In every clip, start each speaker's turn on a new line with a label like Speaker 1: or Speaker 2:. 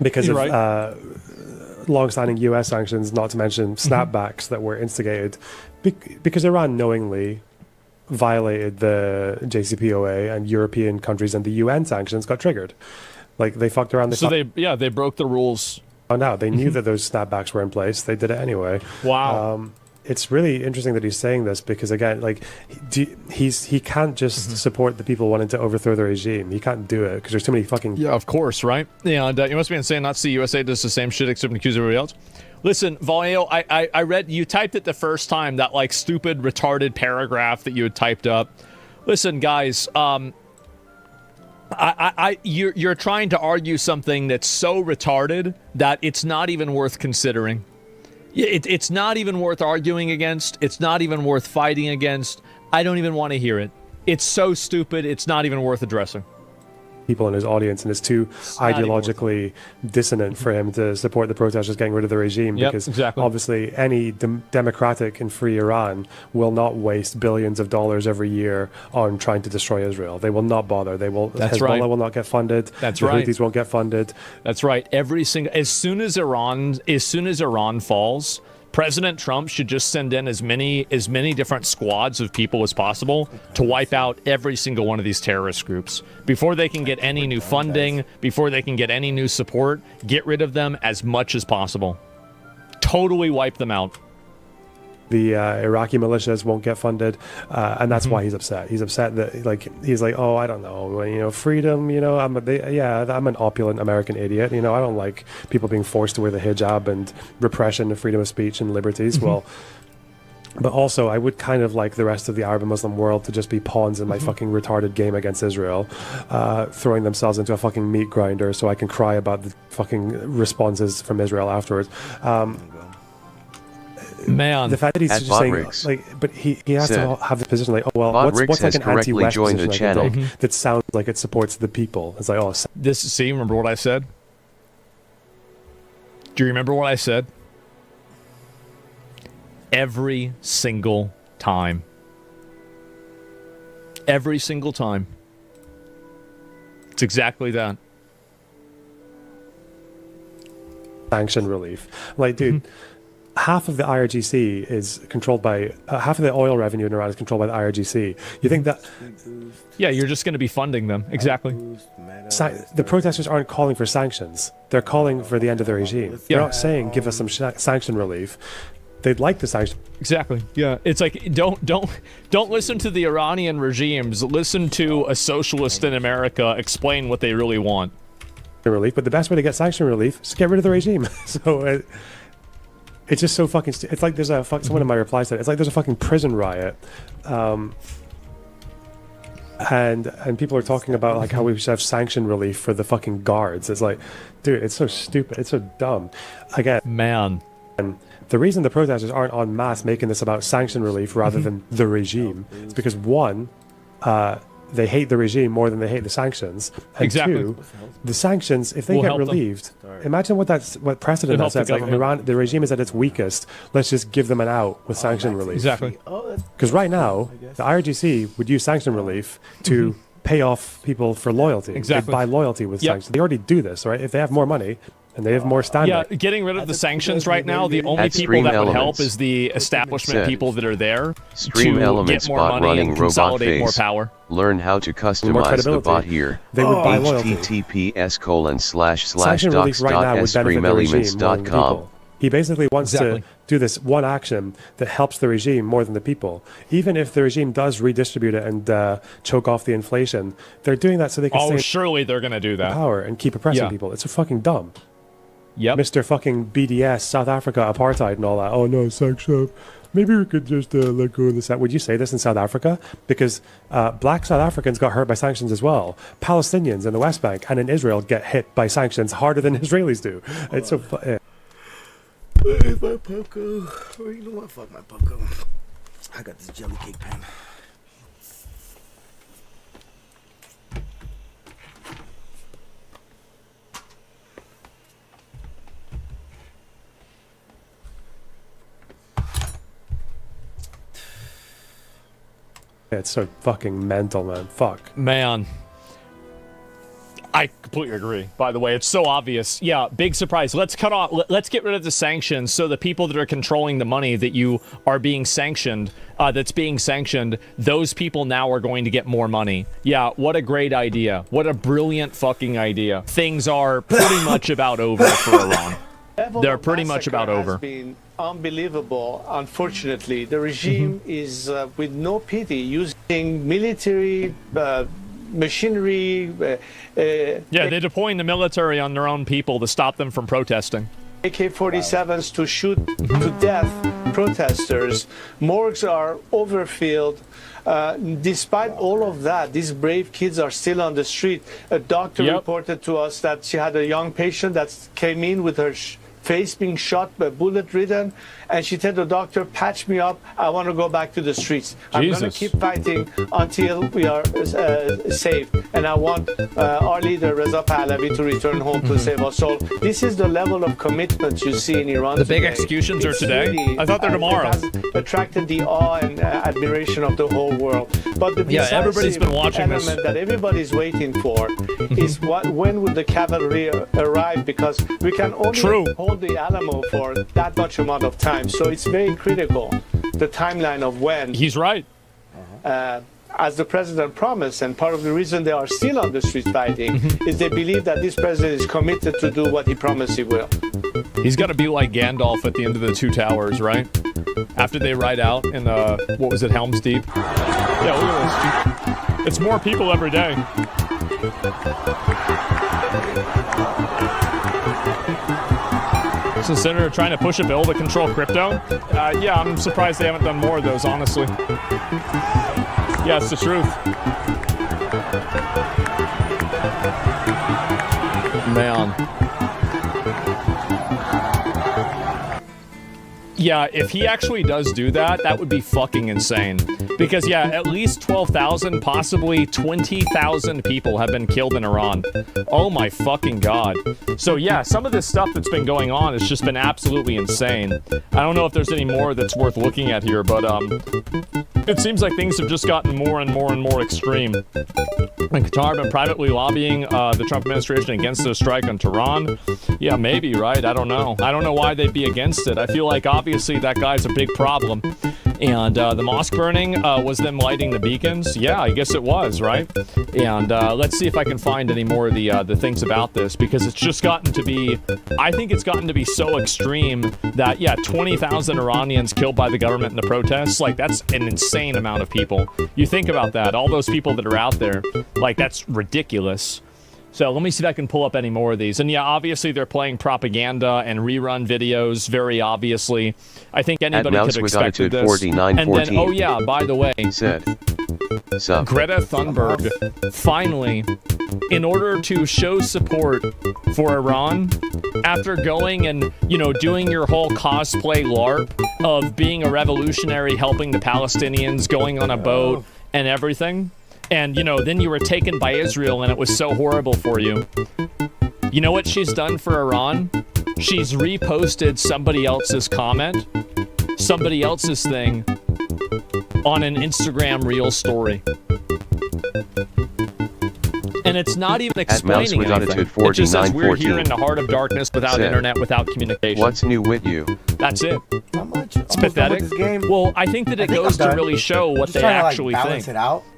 Speaker 1: because
Speaker 2: You're
Speaker 1: of long-standing U.S. sanctions, not to mention snapbacks that were instigated because Iran knowingly violated the JCPOA, and European countries and the UN sanctions got triggered. Like, they fucked around.
Speaker 2: They broke the rules.
Speaker 1: Oh, no, they knew that those snapbacks were in place. They did it anyway.
Speaker 2: Wow.
Speaker 1: It's really interesting that he's saying this because, again, like, he can't just support the people wanting to overthrow the regime. He can't do it because there's too many fucking...
Speaker 2: Yeah, of course, right? Yeah, and you must be insane not to see USA does the same shit except accuse everybody else. Listen, Vallejo, I read, you typed it the first time, that, like, stupid, retarded paragraph that you had typed up. Listen, guys, you're trying to argue something that's so retarded that it's not even worth considering. It's not even worth arguing against. It's not even worth fighting against. I don't even want to hear it. It's so stupid, it's not even worth addressing.
Speaker 1: People in his audience, and it's too ideologically dissonant for him to support the protesters getting rid of the regime, because obviously any democratic and free Iran will not waste billions of dollars every year on trying to destroy Israel. They will not bother. They will. Hezbollah will not get funded.
Speaker 2: That's
Speaker 1: the
Speaker 2: right.
Speaker 1: Houthis won't get funded.
Speaker 2: That's right. As soon as Iran falls, President Trump should just send in as many different squads of people as possible to wipe out every single one of these terrorist groups. Before they can get any new funding, before they can get any new support, get rid of them as much as possible. Totally wipe them out.
Speaker 1: The Iraqi militias won't get funded, and that's why he's upset. He's upset that, like, he's like, oh, I don't know, freedom, I'm an opulent American idiot, I don't like people being forced to wear the hijab and repression of freedom of speech and liberties. Well, but also I would kind of like the rest of the Arab and Muslim world to just be pawns in my fucking retarded game against Israel, throwing themselves into a fucking meat grinder so I can cry about the fucking responses from Israel afterwards.
Speaker 2: Man,
Speaker 1: the fact that he's just saying, like, but he has to have the position like, oh well, what's like an anti-West position I can take that sounds like it supports the people? It's like, oh,
Speaker 2: remember what I said? Do you remember what I said? Every single time. Every single time. It's exactly that.
Speaker 1: Sanction relief, like, dude. Half of the IRGC is controlled by half of the oil revenue in Iran is controlled by the IRGC. You think that?
Speaker 2: Yeah, you're just going to be funding them. Exactly.
Speaker 1: The protesters aren't calling for sanctions. They're calling for the end of the regime. They're not saying give us some sanction relief. They'd like the sanction.
Speaker 2: Exactly. Yeah. It's like don't listen to the Iranian regimes. Listen to a socialist in America explain what they really want.
Speaker 1: Relief, but the best way to get sanction relief is to get rid of the regime. So. It's just so fucking... It's like there's someone in my reply said, it's like there's a fucking prison riot. And people are talking about, like, how we should have sanction relief for the fucking guards. It's like, dude, it's so stupid. It's so dumb. Again...
Speaker 2: Man.
Speaker 1: And the reason the protesters aren't en masse making this about sanction relief rather than the regime is because, one... they hate the regime more than they hate the sanctions. And two, the sanctions, if they get relieved, imagine what precedent that sets. Like, Iran, the regime is at its weakest. Let's just give them an out with sanction relief.
Speaker 2: Exactly.
Speaker 1: Because right now, the IRGC would use sanction relief to pay off people for loyalty.
Speaker 2: Exactly.
Speaker 1: They buy loyalty with sanctions. They already do this, right? If they have more money, and they have more standing.
Speaker 2: Yeah, getting rid of the sanctions right now, the only people that would help is the establishment people that are there
Speaker 3: Stream
Speaker 2: to
Speaker 3: Elements
Speaker 2: get more
Speaker 3: bot
Speaker 2: money
Speaker 3: running
Speaker 2: and consolidate more
Speaker 3: phase.
Speaker 2: power.
Speaker 3: Learn how to customize the bot here.
Speaker 1: They would buy loyalty.
Speaker 3: https://dot.streamelements.com.
Speaker 1: He basically wants to do this one action that helps the regime more than the people. Even if the regime does redistribute it and choke off the inflation, they're doing that so they can stay
Speaker 2: surely they're going to do that.
Speaker 1: Power and keep oppressing people. It's so fucking dumb.
Speaker 2: Yep.
Speaker 1: Mr. fucking BDS, South Africa, apartheid and all that. Oh no, sanction. Maybe we could just let go of this. Would you say this in South Africa? Because black South Africans got hurt by sanctions as well. Palestinians in the West Bank and in Israel get hit by sanctions harder than Israelis do. It's so...
Speaker 4: Where's my popcorn? Oh, you know what? Fuck my popcorn. I got this jelly cake pen.
Speaker 1: It's so fucking mental, man. Fuck.
Speaker 2: Man. I completely agree. By the way, it's so obvious. Yeah, big surprise. Let's cut off. Let's get rid of the sanctions. So the people that are controlling the money that you are being sanctioned, that's being sanctioned, those people now are going to get more money. Yeah, what a great idea. What a brilliant fucking idea. Things are pretty much about over for Iran. They're pretty much about over.
Speaker 5: Has been unbelievable. Unfortunately, the regime is with no pity using military machinery.
Speaker 2: Yeah, they're deploying the military on their own people to stop them from protesting.
Speaker 5: AK-47s to shoot to death protesters. Morgues are overfilled. Despite all of that, these brave kids are still on the street. A doctor reported to us that she had a young patient that came in with her face being shot, bullet ridden, and she told the doctor, patch me up, I want to go back to the streets. I'm going to keep fighting until we are safe. And I want our leader, Reza Pahlavi, to return home to save us all. This is the level of commitment you see in Iran
Speaker 2: The
Speaker 5: today.
Speaker 2: big executions are today?
Speaker 5: Really,
Speaker 2: I thought they're tomorrow.
Speaker 5: It has attracted the awe and admiration of the whole world. But the
Speaker 2: everybody's been watching this.
Speaker 5: element that everybody's waiting for is when will the cavalry arrive? Because we can only hold the Alamo for that much amount of time. So it's very critical, the timeline of when.
Speaker 2: He's right.
Speaker 5: As the president promised, and part of the reason they are still on the streets fighting is they believe that this president is committed to do what he promised he will.
Speaker 2: He's got to be like Gandalf at the end of the Two Towers, right? After they ride out in, what was it, Helm's Deep? Yeah, look at this. It's more people every day. So Senator trying to push a bill to control crypto? Yeah, I'm surprised they haven't done more of those, honestly. Yeah, it's the truth. Man. Yeah, if he actually does do that, that would be fucking insane. Because, yeah, at least 12,000, possibly 20,000 people have been killed in Iran. Oh my fucking god. So, yeah, some of this stuff that's been going on has just been absolutely insane. I don't know if there's any more that's worth looking at here, but, it seems like things have just gotten more and more and more extreme. And Qatar have been privately lobbying the Trump administration against the strike on Tehran. Yeah, maybe, right? I don't know. I don't know why they'd be against it. I feel like obviously that guy's a big problem. And the mosque burning was them lighting the beacons. Yeah, I guess it was, right? And let's see if I can find any more of the things about this, because it's just gotten to be, I think it's gotten to be so extreme that, yeah, 20,000 Iranians killed by the government in the protests, like, that's an insane amount of people. You think about that, all those people that are out there, like, that's ridiculous. So let me see if I can pull up any more of these. And yeah, obviously they're playing propaganda and rerun videos, very obviously. I think anybody could have expected this. And then, oh yeah, by the way, Greta Thunberg, finally, in order to show support for Iran, after going and, you know, doing your whole cosplay LARP of being a revolutionary, helping the Palestinians, going on a boat and everything, and, you know, then you were taken by Israel and it was so horrible for you. You know what she's done for Iran? She's reposted somebody else's comment, somebody else's thing, on an Instagram reel story. And it's not even explaining anything. It just says we're here in the heart of darkness without internet, without communication.
Speaker 3: What's new with you?
Speaker 2: That's it.
Speaker 4: Not much.
Speaker 2: It's pathetic. Well, I think that it goes to really show what they actually think.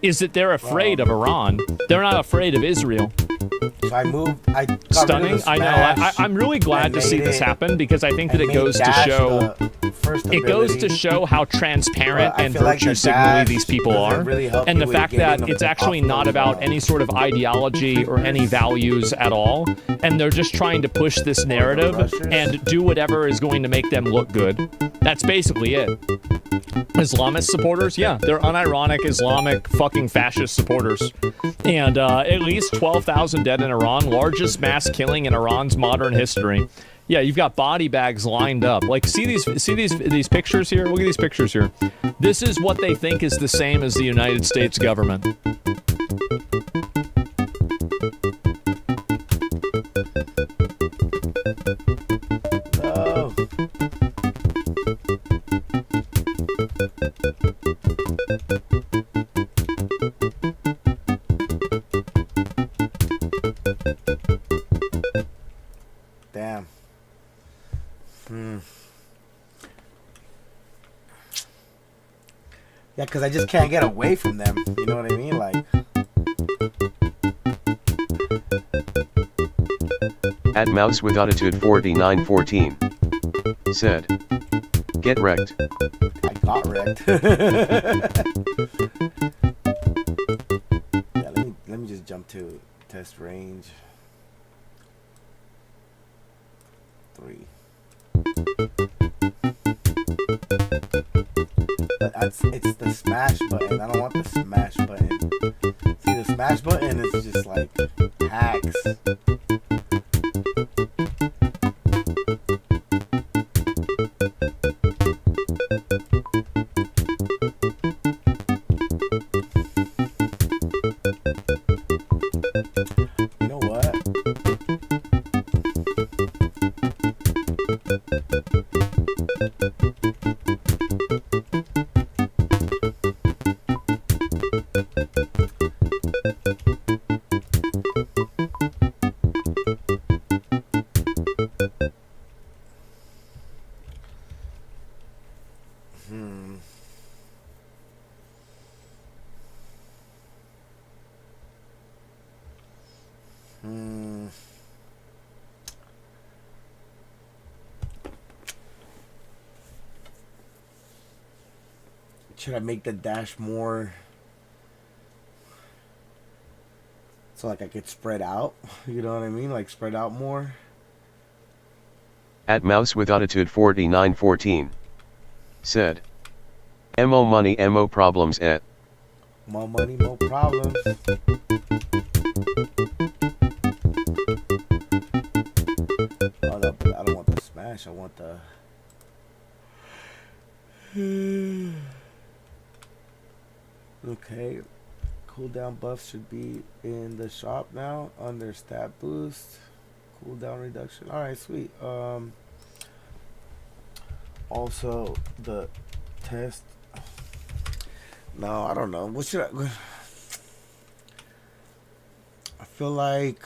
Speaker 2: Is that they're afraid of Iran. They're not afraid of Israel.
Speaker 4: So I moved.
Speaker 2: Stunning. I know. I'm really glad to see this happen, because I think that it goes to show. It goes to show how transparent and virtue signally these people are, and the fact that it's actually not about any sort of ideology or any values at all, and they're just trying to push this narrative and do whatever is going to make them look good. That's basically it. Islamist supporters, yeah, they're unironic Islamic fucking fascist supporters. And at least 12,000 dead in Iran, largest mass killing in Iran's modern history. Yeah, you've got body bags lined up. Like, see these pictures here? Look at these pictures here. This is what they think is the same as the United States government.
Speaker 4: damn. Yeah, because I just can't get away from them. You know what I mean? Like.
Speaker 3: At Mouse with Attitude 4914 said, "Get wrecked."
Speaker 4: I got wrecked. Yeah, let me just jump to test range 3. But it's the smash button. I don't want the smash button. See, the smash button is just like hacks. You know what? Should I make the dash more so like I could spread out? You know what I mean? Like spread out more.
Speaker 3: At Mouse with Attitude 4914 said, "Mo money, mo problems, et."
Speaker 4: More money, more problems. Oh no, but I don't want the smash. I want the. Okay, cooldown buffs should be in the shop now under stat boost, cooldown reduction. All right, sweet. Also the test. No, I don't know. What should I feel like.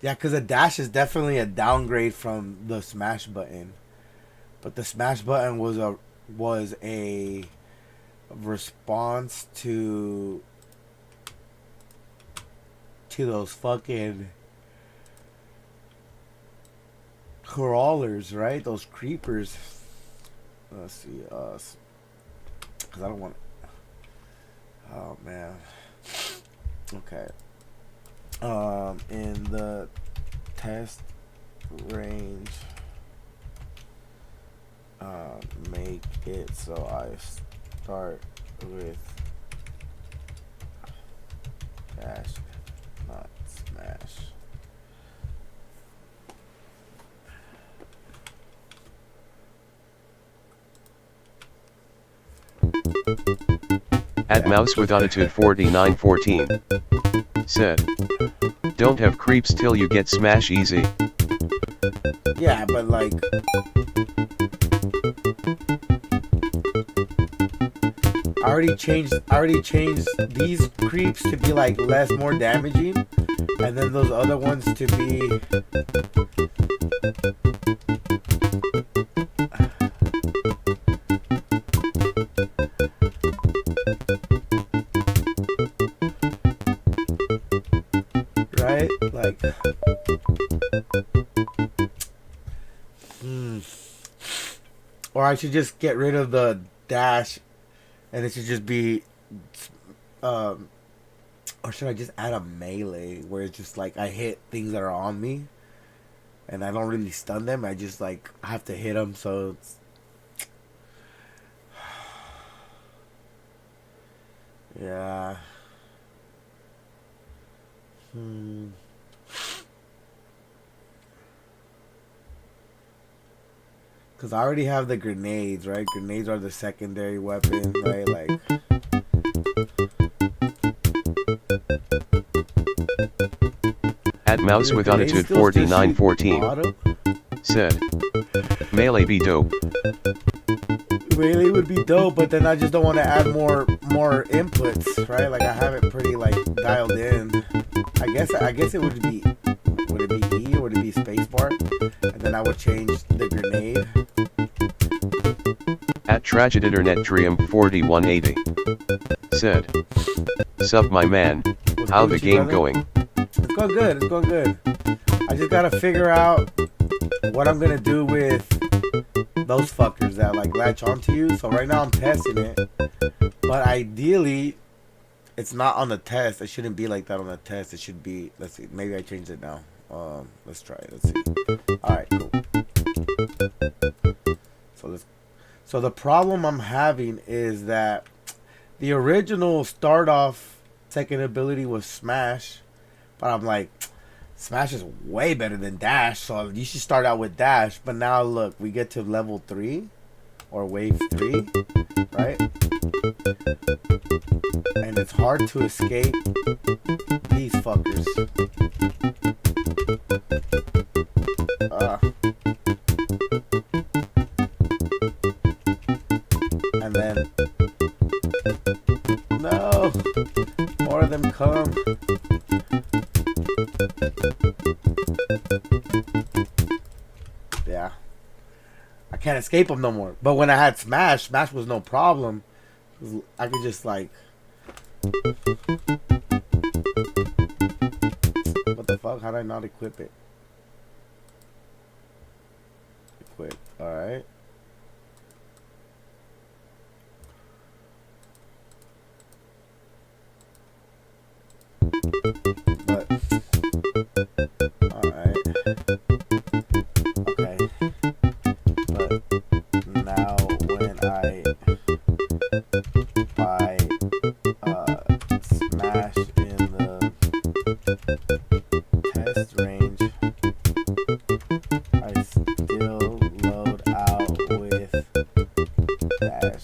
Speaker 4: Yeah, because the dash is definitely a downgrade from the smash button, but the smash button was a response to those fucking crawlers, right? Those creepers. Let's see, because I don't want. Oh man. Okay. In the test range, make it so I start with dash, not smash.
Speaker 3: At Mouse with Attitude 4914 said, "Don't have creeps till you get smash easy."
Speaker 4: Yeah, but like I already changed these creeps to be like more damaging, and then those other ones to be right, like or I should just get rid of the dash and it should just be or should I just add a melee where it's just like I hit things that are on me and I don't really stun them, I just like have to hit them, so it's yeah. Because I already have the grenades, right? Grenades are the secondary weapon, right? Like,
Speaker 3: At Mouse with Attitude 4914 said, "Melee be dope."
Speaker 4: Melee would be dope, but then I just don't want to add more inputs, right? Like I have it pretty like dialed in. I guess it would be E or would it be spacebar? And then I would change the grenade.
Speaker 3: At Trageditornet Triumph 4180 said, "Sup my man,
Speaker 4: What's
Speaker 3: how
Speaker 4: good
Speaker 3: the
Speaker 4: with you,
Speaker 3: game
Speaker 4: brother?
Speaker 3: going?"
Speaker 4: It's going good. It's going good. I just gotta figure out what I'm gonna do with those fuckers that like latch onto you. So right now I'm testing it, but ideally, it's not on the test. It shouldn't be like that on the test. It should be. Let's see. Maybe I changed it now. Let's try it. Let's see. All right, cool. So the problem I'm having is that the original start off second ability was Smash, but I'm like, Smash is way better than Dash, so you should start out with Dash. But now look, we get to level 3 or wave 3, right? And it's hard to escape these fuckers. And then no, more of them come. Yeah, I can't escape them no more. But when I had Smash was no problem. I could just like, what the fuck? How did I not equip it? Equip. All right. But alright. Okay. But now when I buy Smash in the test range, I still load out with Dash.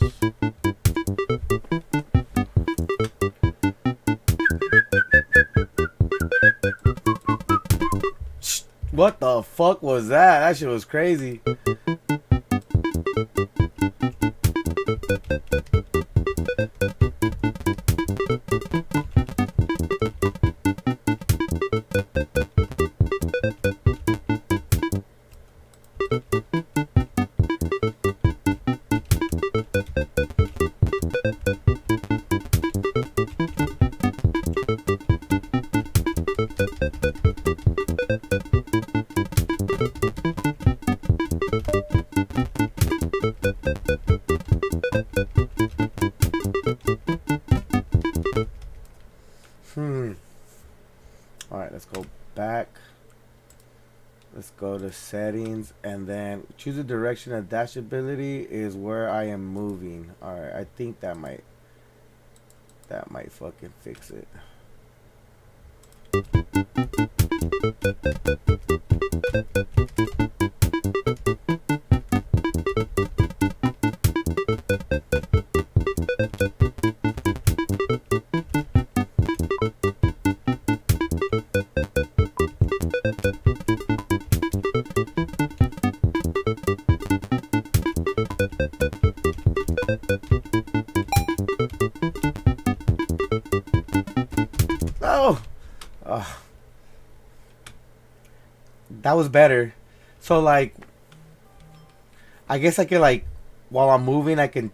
Speaker 4: What the fuck was that? That shit was crazy. Alright, let's go back. Let's go to settings and then choose the direction of dash ability is where I am moving. Alright, I think that might fucking fix it. No! That was better. So like, I guess I can like, while I'm moving, I can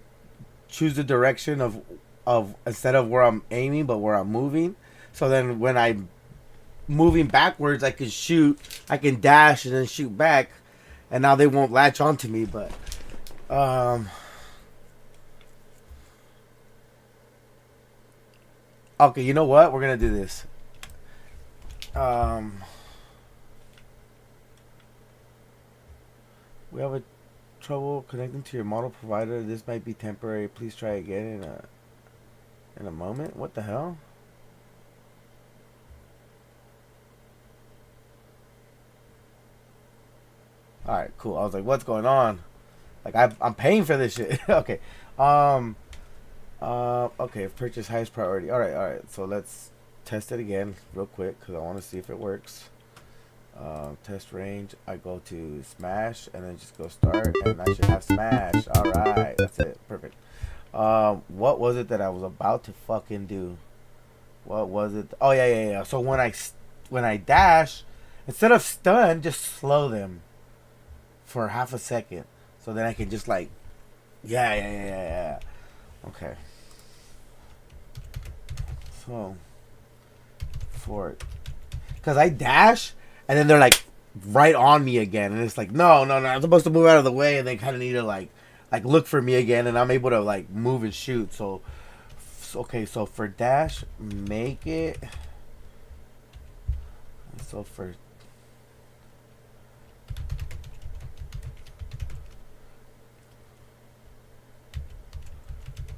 Speaker 4: choose the direction of instead of where I'm aiming, but where I'm moving. So then when I'm moving backwards, I can shoot, I can dash and then shoot back, and now they won't latch onto me. But okay, you know what? We're gonna do this. We have a trouble connecting to your model provider. This might be temporary. Please try again in a moment. What the hell? All right, cool. I was like, what's going on? Like I'm paying for this shit. Okay. Okay, purchase highest priority. All right. So let's test it again real quick because I want to see if it works. Test range. I go to smash and then just go start, and I should have smash. All right, that's it. Perfect. What was it that I was about to fucking do? What was it? Oh yeah. So when I dash, instead of stun, just slow them for half a second, so then I can just like, yeah. Okay. So because I dash and then they're like right on me again, and it's like no, I'm supposed to move out of the way, and they kind of need to like look for me again, and I'm able to like move and shoot. So okay, so for dash, make it so for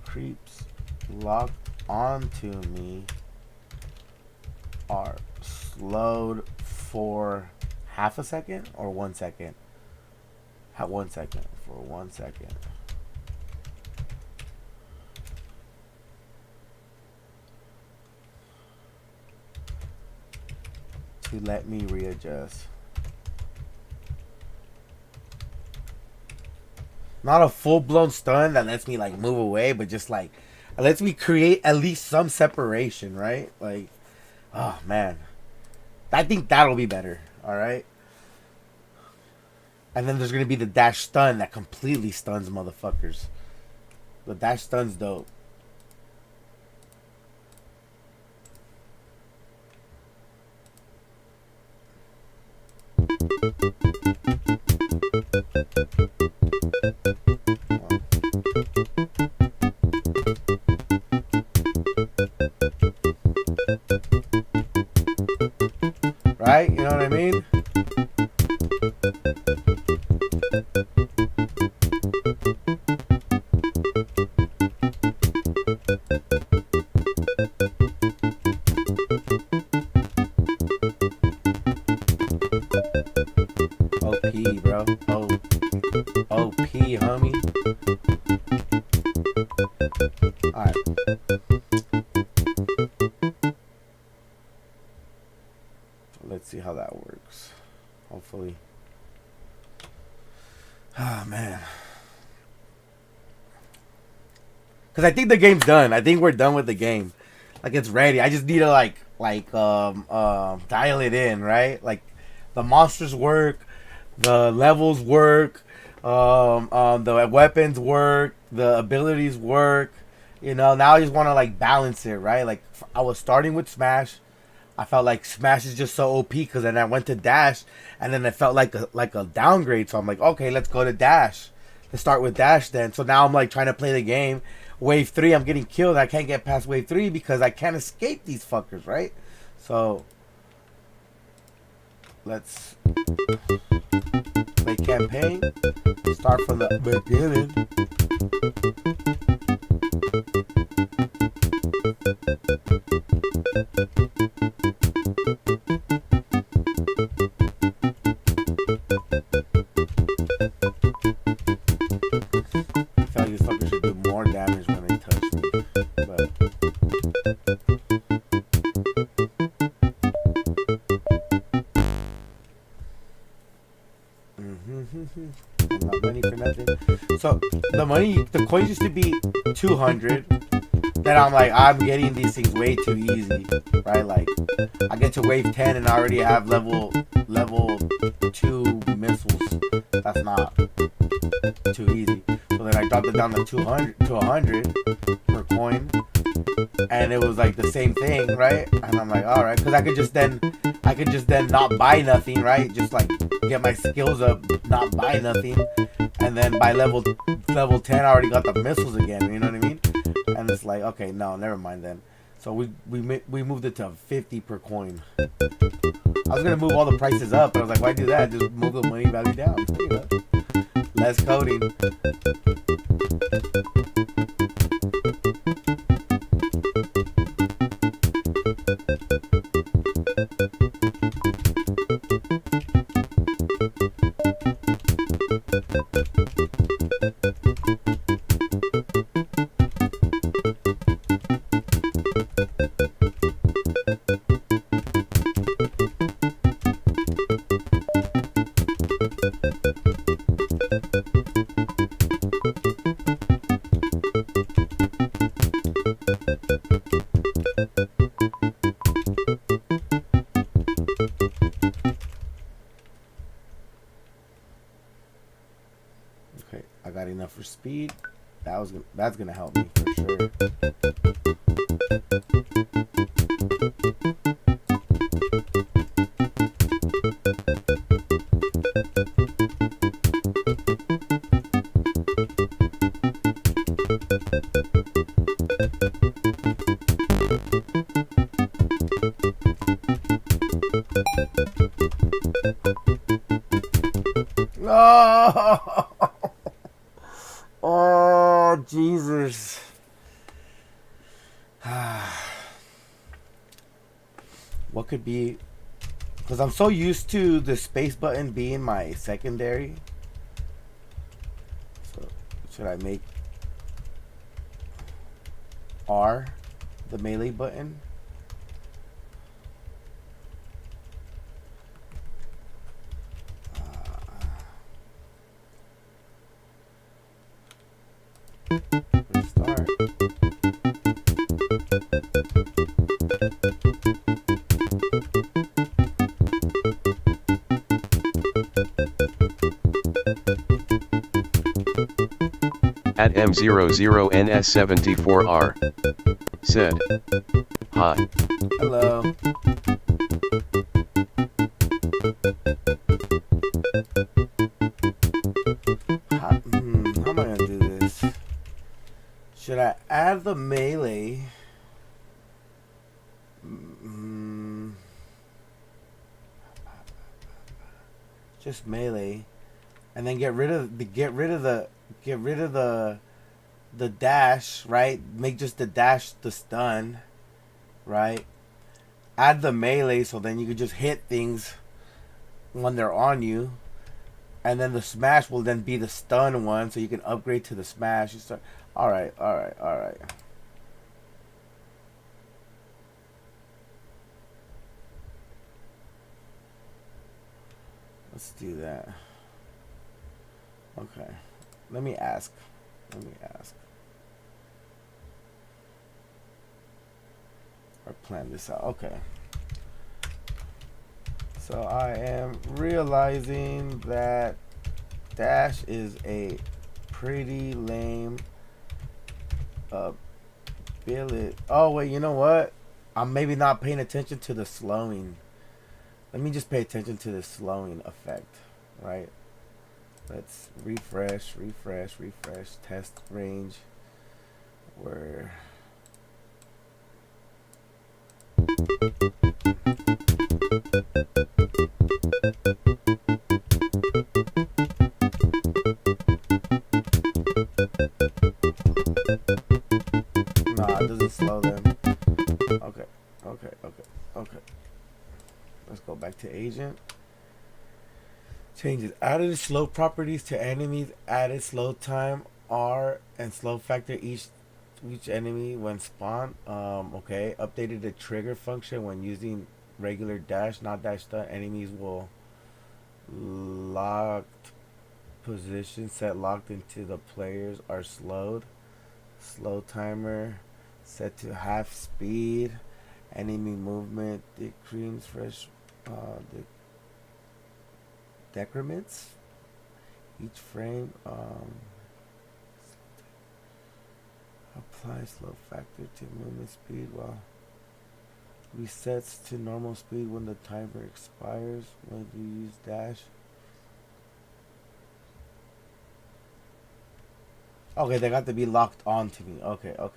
Speaker 4: creeps locked onto me are slowed for half a second or 1 second? 1 second. For 1 second. To let me readjust. Not a full-blown stun that lets me like move away, but just like it lets me create at least some separation, right? Like, oh man, I think that'll be better. All right. And then there's gonna be the dash stun that completely stuns motherfuckers. The dash stun's dope. Right? You know what I mean? OP, bro. OP, homie. Alright. Let's see how that works. Hopefully. Oh, man. Because I think the game's done. I think we're done with the game. Like, it's ready. I just need to, dial it in, right? Like, the monsters work. The levels work. The weapons work. The abilities work. You know, now I just want to, like, balance it, right? Like, I was starting with Smash. I felt like Smash is just so OP because then I went to Dash, and then it felt like a downgrade. So I'm like, okay, let's go to Dash. Let's start with Dash then. So now I'm like trying to play the game. Wave 3, I'm getting killed. I can't get past Wave 3 because I can't escape these fuckers, right? So let's play campaign. Start from the beginning. I feel like these fuckers should do more damage when they touch me. But I'm not money for nothing. So the coins used to be 200. Then I'm like, I'm getting these things way too easy, right? Like, I get to wave 10 and I already have level 2 missiles. That's not too easy. So then I dropped it down to 200 to 100 per coin, and it was like the same thing, right? And I'm like, all right, because I could just then not buy nothing, right? Just like get my skills up, not buy nothing, and then by level 10, I already got the missiles again. You know what I mean? And it's like, okay, no, never mind then. So we moved it to 50 per coin. I was gonna move all the prices up, but I was like, why do that? Just move the money value down. You know? Less coding. speed. That's gonna help me for sure. Oh, oh Jesus. What could be, because I'm so used to the space button being my secondary. So should I make R the melee button? Start.
Speaker 3: At M00NS74R said, "Hi.
Speaker 4: Hello. How am I gonna do this? Should I add the melee? Just melee, and then get rid of the dash, right? Make just the dash the stun, right? Add the melee, so then you can just hit things when they're on you, and then the smash will then be the stun one, so you can upgrade to the smash. You start. All right. Let's do that. Okay. Let me ask. Or plan this out. Okay. So I am realizing that dash is a pretty lame ability. Oh wait, you know what? I'm maybe not paying attention to the slowing. Let me just pay attention to the slowing effect, right? Let's refresh, test range. Where nah, it doesn't slow them. Okay. Let's go back to agent. Changes. Added slow properties to enemies. Added slow time R and slow factor each enemy when spawned. Okay. Updated the trigger function when using regular dash, not dash stun. Enemies will locked position set locked into the players are slowed. Slow timer set to half speed. Enemy movement decreases fresh decrements each frame. Apply slow factor to movement speed while resets to normal speed when the timer expires when you use dash. Okay, they got to be locked on to me. Okay. No,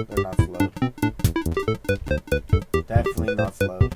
Speaker 4: they're not slowed. Definitely not slowed.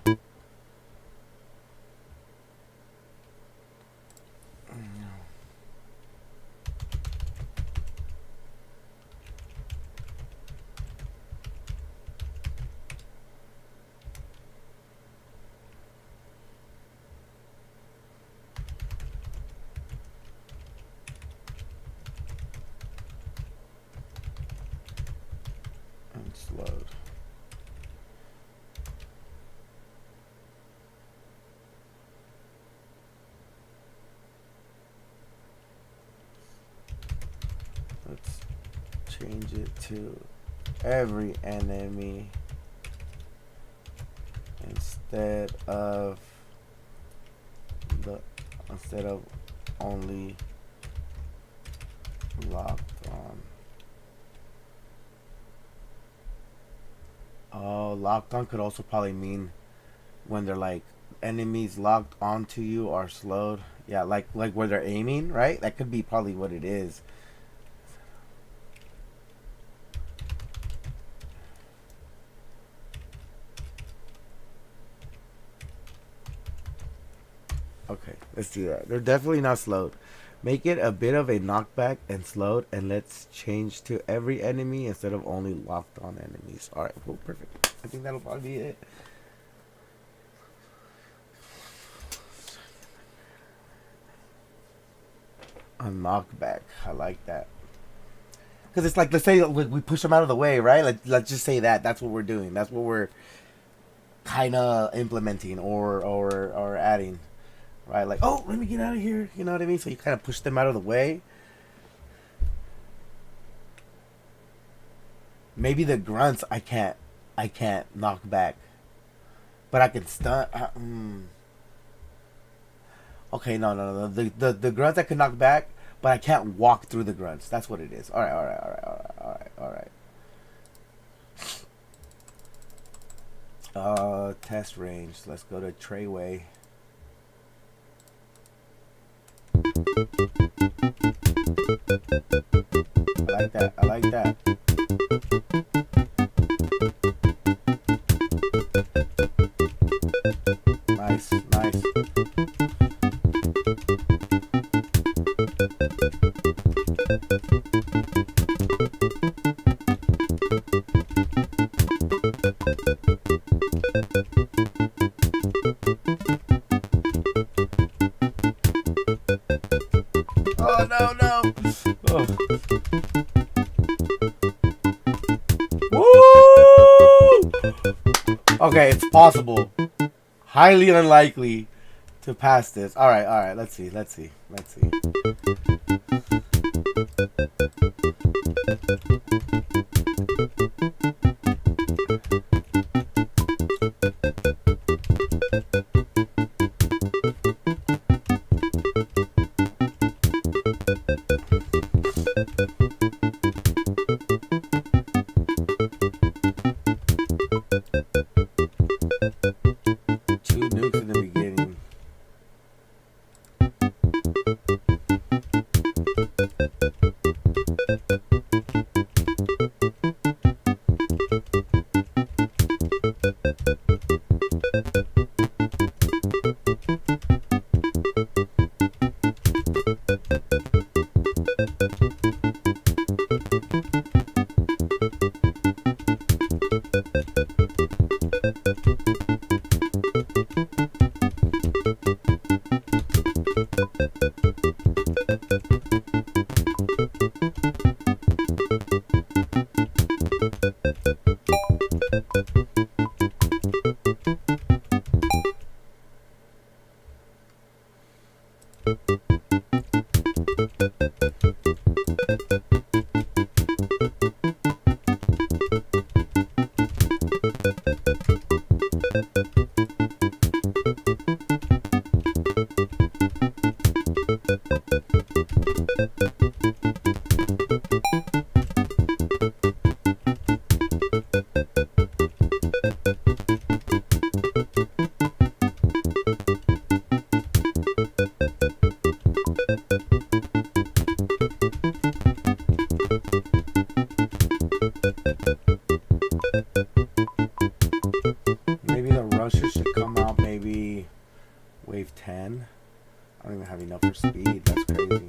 Speaker 4: change it to every enemy instead of only locked on. Oh, locked on could also probably mean when they're like enemies locked onto you are slowed. Yeah, like where they're aiming, right? That could be probably what it is. Okay, let's do that. They're definitely not slowed. Make it a bit of a knockback and slowed, and let's change to every enemy instead of only locked on enemies. Alright, cool, perfect. I think that'll probably be it. A knockback. I like that. Because it's like, let's say we push them out of the way, right? Like, let's just say that. That's what we're doing. That's what we're kind of implementing or adding. Right? Like, oh, let me get out of here. You know what I mean? So you kind of push them out of the way. Maybe the grunts I can't knock back. But I can stun. Okay, no. The grunts I can knock back, but I can't walk through the grunts. That's what it is. All right. Test range. Let's go to Treyway. I like that. Nice. Oh, no. Oh. Woo! Okay, it's possible. Highly unlikely to pass this. All right. Let's see. Two nukes in the beginning. Maybe the Russia should come out maybe wave 10. I don't even have enough for speed. That's crazy.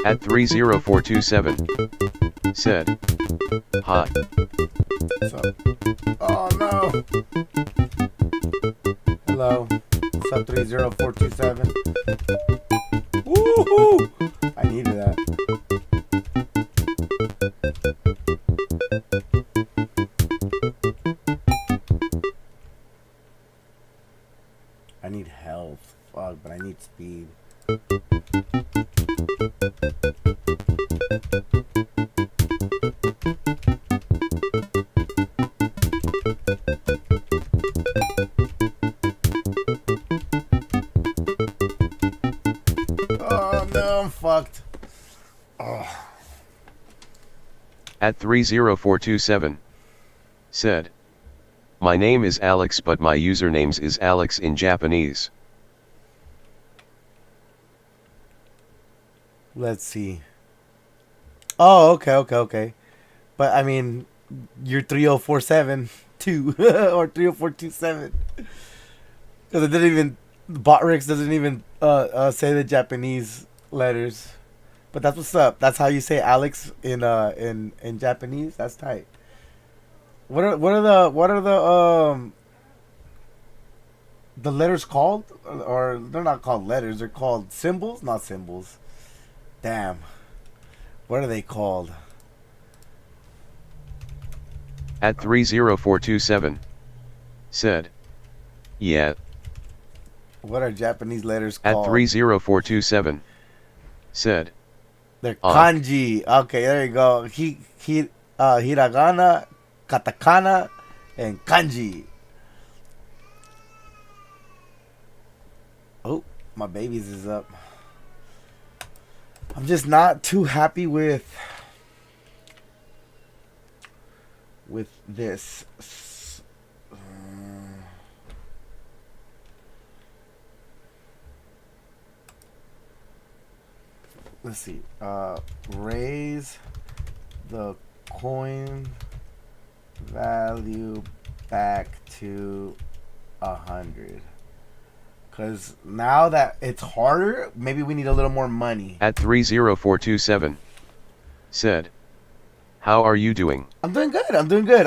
Speaker 3: At 30427 said, Hi.
Speaker 4: What's up? Oh no. Hello. What's up, 30427? Woohoo! I needed that. I need health. Fuck, but I need speed. Oh no, I'm fucked. Oh.
Speaker 3: At 30427 said, my name is Alex but my usernames is Alex in Japanese.
Speaker 4: Let's see. Oh, okay. But I mean, you're 3047 too, or 30427. Because it didn't even, Botrix doesn't even say the Japanese letters. But that's what's up. That's how you say Alex in Japanese. That's tight. What are the letters called? Or they're not called letters. They're called symbols. Not symbols. Damn. What are they called?
Speaker 3: At 30427 said, yeah.
Speaker 4: What are Japanese letters
Speaker 3: At
Speaker 4: called?
Speaker 3: 30427 said,
Speaker 4: They're kanji. Okay, there you go. Hiragana, katakana, and kanji. Oh, my babies is up. I'm just not too happy with this. Let's see. Raise the coin value back to 100. Because now that it's harder, maybe we need a little more money.
Speaker 3: At 30427 said, how are you doing?
Speaker 4: I'm doing good.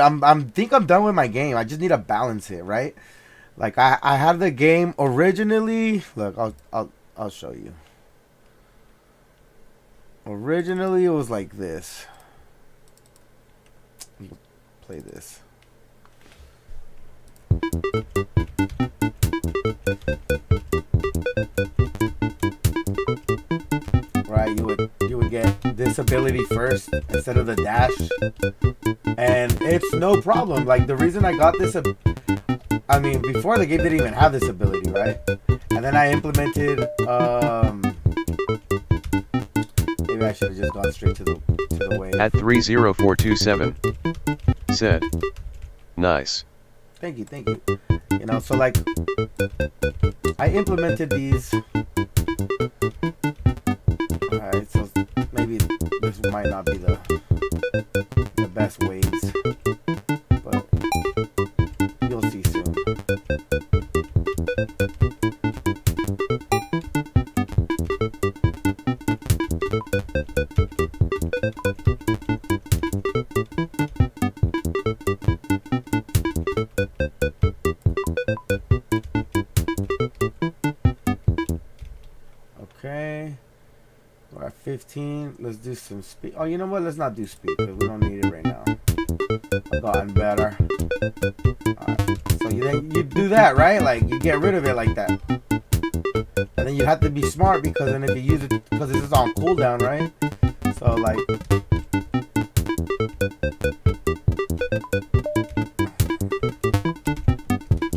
Speaker 4: I'm think I'm done with my game. I just need to balance it, right? Like I had the game originally. Look, I'll show you. Originally, it was like this. Play this. Right, you would get this ability first instead of the dash, and it's no problem. Like the reason I got this, I mean, before the game didn't even have this ability, right? And then I implemented. Maybe I should have just gone straight to the wave.
Speaker 3: At 30427 said, nice.
Speaker 4: Thank you. You know, so like, I implemented these. Alright, so maybe this might not be the best ways, but you'll see soon. Okay, we're at 15. Let's do some speed. Oh, you know what? Let's not do speed because we don't need it right now. I've gotten better. Alright, so you do that, right? Like you get rid of it like that, and then you have to be smart because then if you use it, because this is on cooldown, right? So like.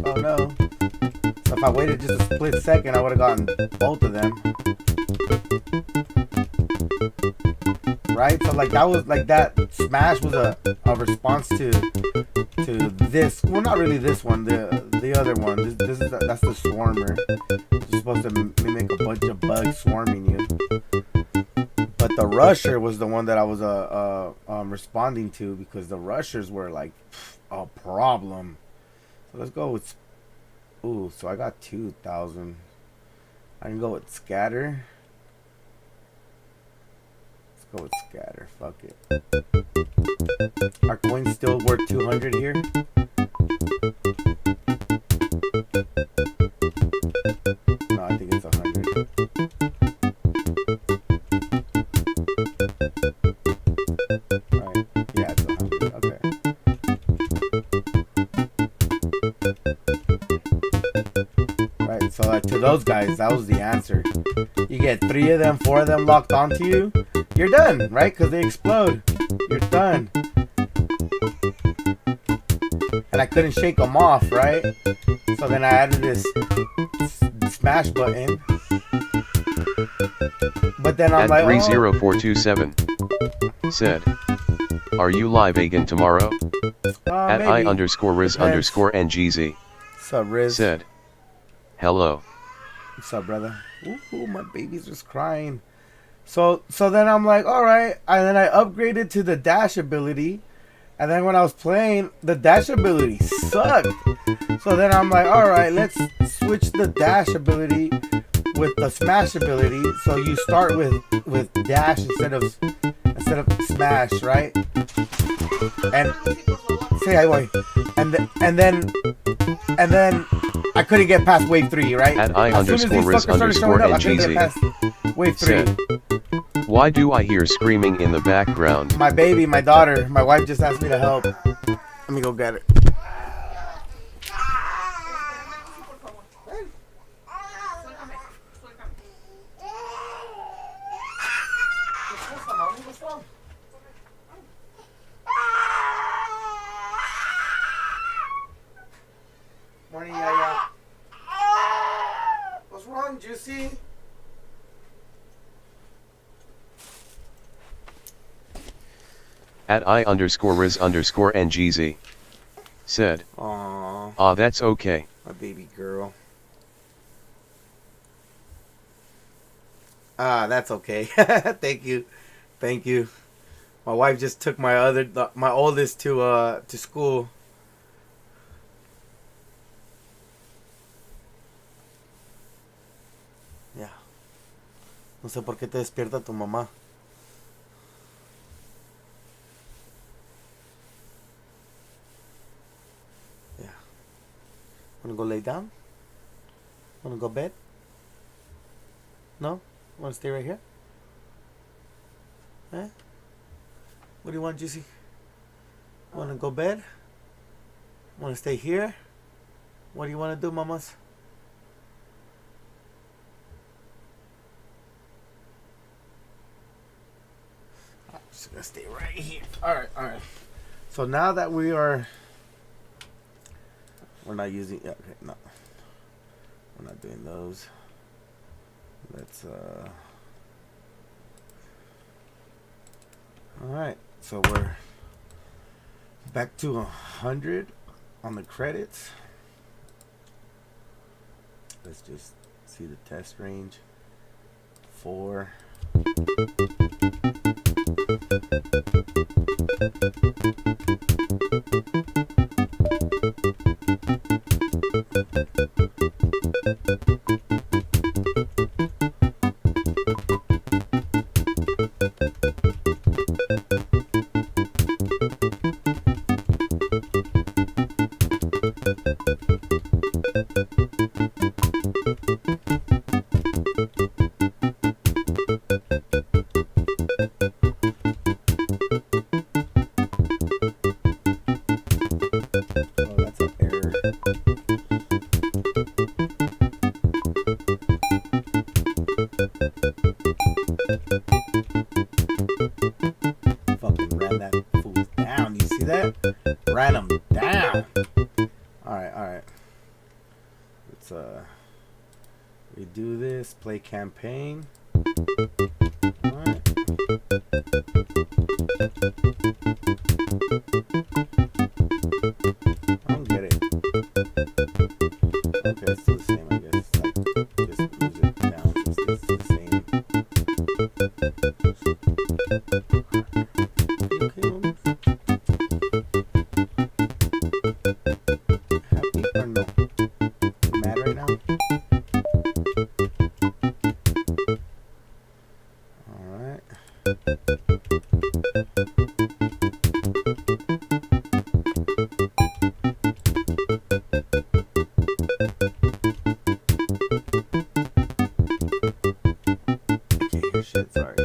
Speaker 4: Oh no. So if I waited just a split second, I would have gotten both of them. Right? So like that was like that smash was a response to this. Well, not really this one, the other one. This is that's the swarmer. It's supposed to mimic a bunch of bugs swarming you. But the rusher was the one that I was responding to because the rushers were like a problem. So let's go with. Ooh, so I got 2,000. I can go with scatter. Let's go with scatter. Fuck it. Our coin's still worth 200 here. No, I think it's 100. Right. Yeah, it's 100. Okay. Right, so to those guys, that was the answer. You get 3 of them, 4 of them locked onto you, you're done, right? Because they explode. You're done. And I couldn't shake them off, right? So then I added this smash button. But then I'm
Speaker 3: At
Speaker 4: like,
Speaker 3: 30427 said, "Are you live again tomorrow?" At
Speaker 4: maybe.
Speaker 3: I_Riz_NGZ
Speaker 4: What's up, Riz?
Speaker 3: said, "Hello."
Speaker 4: What's up, brother? Ooh, my baby's just crying. So then I'm like, all right. And then I upgraded to the dash ability. And then when I was playing, the dash ability sucked. So then I'm like, all right, let's switch the dash ability with the smash ability. So you start with dash instead of smash, right? And say hi, boy. And then I couldn't get past wave 3, right?
Speaker 3: At
Speaker 4: As soon as these fuckers started showing up, I couldn't get
Speaker 3: I_Riz_NGZ
Speaker 4: past wave 3.
Speaker 3: said, "Why do I hear screaming in the background?"
Speaker 4: My baby, my daughter, my wife just asked me to help. Let me go get it. Morning, Yaya. What's wrong, Juicy?
Speaker 3: At I_Riz_NGZ said,
Speaker 4: Aww,
Speaker 3: that's okay."
Speaker 4: my baby girl. That's okay. Thank you. Thank you. My wife just took my oldest to school. Yeah. No sé por qué te despierta tu mamá. Yeah. Wanna go lay down? Wanna go bed? No? Wanna stay right here? Eh? What do you want, Juicy? Wanna go bed? Wanna stay here? What do you wanna do, mamas? I'm just gonna stay right here. Alright. So now that we're not using, yeah, okay, no. We're not doing those. Let's, alright, so we're back to 100 on the credits. Let's just see the test range. 4. Oh, that's an error. Fucking ran that fool down. You see that? Ran him down. Alright. Let's redo this. Play campaign. Alright. I don't get it. Okay, it's still the same, I guess. Like, just move it down so it's the same. You okay, mommy? Happy or no? You mad right now? Alright. Sorry.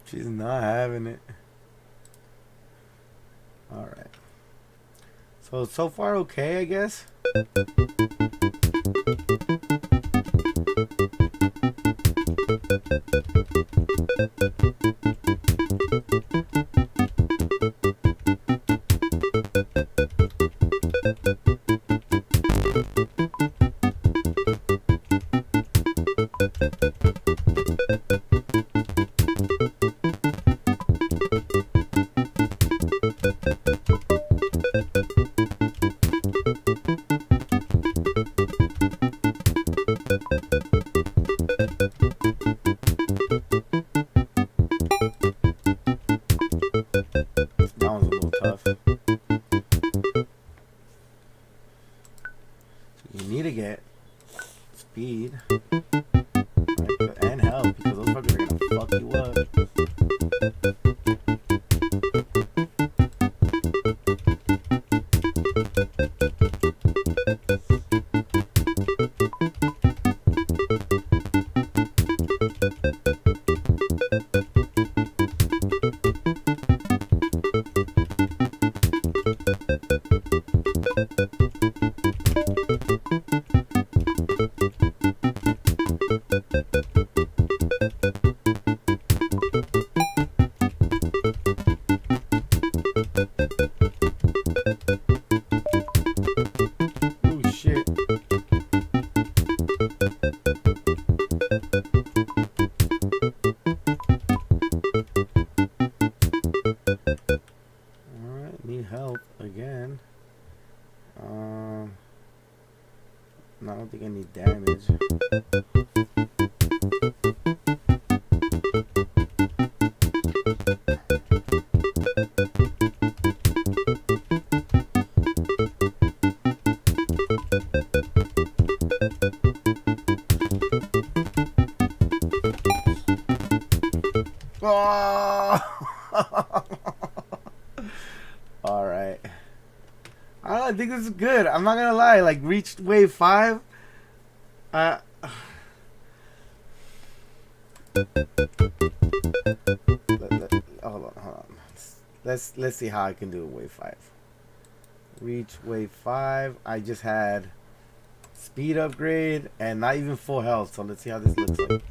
Speaker 4: She's not having it. All right. So far okay, I guess. That one's a little tough. You need to get speed, right? And health, because those fuckers are gonna fuck you up. Oh shit. Alright, need help again. No, I don't think I need damage. Oh! All right. I don't know, I think this is good. I'm not gonna lie. Like reached wave 5. Hold on. Let's see how I can do wave 5. Reach wave 5. I just had speed upgrade and not even full health. So let's see how this looks like.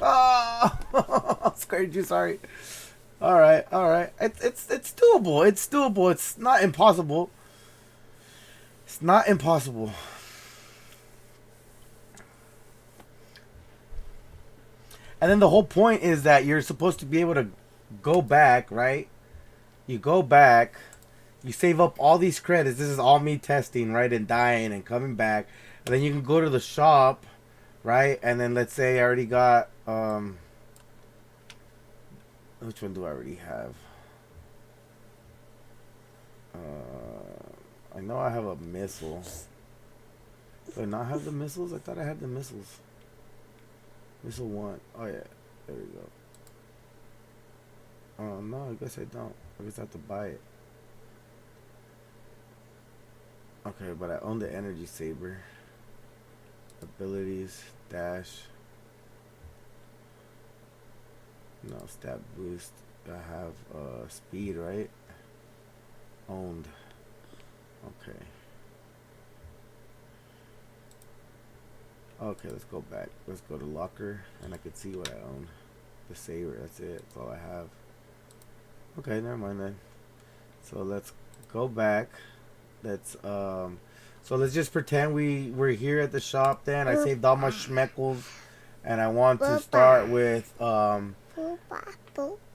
Speaker 4: Oh, scared you. Sorry. All right. It's doable. It's doable. It's not impossible. It's not impossible. And then the whole point is that you're supposed to be able to go back, right? You go back, you save up all these credits. This is all me testing, right? And dying and coming back. And then you can go to the shop, right? And then let's say I already got, which one do I already have? I know I have a missile. Do I not have the missiles? I thought I had the missiles. Missile 1. Oh yeah, there we go. Oh no, I guess I don't. I guess I have to buy it. Okay, but I own the energy saber. Abilities, dash. No, stat boost. I have speed, right? Owned. Okay. Okay, let's go back. Let's go to locker, and I can see what I own. The saver, that's it. That's all I have. Okay, never mind then. So let's go back. So let's just pretend we're here at the shop then. I saved all my schmeckles, and I want to start with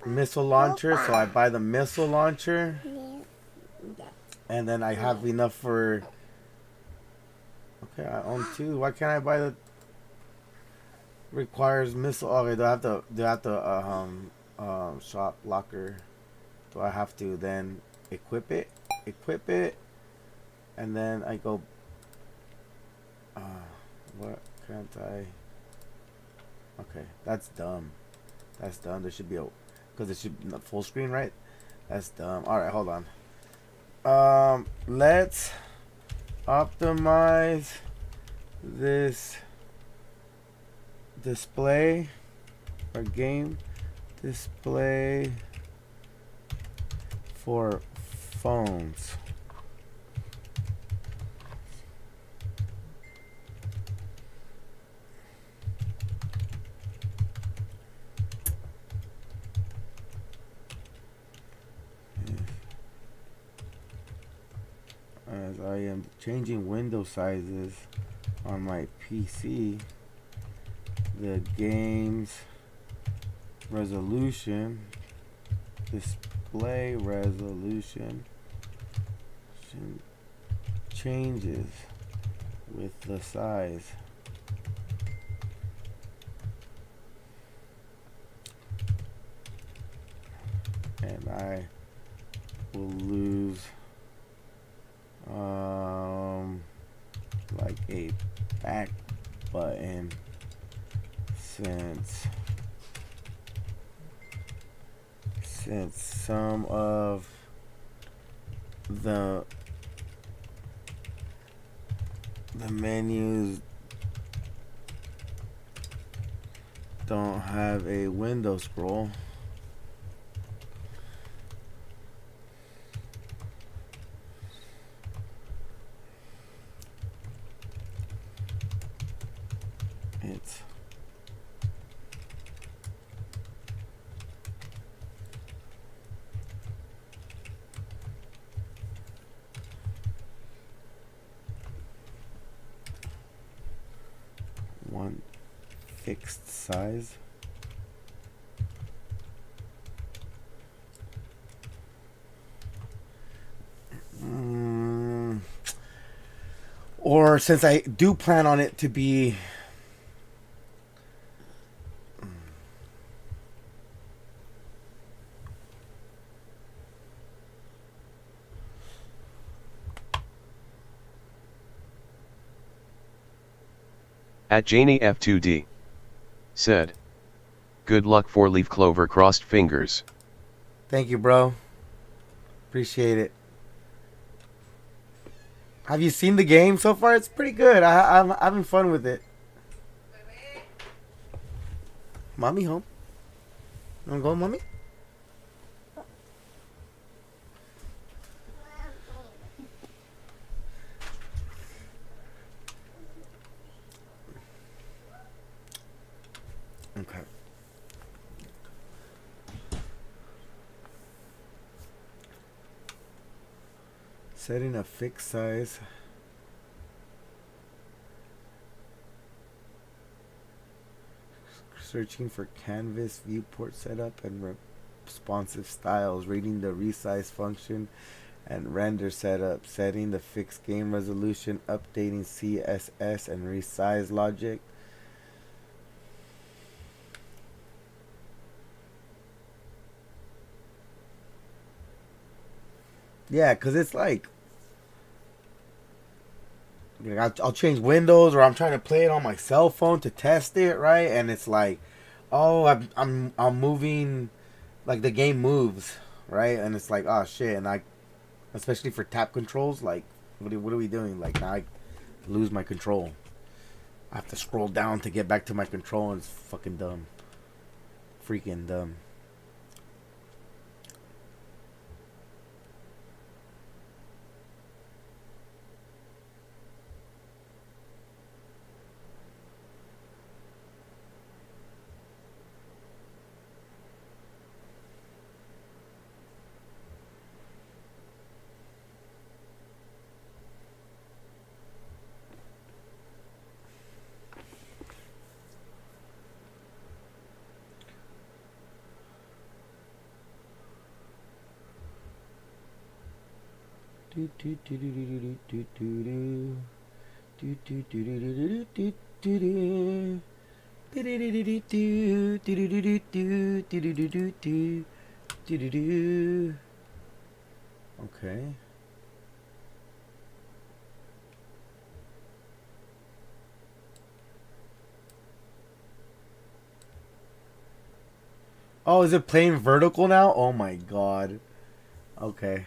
Speaker 4: missile launcher. So I buy the missile launcher, and then I have enough for. Okay, I own 2. Why can't I buy the? Requires missile. Okay, do I have to shop locker? Do I have to then equip it? Equip it, and then I go. What can't I? Okay, that's dumb. That's dumb. There should be a, because it should be full screen, right? That's dumb. All right, hold on. Let's optimize this display or game display for phones. As I am changing window sizes on my PC, the game's resolution, display resolution changes with the size. And I will lose like a back button since some of the menus don't have a window scroll. It's one fixed size. Or since I do plan on it to be
Speaker 3: At Janie F2D said, "Good luck for leaf clover, crossed fingers."
Speaker 4: Thank you, bro. Appreciate it. Have you seen the game so far? It's pretty good. I'm having fun with it. Mommy home. You wanna go, mommy? Okay. Setting a fixed size. Searching for canvas viewport setup and responsive styles. Reading the resize function and render setup. Setting the fixed game resolution. Updating CSS and resize logic. Yeah, because it's like I'll change windows, or I'm trying to play it on my cell phone to test it, right? And it's like, oh, I'm moving, like the game moves, right? And it's like, oh shit, and I, especially for tap controls, like what are we doing? Like now I lose my control. I have to scroll down to get back to my control, and it's fucking dumb. freaking dumb. Okay. Oh, is it playing vertical now? Oh my god. Okay.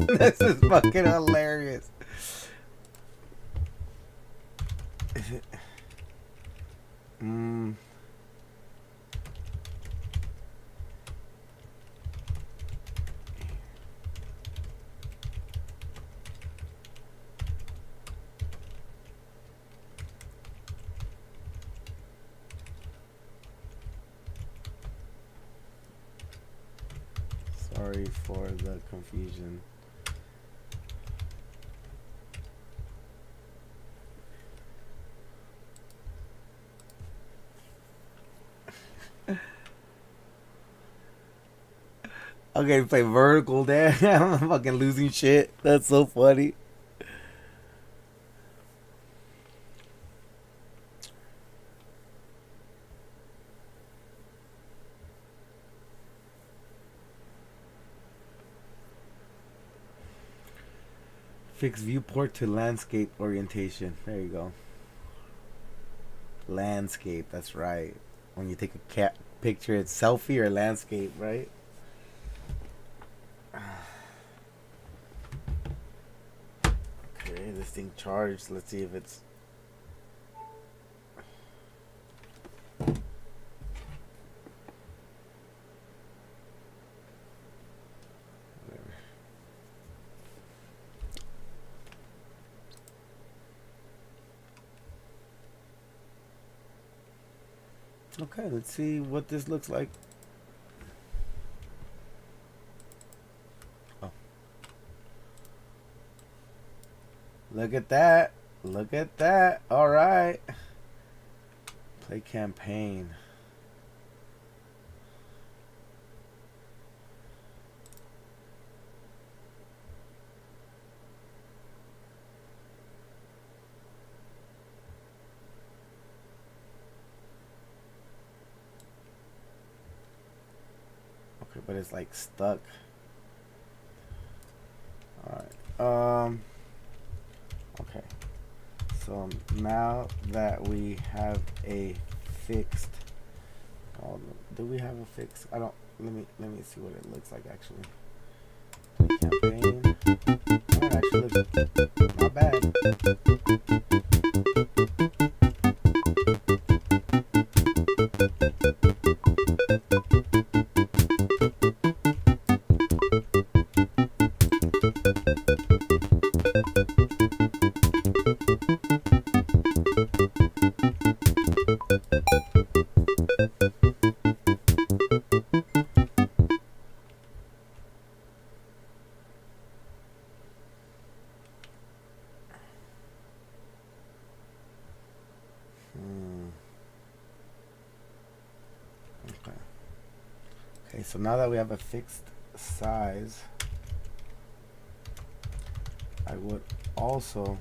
Speaker 4: This is fucking hilarious. Is it? Sorry for the confusion. Okay, play vertical there. I'm fucking losing shit. That's so funny. Fix viewport to landscape orientation. There you go. Landscape, that's right. When you take a cat picture, it's selfie or landscape, right? Okay, this thing charged. Let's see if it's... Whatever. Okay, let's see what this looks like. Oh. Look at that. Look at that. All right. Play campaign. Okay, but it's like stuck. All right. Okay. So now that we have a fixed, do we have a fixed? I don't. Let me see what it looks like actually. Campaign. That actually looks not bad. Okay, so now that we have a fixed size, I would also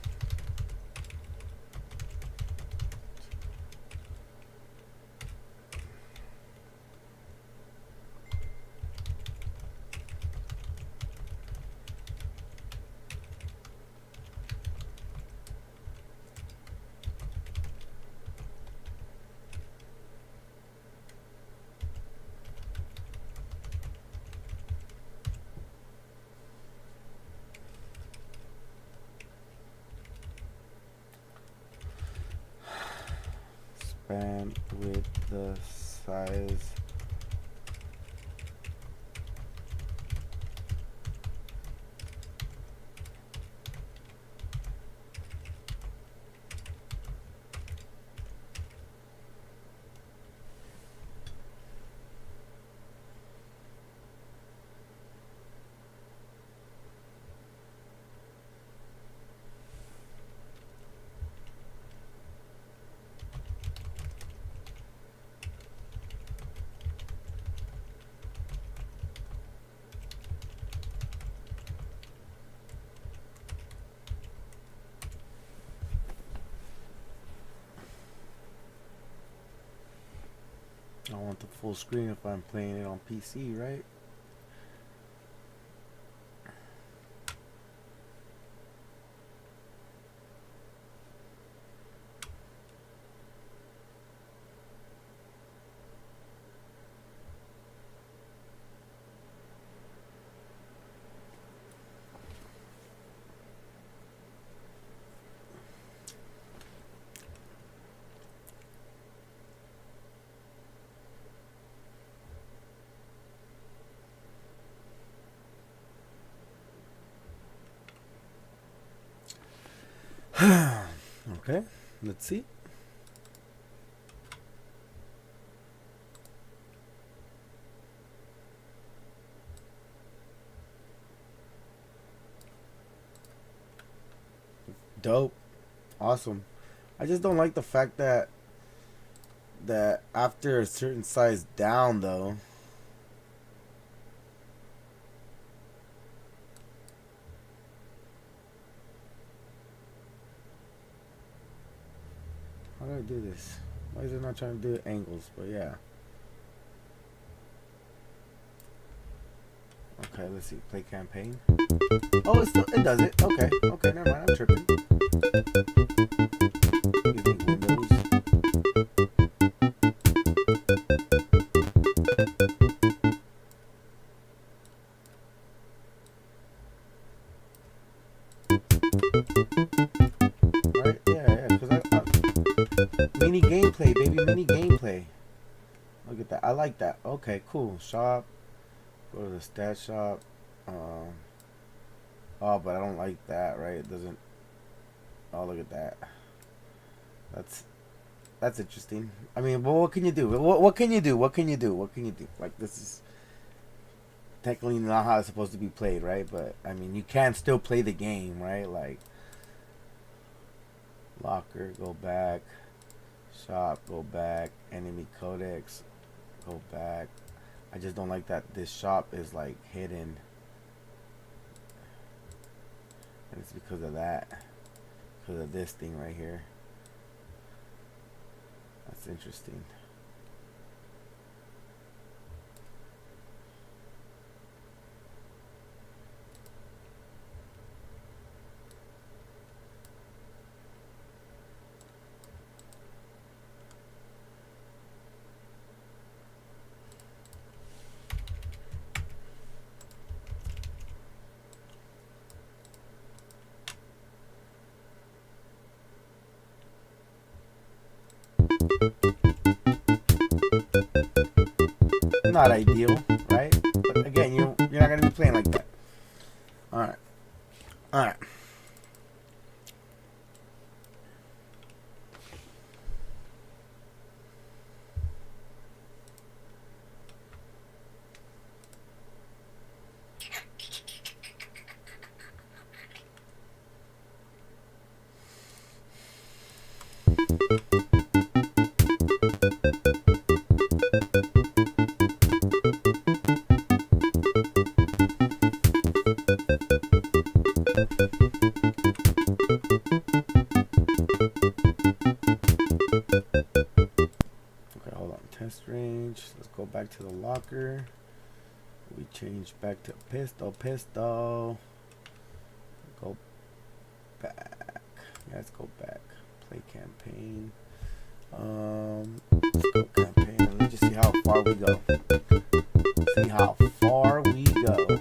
Speaker 4: Expand with the size. I want the full screen if I'm playing it on PC, right? Okay, let's see. Dope. Awesome. I just don't like the fact that after a certain size down though, how do I do this? Why is it not trying to do angles? But yeah. Okay, let's see. Play campaign. Oh, it does it. Okay, okay, never mind. I'm tripping. Windows. Right? Yeah, because mini gameplay, baby, mini gameplay. Look at that. I like that. Okay, cool. Shop. Go to the stat shop. Oh, but I don't like that, right? It doesn't. Oh, look at that. That's interesting. I mean, well, what can you do? What can you do? What can you do? What can you do? Like, this is technically not how it's supposed to be played, right? But I mean, you can still play the game, right? Like, locker, go back. Shop, go back. Enemy codex, go back. I just don't like that this shop is like hidden. And it's because of that. Because of this thing right here. That's interesting. Not ideal, right? But again, you're not gonna be playing like that. All right, all right. Back to the locker. We change back to pistol. Go back. Yeah, let's go back. Play campaign. Let's go campaign. Let me just see how far we go. See how far we go.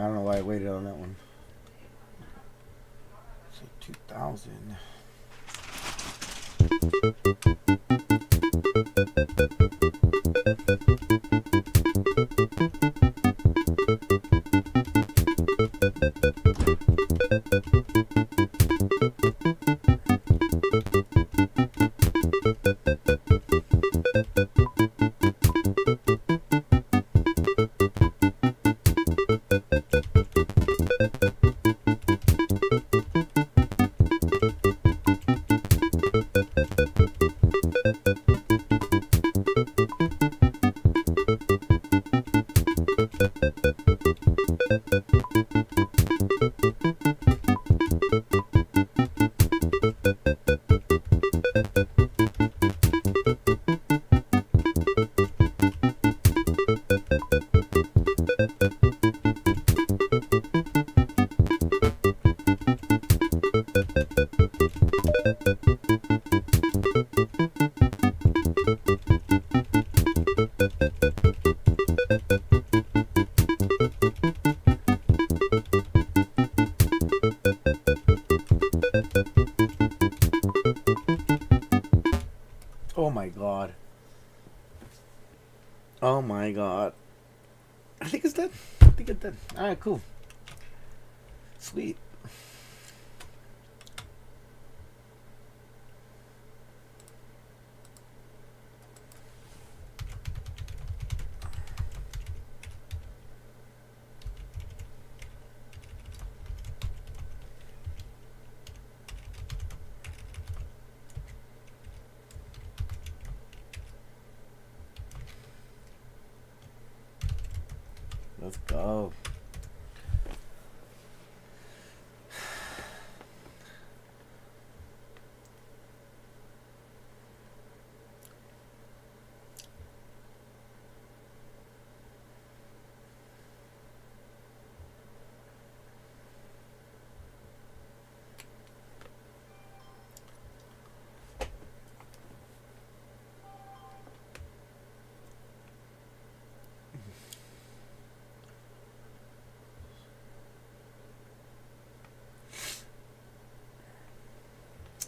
Speaker 4: I don't know why I waited on that one. So 2000. Oh my god. Oh my god. I think it's done. I think it's done. Alright, cool. Sweet. Let's go.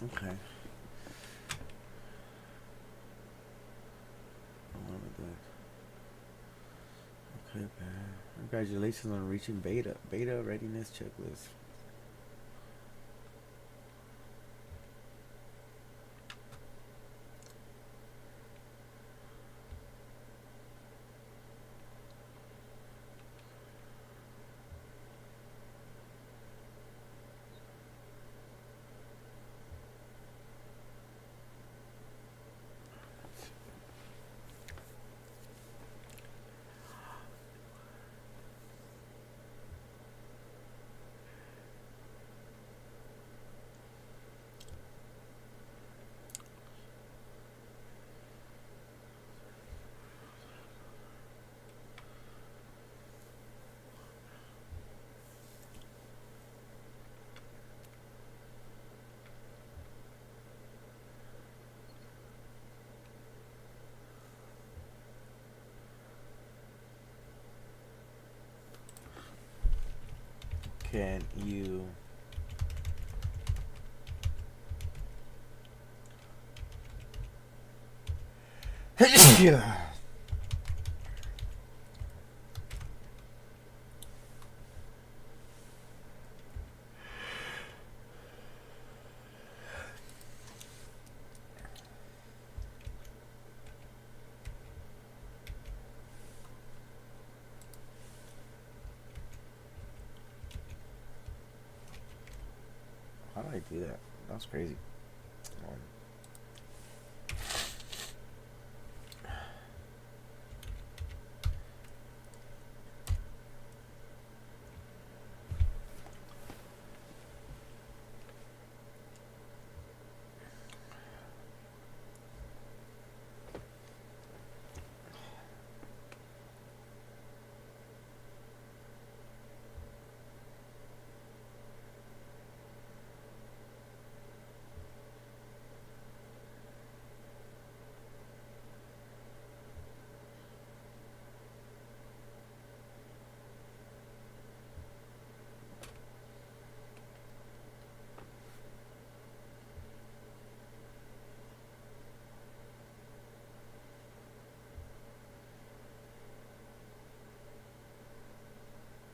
Speaker 4: Okay. What about that? Okay, man. Congratulations on reaching beta. Beta readiness checklist. can you yeah. How do I do that? That's crazy.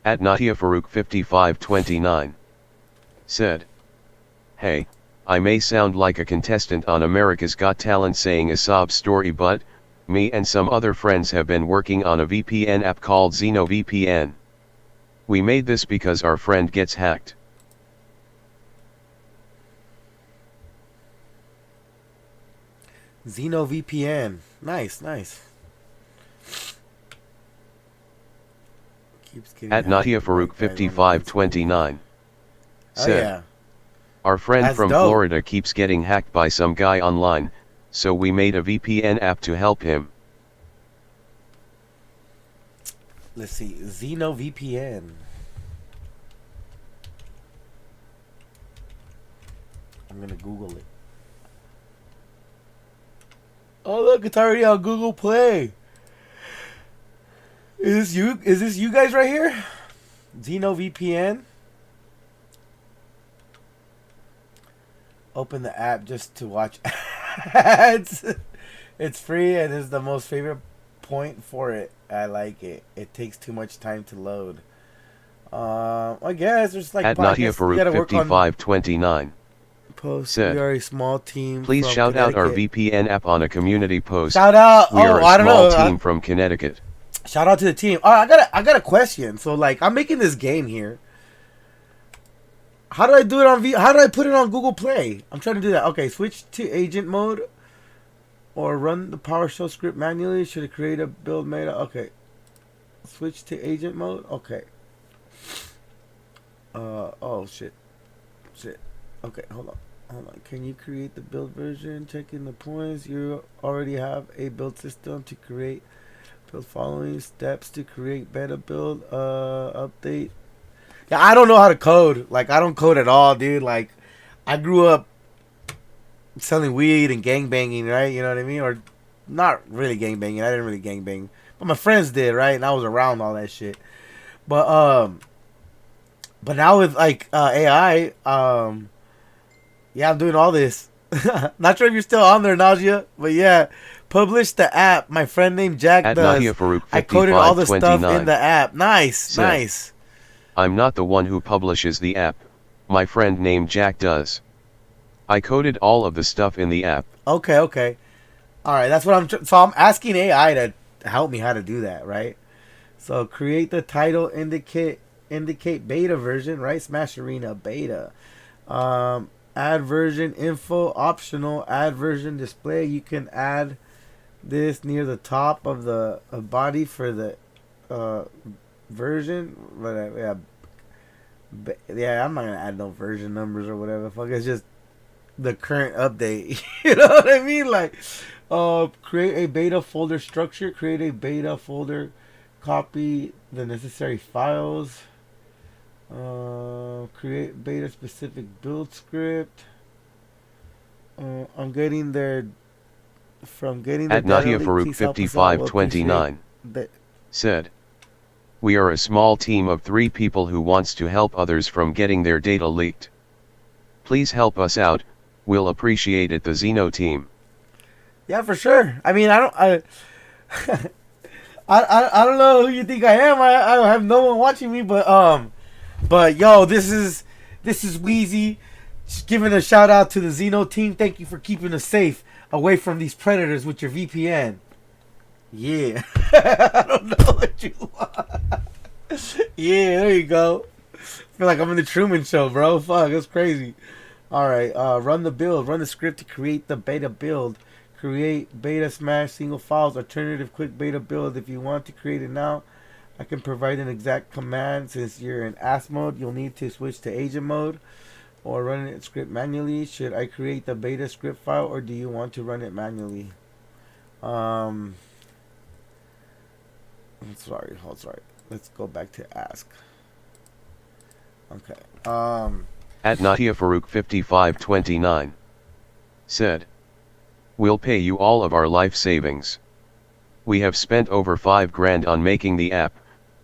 Speaker 3: At Natia Farouk 5529 said, "Hey, I may sound like a contestant on America's Got Talent saying a sob story, but me and some other friends have been working on a VPN app called XenoVPN. We made this because our friend gets hacked.
Speaker 4: XenoVPN. Nice, nice. Keeps getting
Speaker 3: At
Speaker 4: hacked
Speaker 3: Natia
Speaker 4: by
Speaker 3: Farouk
Speaker 4: guys on
Speaker 3: 5529
Speaker 4: Oh
Speaker 3: said,
Speaker 4: yeah.
Speaker 3: Our friend
Speaker 4: That's
Speaker 3: from
Speaker 4: dope.
Speaker 3: Florida keeps getting hacked by some guy online, so we made a VPN app to help him.
Speaker 4: Let's see. XenoVPN. I'm gonna Google it. Oh look, it's already on Google Play. Is this you? Is this you guys right here? XenoVPN. Open the app just to watch ads. It's free and is the most favorite point for it. I like it. It takes too much time to load. I guess there's like
Speaker 3: At
Speaker 4: I
Speaker 3: Natia
Speaker 4: guess we gotta
Speaker 3: Farouk
Speaker 4: work on
Speaker 3: 5529
Speaker 4: posts.
Speaker 3: said,
Speaker 4: We are a small team.
Speaker 3: please
Speaker 4: from
Speaker 3: shout out our
Speaker 4: Connecticut.
Speaker 3: VPN app on a community post.
Speaker 4: Shout out!
Speaker 3: We are
Speaker 4: Oh,
Speaker 3: a
Speaker 4: I don't
Speaker 3: small
Speaker 4: know.
Speaker 3: team from Connecticut.
Speaker 4: Shout out to the team. I got a question. So like, I'm making this game here. How do I do it on How do I put it on Google Play? I'm trying to do that. Okay, switch to agent mode, or run the PowerShell script manually. Should it create a build meta? Okay, switch to agent mode. Okay. Oh shit. Okay, hold on. Can you create the build version? Checking the points. You already have a build system to create. Build following steps to create beta build. Update. Yeah, I don't know how to code. Like, I don't code at all, dude. Like, I grew up selling weed and gangbanging, right? You know what I mean? Or not really gangbanging. I didn't really gangbang, but my friends did, right? And I was around all that shit. But now with like AI, yeah, I'm doing all this. Not sure if you're still on there, Nausea, but yeah, publish the app. My friend named Jack
Speaker 3: At
Speaker 4: does.
Speaker 3: Natia Farouk
Speaker 4: I coded all the stuff
Speaker 3: 5529
Speaker 4: in the app. Nice,
Speaker 3: said,
Speaker 4: nice.
Speaker 3: I'm not the one who publishes the app. My friend named Jack does. I coded all of the stuff in the app.
Speaker 4: Okay. All right, that's what so I'm asking AI to help me how to do that, right? So create the title, indicate beta version, right? Smash Arena beta. Add version info optional. Add version display. You can add this near the top of the body for the version. But yeah, I'm not gonna add no version numbers or whatever. Fuck, it's just the current update. You know what I mean? Like, create a beta folder structure. Create a beta folder. Copy the necessary files. Create beta specific build script. I'm getting there from getting the
Speaker 3: At
Speaker 4: data
Speaker 3: Natia
Speaker 4: leak.
Speaker 3: Farouk
Speaker 4: Please help us out. We'll
Speaker 3: 5529
Speaker 4: appreciate that.
Speaker 3: said, We are a small team of 3 people who wants to help others from getting their data leaked. Please help us out, we'll appreciate it, the Xeno team.
Speaker 4: Yeah, for sure. I mean, I don't know who you think I am. I have no one watching me, but yo, this is Wheezy. Just giving a shout out to the Xeno team. Thank you for keeping us safe away from these predators with your VPN. Yeah. I don't know what you want. Yeah, there you go. I feel like I'm in the Truman Show, bro. Fuck, that's crazy. Alright, run the build. Run the script to create the beta build. Create beta smash single files. Alternative quick beta build. If you want to create it now, I can provide an exact command. Since you're in ASK mode, you'll need to switch to agent mode or run it script manually. Should I create the beta script file or do you want to run it manually? Sorry. Let's go back to ASK. Okay.
Speaker 3: At Natia Farouk 5529 said, we'll pay you all of our life savings. We have spent over $5,000 on making the app.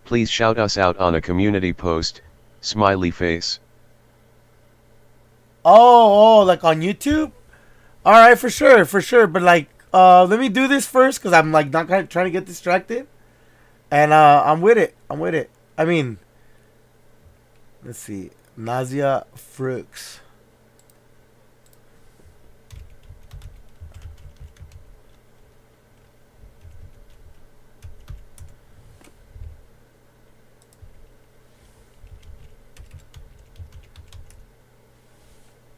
Speaker 3: Please shout us out on a community post. Smiley face.
Speaker 4: Oh, like on YouTube? All right, for sure. But like, let me do this first because I'm like not trying to get distracted. And I'm with it. I mean, let's see. Natia Frooks.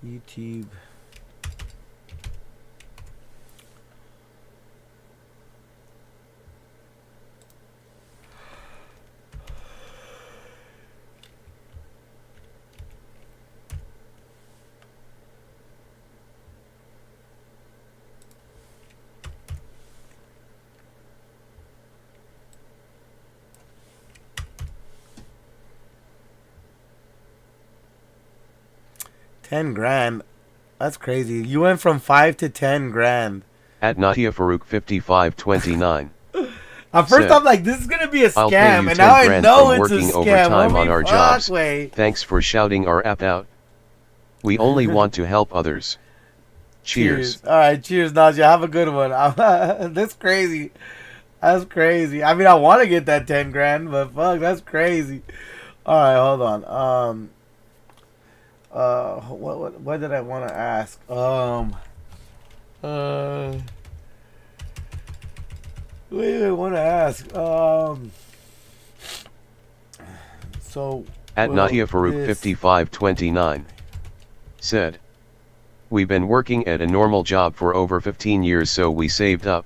Speaker 4: YouTube. $10,000. That's crazy. You went from 5 to 10 grand.
Speaker 3: At Natia Farouk 5529
Speaker 4: At first,
Speaker 3: said,
Speaker 4: I'm like, this is gonna be a
Speaker 3: I'll pay
Speaker 4: scam,
Speaker 3: you
Speaker 4: and now I
Speaker 3: 10 grand
Speaker 4: know
Speaker 3: from
Speaker 4: it's a
Speaker 3: working
Speaker 4: scam.
Speaker 3: overtime on our jobs.
Speaker 4: Way.
Speaker 3: Thanks for shouting our app out. We only want to help others. Cheers.
Speaker 4: All right, cheers, Nadia. Have a good one. That's crazy. That's crazy. I mean, I want to get that 10 grand, but fuck, that's crazy. All right, hold on. What did I want to ask? What did I want to ask? So
Speaker 3: At Natia Farouk 5529 said, we've been working at a normal job for over 15 years, so we saved up.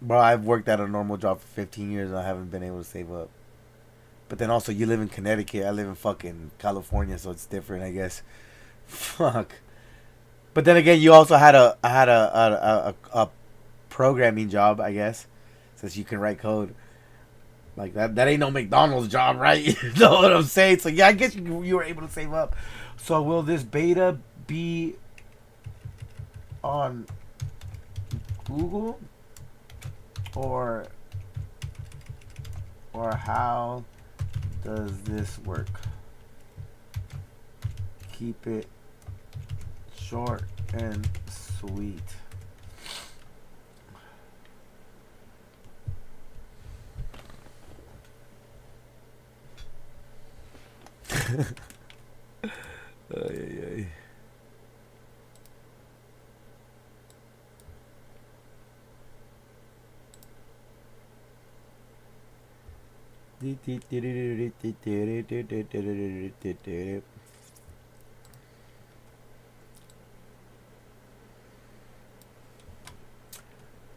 Speaker 4: Bro, I've worked at a normal job for 15 years and I haven't been able to save up. But then also, you live in Connecticut. I live in fucking California, so it's different, I guess. Fuck. But then again, you also had a programming job, I guess, since you can write code. Like that ain't no McDonald's job, right? You know what I'm saying? So yeah, I guess you were able to save up. So will this beta be on Google or how does this work? Keep it short and sweet. Ay.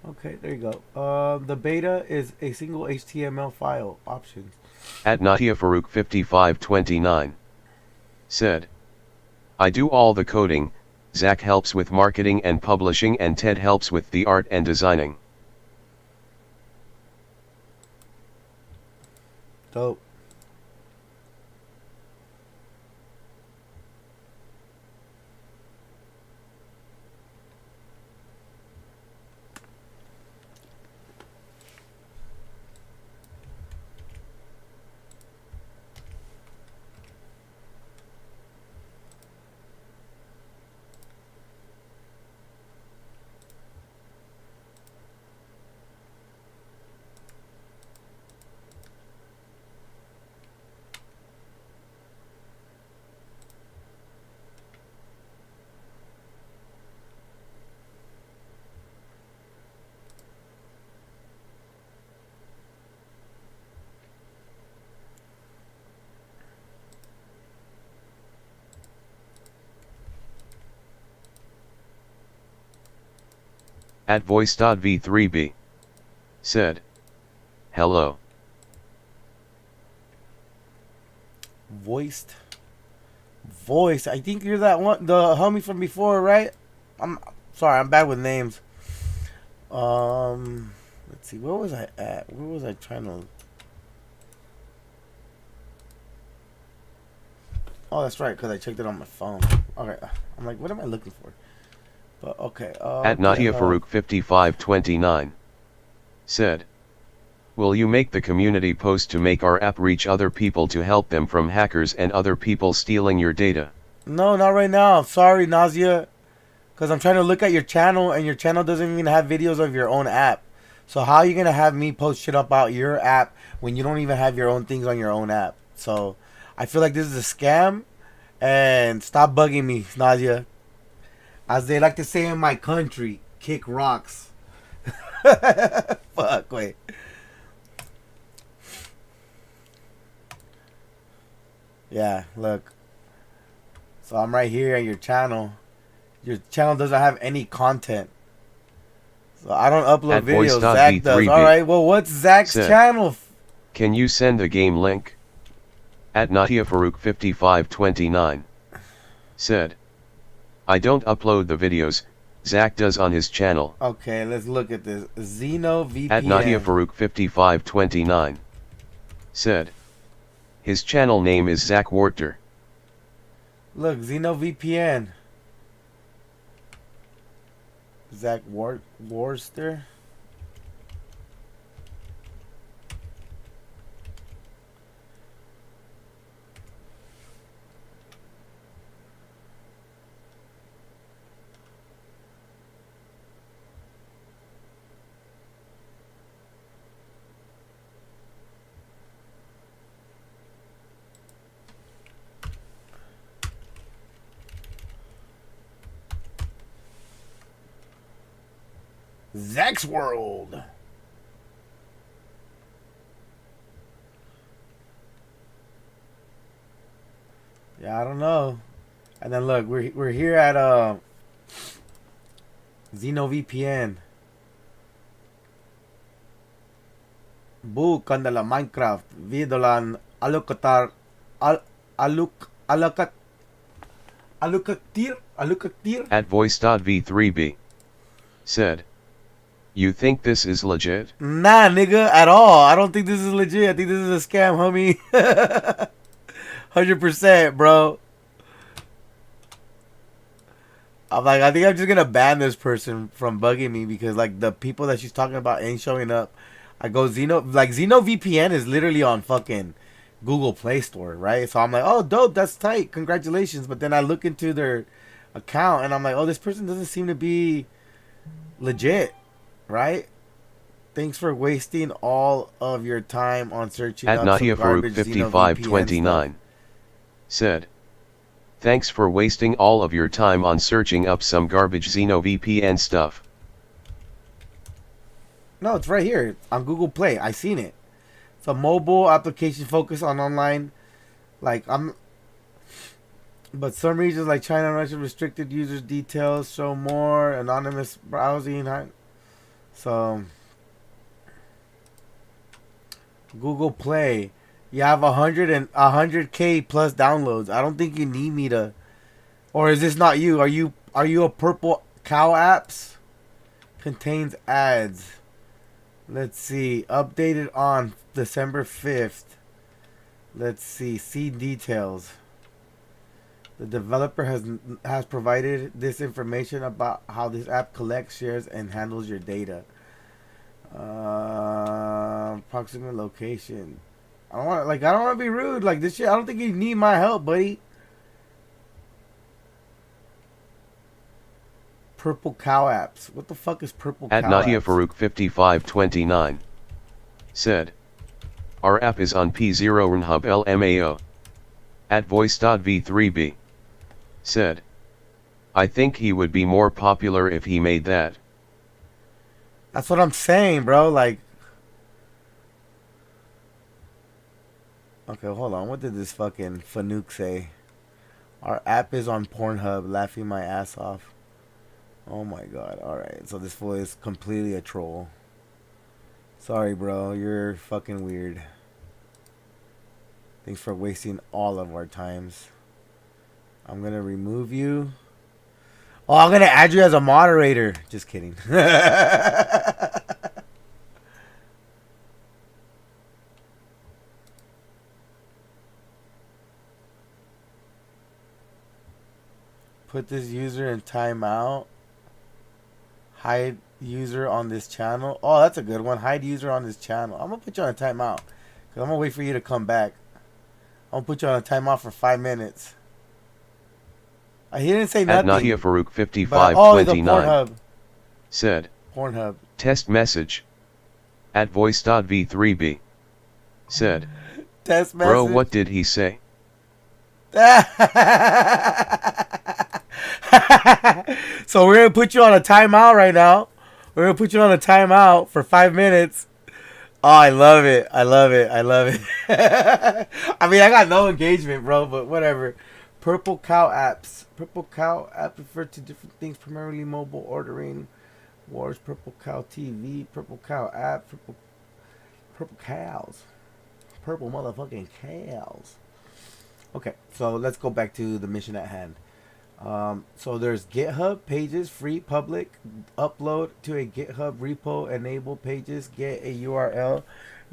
Speaker 4: Okay, there you go. The beta is a single HTML file. Options.
Speaker 3: At Natia Farouk 5529 said, I do all the coding, Zach helps with marketing and publishing, and Ted helps with the art and designing.
Speaker 4: Dope.
Speaker 3: At voice.v3b. Said. Hello.
Speaker 4: Voiced. Voice. I think you're that one, the homie from before, right? I'm sorry, I'm bad with names. Let's see. Where was I at? Where was I trying to? Oh, that's right, because I checked it on my phone. Okay, I'm like, what am I looking for? But okay.
Speaker 3: At Nadia Farouk 5529. Said. Will you make the community post to make our app reach other people to help them from hackers and other people stealing your data?
Speaker 4: No, not right now. Sorry, Nazia. Because I'm trying to look at your channel, and your channel doesn't even have videos of your own app. So how are you going to have me post shit about your app when you don't even have your own things on your own app? So I feel like this is a scam. And stop bugging me, Nazia. As they like to say in my country, kick rocks. Fuck, wait. Yeah, look. So I'm right here on your channel. Your channel doesn't have any content. So I don't upload
Speaker 3: At
Speaker 4: videos.
Speaker 3: voice.v3b.
Speaker 4: Zach does. Alright, well, what's Zach's
Speaker 3: Said.
Speaker 4: channel?
Speaker 3: Can you send the game link? At Nadia Farouk 5529. Said. I don't upload the videos, Zach does on his channel.
Speaker 4: Okay, let's look at this. Xeno VPN.
Speaker 3: At Nadia Farouk 5529. Said. His channel name is Zach Warter.
Speaker 4: Look, Xeno VPN. Zach Worcester. Zach's World. Yeah, I don't know. And then look, we're here at XenoVPN. Bukan dalam Minecraft, videolan alukatar alukatir.
Speaker 3: At voice.v3b. Said. You think this is legit?
Speaker 4: Nah, nigga, at all. I don't think this is legit. I think this is a scam, homie. 100%, bro. I'm like, I think I'm just gonna ban this person from bugging me because like the people that she's talking about ain't showing up. I go Xeno VPN is literally on fucking Google Play Store, right? So I'm like, oh, dope, that's tight, congratulations. But then I look into their account and I'm like, oh, this person doesn't seem to be legit, right? Thanks for wasting all of your time on searching
Speaker 3: At
Speaker 4: up
Speaker 3: Nadia
Speaker 4: some
Speaker 3: Farouk
Speaker 4: garbage
Speaker 3: 5529. Said. Thanks for wasting all of your time on searching up some garbage XenoVPN stuff.
Speaker 4: No, it's right here on Google Play. I seen it. It's a mobile application focused on online. But some regions like China and Russia restricted users' details, show more anonymous browsing. So Google Play, you have 100K plus downloads. I don't think you need me to. Or is this not you? Are you a Purple Cow apps? Contains ads. Let's see. Updated on December 5th. Let's see details. The developer has provided this information about how this app collects, shares, and handles your data. Approximate location. I don't want to be rude. Like this shit, I don't think you need my help, buddy. Purple Cow apps. What the fuck is Purple Cow
Speaker 3: At Nadia
Speaker 4: apps?
Speaker 3: Farouk 5529. Said. Our app is on P0 Runhub LMAO. At voice.v3b. Said. I think he would be more popular if he made that.
Speaker 4: That's what I'm saying, bro. Like, okay, hold on. What did this fucking Fanuc say? Our app is on Pornhub, laughing my ass off. Oh my god. Alright, so this fool is completely a troll. Sorry, bro. You're fucking weird. Thanks for wasting all of our times. I'm gonna remove you. Oh, I'm gonna add you as a moderator. Just kidding. Put this user in timeout. Hide user on this channel. Oh, that's a good one. Hide user on this channel. I'm gonna put you on a timeout. Cause I'm gonna wait for you to come back. I'm gonna put you on a timeout for 5 minutes. He didn't say
Speaker 3: At
Speaker 4: nothing.
Speaker 3: Nadia Farouk
Speaker 4: But,
Speaker 3: 5529
Speaker 4: Pornhub.
Speaker 3: said,
Speaker 4: Pornhub.
Speaker 3: test message. At voice.v3b said,
Speaker 4: Test message.
Speaker 3: bro, what did he say?
Speaker 4: So we're gonna put you on a timeout right now. We're gonna put you on a timeout for 5 minutes. Oh, I love it. I love it. I love it. I mean, I got no engagement, bro, but whatever. Purple Cow apps. Purple Cow app refer to different things, primarily mobile ordering. Wars, Purple Cow TV, Purple Cow app, Purple Cows. Purple motherfucking cows. Okay, so let's go back to the mission at hand. So there's GitHub pages, free, public, upload to a GitHub repo, enable pages, get a URL,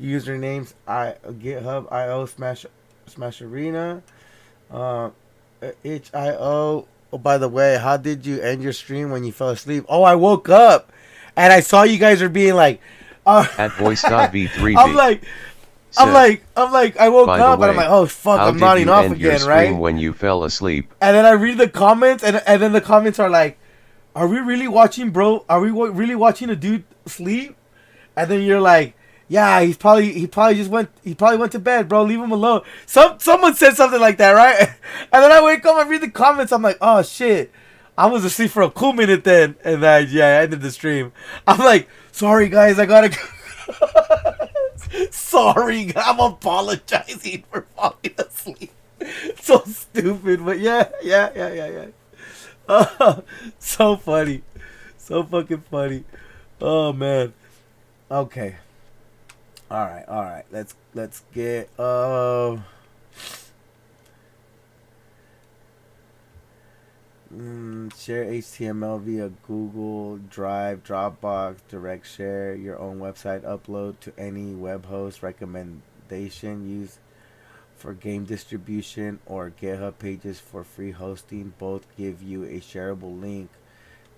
Speaker 4: usernames, GitHub IO Smash Arena, itch.io. Oh, by the way, how did you end your stream when you fell asleep? Oh, I woke up and I saw you guys are being like,
Speaker 3: At voice.v3b
Speaker 4: I'm like, I woke
Speaker 3: By the
Speaker 4: up and I'm
Speaker 3: way,
Speaker 4: like, oh fuck,
Speaker 3: how
Speaker 4: I'm
Speaker 3: did
Speaker 4: nodding
Speaker 3: you
Speaker 4: off
Speaker 3: end your
Speaker 4: again,
Speaker 3: stream
Speaker 4: right?
Speaker 3: when you fell asleep?
Speaker 4: And then I read the comments, and then the comments are like, "Are we really watching, bro? Are we really watching a dude sleep?" And then you're like, "Yeah, he probably went to bed, bro. Leave him alone." Someone said something like that, right? And then I wake up, I read the comments, I'm like, "Oh shit, I was asleep for a cool minute then." And I ended the stream. I'm like, "Sorry guys, I gotta go." Sorry, I'm apologizing for falling asleep. So stupid, but yeah. So funny. So fucking funny. Oh man. Okay. Alright. Let's get share HTML via Google Drive, Dropbox, Direct Share, your own website, upload to any web host, recommendation used for game distribution, or GitHub pages for free hosting. Both give you a shareable link.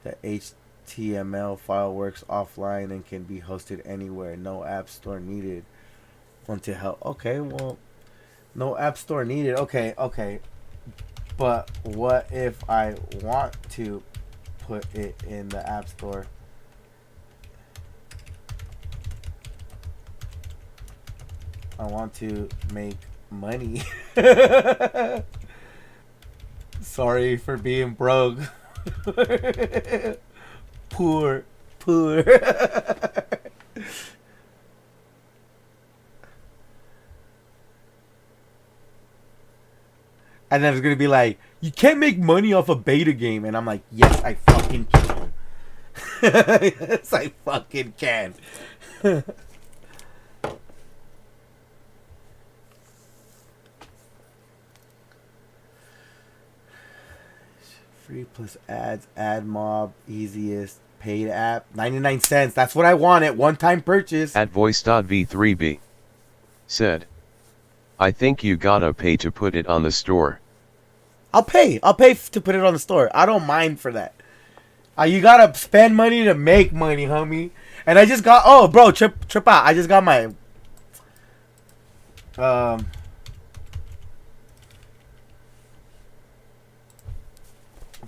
Speaker 4: The HTML file works offline and can be hosted anywhere. No app store needed. Want to help? Okay, well, no app store needed. Okay. But what if I want to put it in the App Store? I want to make money. Sorry for being broke. Poor. And then it's going to be like, you can't make money off a beta game. And I'm like, yes, I fucking can. Yes, I fucking can. Free plus ads, AdMob, easiest, paid app, 99 cents. That's what I wanted. One-time purchase.
Speaker 3: At voice.v3b said, I think you gotta pay to put it on the store.
Speaker 4: I'll pay to put it on the store. I don't mind for that. You gotta spend money to make money, homie. And I just got, oh, bro, trip out. I just got my,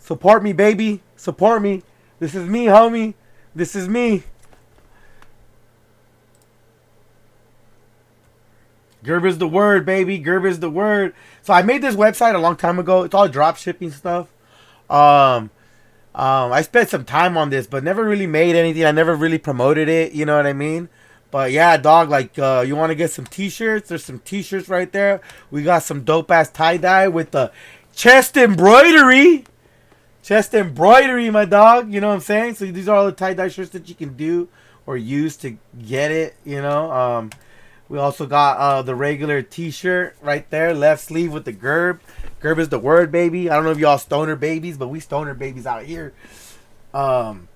Speaker 4: support me, baby. Support me. This is me, homie. This is me. Gerber's the word, baby. Gerber's the word. So I made this website a long time ago. It's all drop shipping stuff. I spent some time on this, but never really made anything. I never really promoted it. You know what I mean? But yeah, dog, like, you want to get some t-shirts? There's some t-shirts right there. We got some dope-ass tie-dye with the chest embroidery. Chest embroidery, my dog. You know what I'm saying? So these are all the tie-dye shirts that you can do or use to get it, you know. We also got the regular t-shirt right there, left sleeve with the Gerb. Gerb is the word, baby. I don't know if y'all stoner babies, but we stoner babies out here. I'm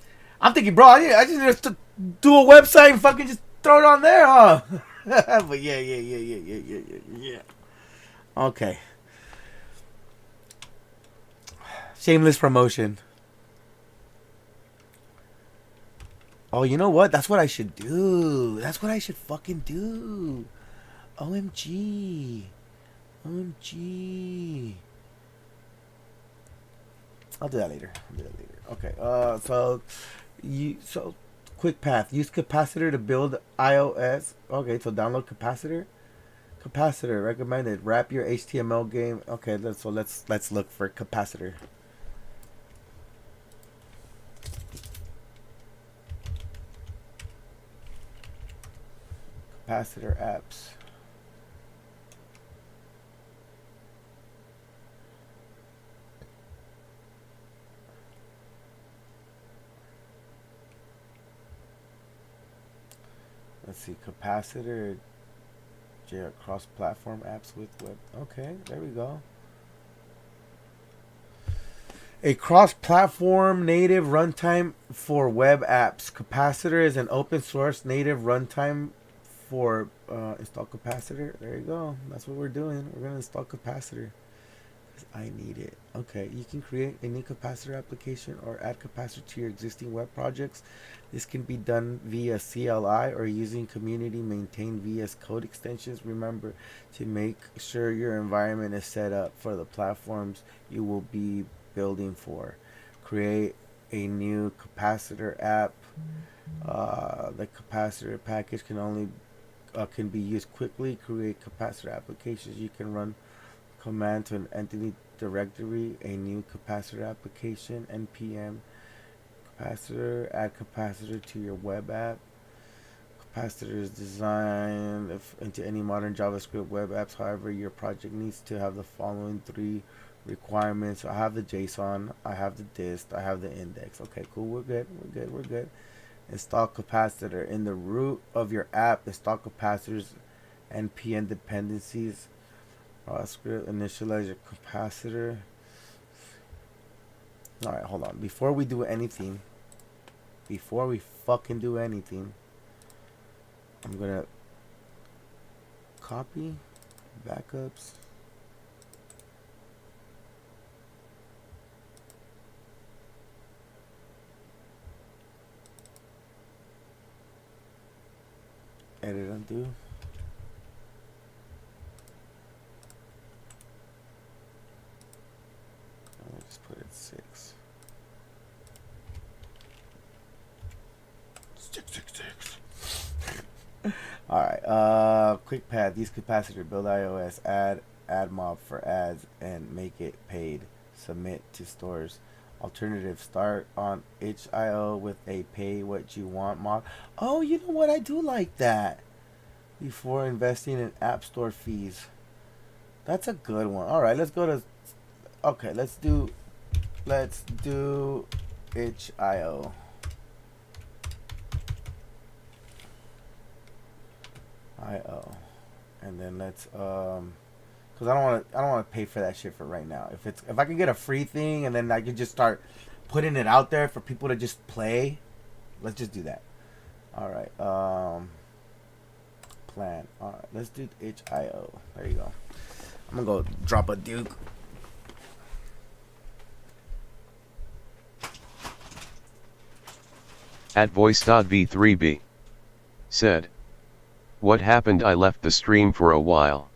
Speaker 4: thinking, bro, I just need to do a website and fucking just throw it on there, huh? But yeah. Okay. Shameless promotion. Oh, you know what? That's what I should do. That's what I should fucking do. OMG. I'll do that later. Okay. So quick path. Use capacitor to build iOS. Okay, so download capacitor. Capacitor recommended. Wrap your HTML game. Okay, let's look for capacitor. Capacitor apps. Let's see, capacitor, cross-platform apps with web. Okay, there we go. A cross-platform native runtime for web apps. Capacitor is an open-source native runtime for install capacitor. There you go. That's what we're doing. We're gonna install capacitor because I need it. Okay, you can create a new capacitor application or add capacitor to your existing web projects. This can be done via CLI or using community maintained VS Code extensions. Remember to make sure your environment is set up for the platforms you will be building for. Create a new capacitor app. The capacitor package can be used quickly. Create capacitor applications. You can run command to an entity directory. A new capacitor application. npm capacitor. Add capacitor to your web app. Capacitor is designed into any modern JavaScript web apps. However, your project needs to have the following 3 requirements. I have the JSON, I have the dist, I have the index. Okay, cool. We're good. Install capacitor. In the root of your app, install capacitors npm dependencies. Script initialize your capacitor. Alright, hold on. Before we fucking do anything, I'm gonna copy backups. Edit, undo. I'll just put it 6. 6. Alright, quick path. Use capacitor, build iOS, add mob for ads, and make it paid. Submit to stores. Alternative, start on itch.io with a pay what you want mod. Oh, you know what? I do like that. Before investing in app store fees. That's a good one. Alright, let's go to... Okay, let's do itch.io. And then let's because I don't want to pay for that shit for right now. If I can get a free thing and then I can just start putting it out there for people to just play, let's just do that. All right. Plan. All right. Let's do itch.io. There you go. I'm gonna go drop a Duke.
Speaker 3: At voice.v3b said, "What happened? I left the stream for a while."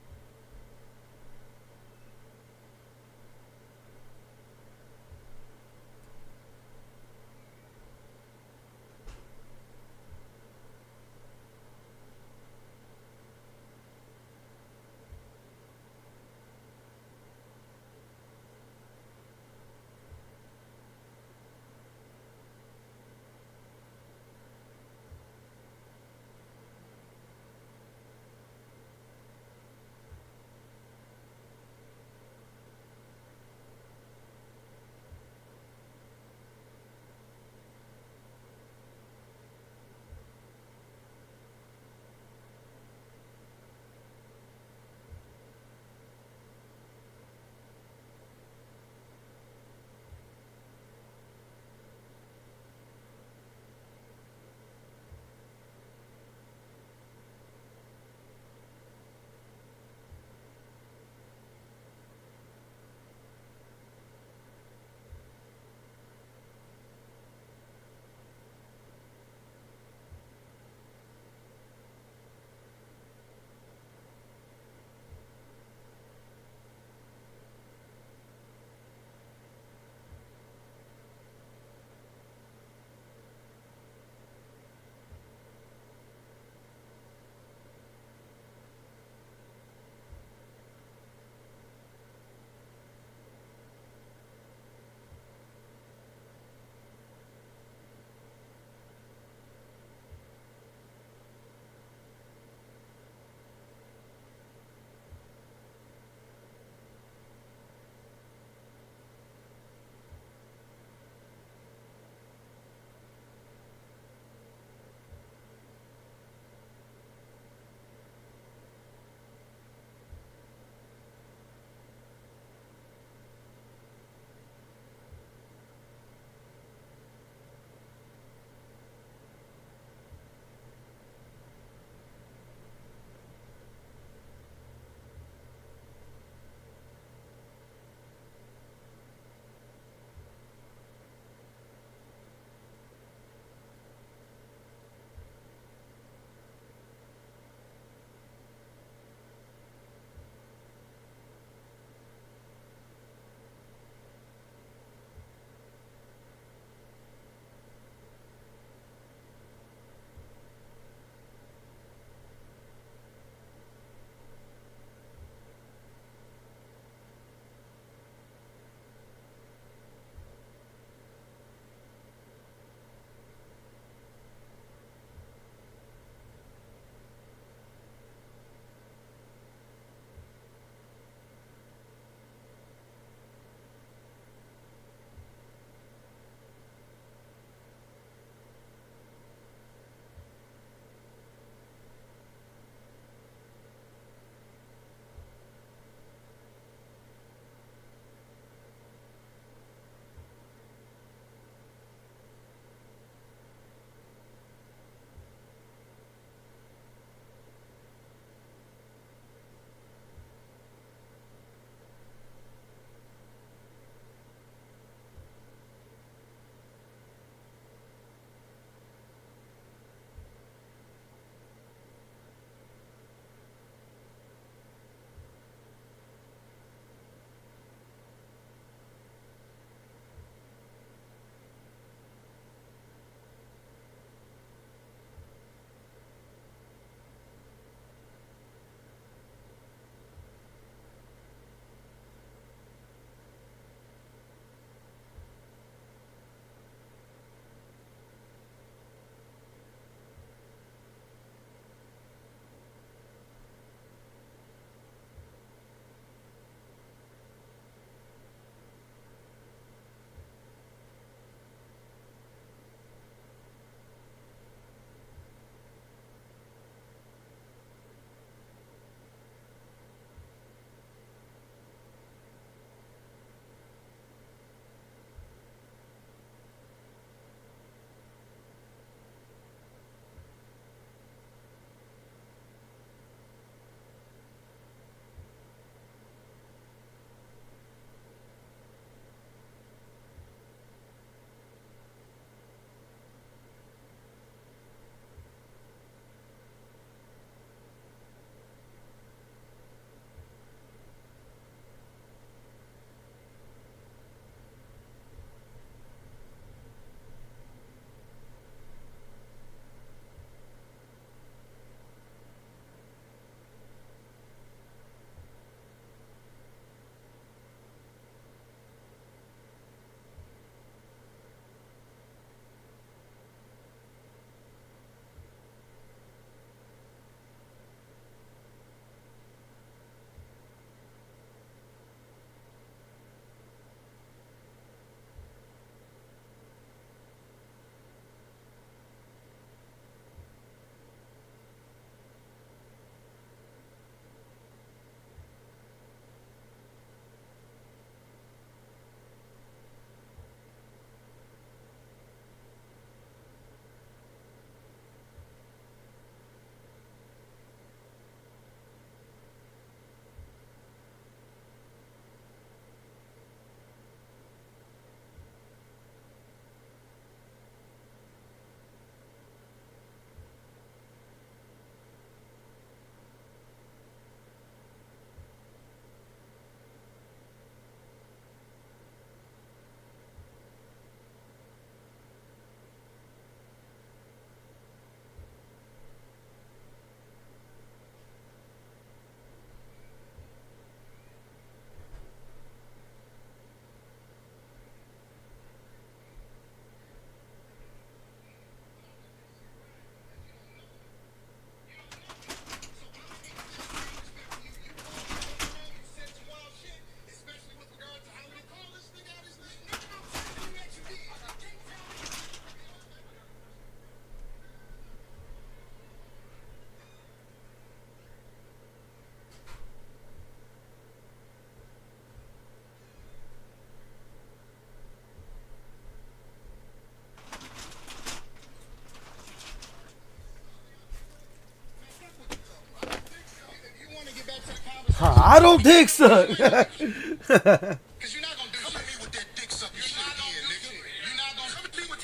Speaker 4: I don't dick suck.
Speaker 6: Cause you're not gonna do me with that dick sucking shit again, nigga. You're not gonna be with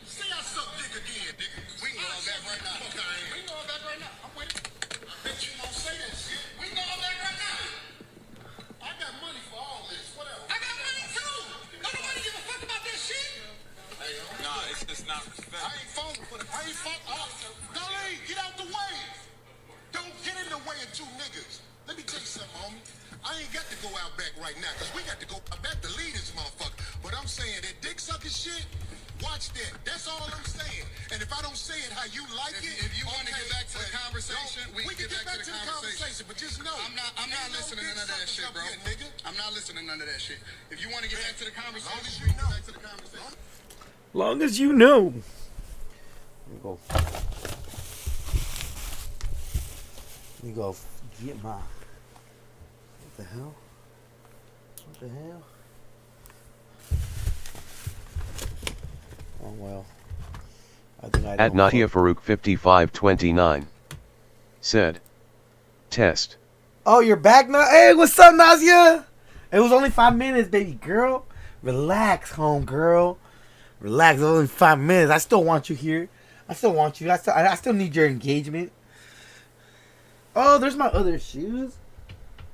Speaker 6: say I suck dick again, nigga. We can go back right now. Okay, we can go back right now. I'm with it. I bet you won't say that shit. We can go back right now. I got money for all this. Whatever. I got money too. Don't nobody give a fuck about this shit. Hey, nah, it's just not respect. I ain't falling for the. I ain't falling. Dolly, get out the way. Don't get in the way of two niggas. Let me tell you something, homie. I ain't got to go out back right now, because we got to go out back to lead this motherfucker. But I'm saying that dick sucking shit, watch that. That's all I'm saying. And if I don't say it how you like it, if you want to get back to the conversation, we can get back to the conversation. But just know, I'm not listening to none of that shit, bro. Nigga. I'm not listening to none of that shit. If you want to get back to the conversation, we can get back to the conversation.
Speaker 4: Long as you know. Let me go. Let me go get my. What the hell? What the hell? Oh well. I think I
Speaker 3: At Nadia Farouk 5529 said, "Test."
Speaker 4: Oh, you're back now? Hey, what's up, Nadia? It was only 5 minutes, baby girl. Relax, home girl. Relax. It was only 5 minutes. I still want you here. I still want you. I still need your engagement. Oh, there's my other shoes.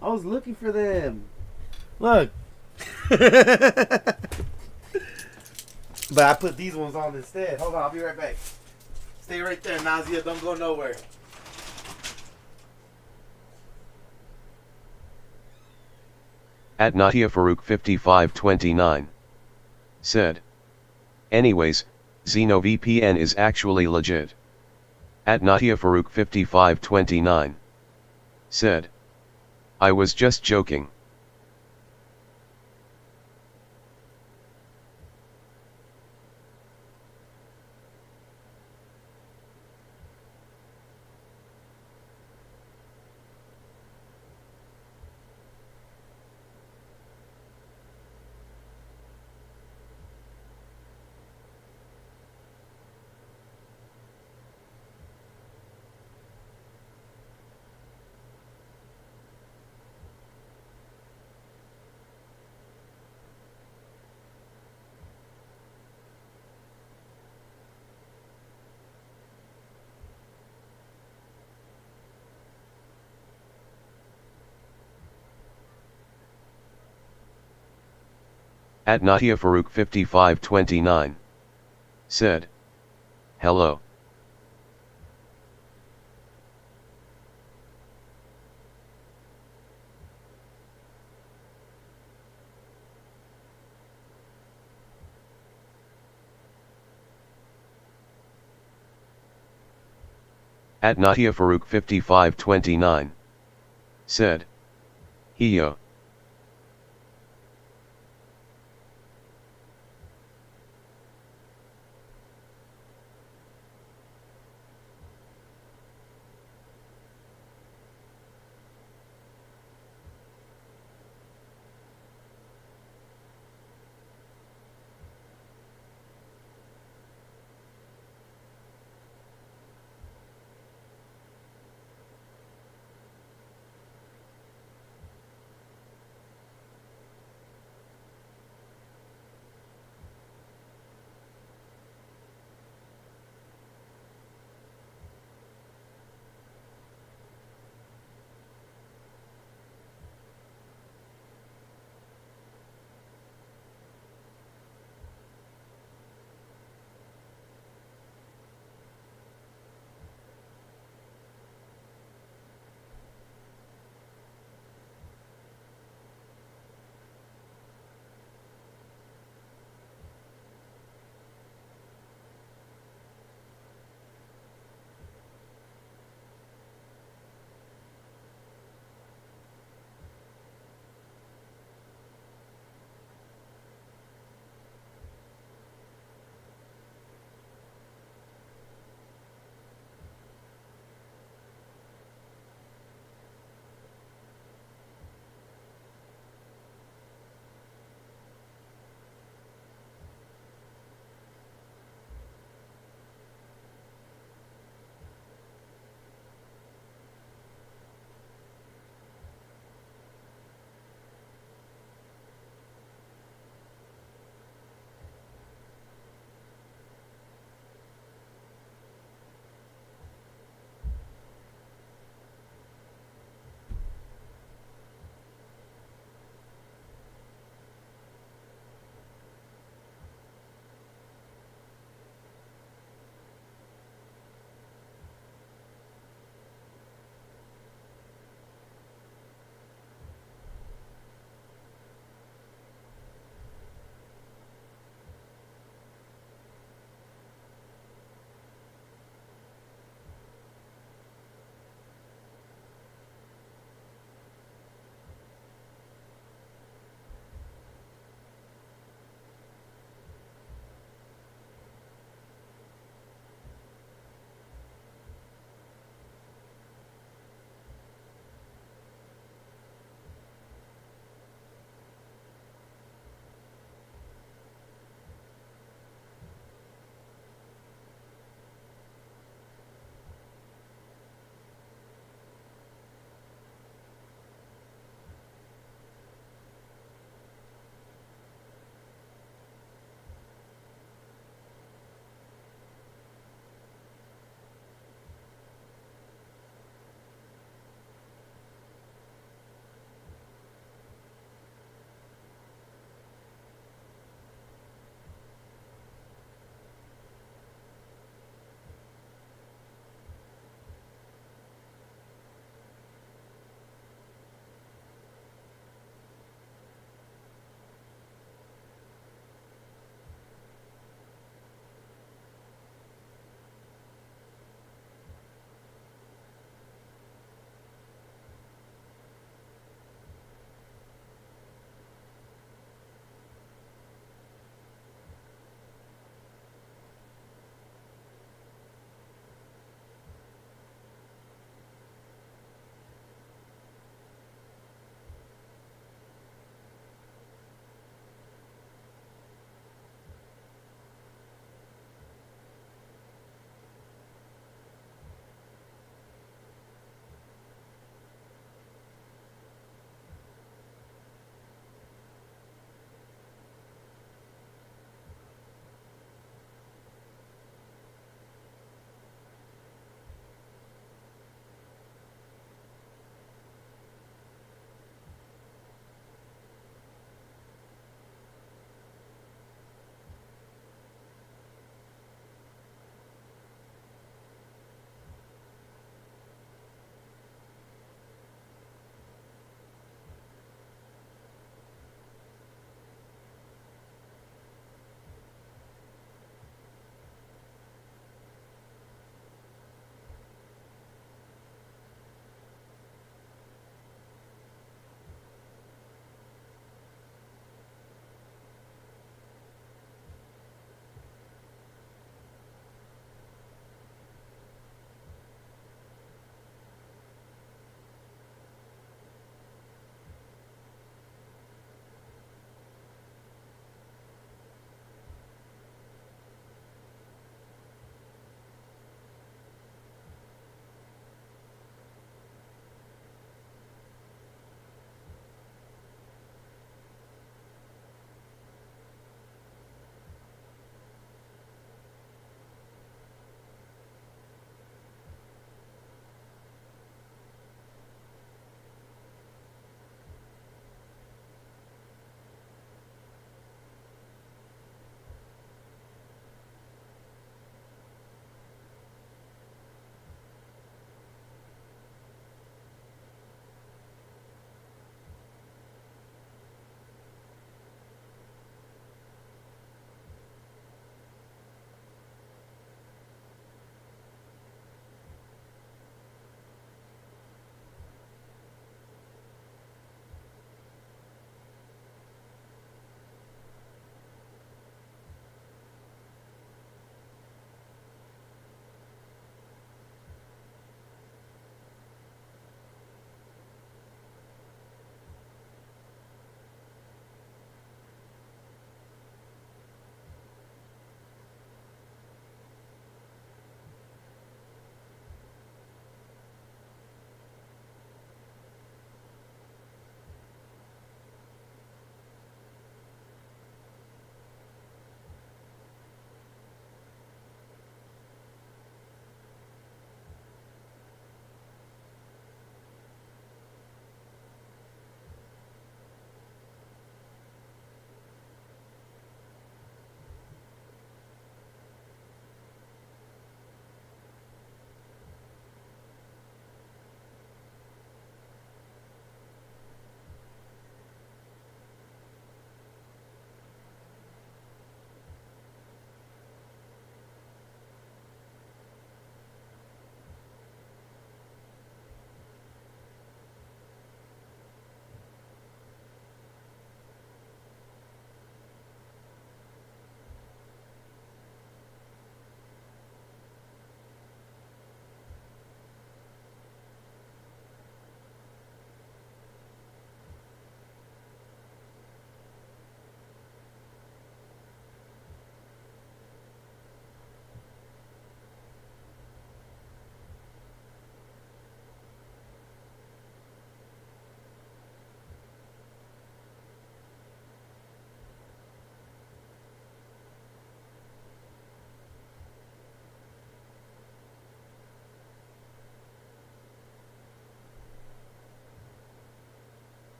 Speaker 4: I was looking for them. Look. But I put these ones on instead. Hold on, I'll be right back. Stay right there, Nadia. Don't go nowhere.
Speaker 3: At Nadia Farouk 5529 said, "Anyways, XenoVPN is actually legit." At Nadia Farouk 5529 said, "I was just joking." At Nadia Farouk 5529 said, "Hello." At Nadia Farouk 5529 said, "Heyo."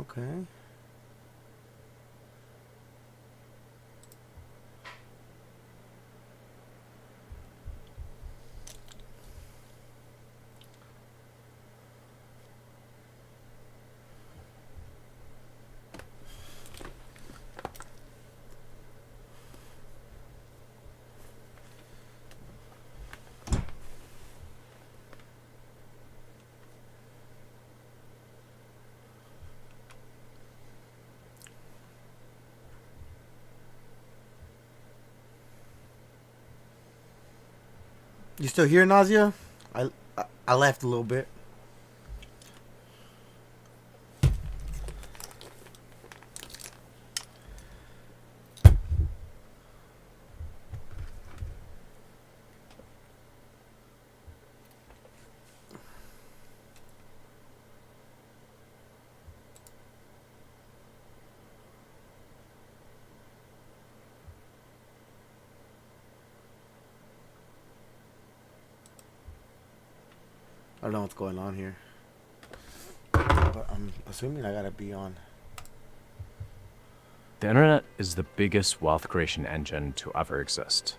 Speaker 4: Okay. You still here, Nausea? I left a little bit. I don't know what's going on here. But I'm assuming I gotta be on.
Speaker 7: The internet is the biggest wealth creation engine to ever exist.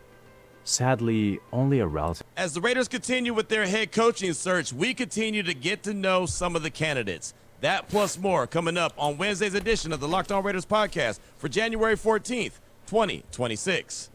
Speaker 7: Sadly, only a relative.
Speaker 8: As the Raiders continue with their head coaching search, we continue to get to know some of the candidates. That plus more coming up on Wednesday's edition of the Locked On Raiders podcast for January 14th, 2026.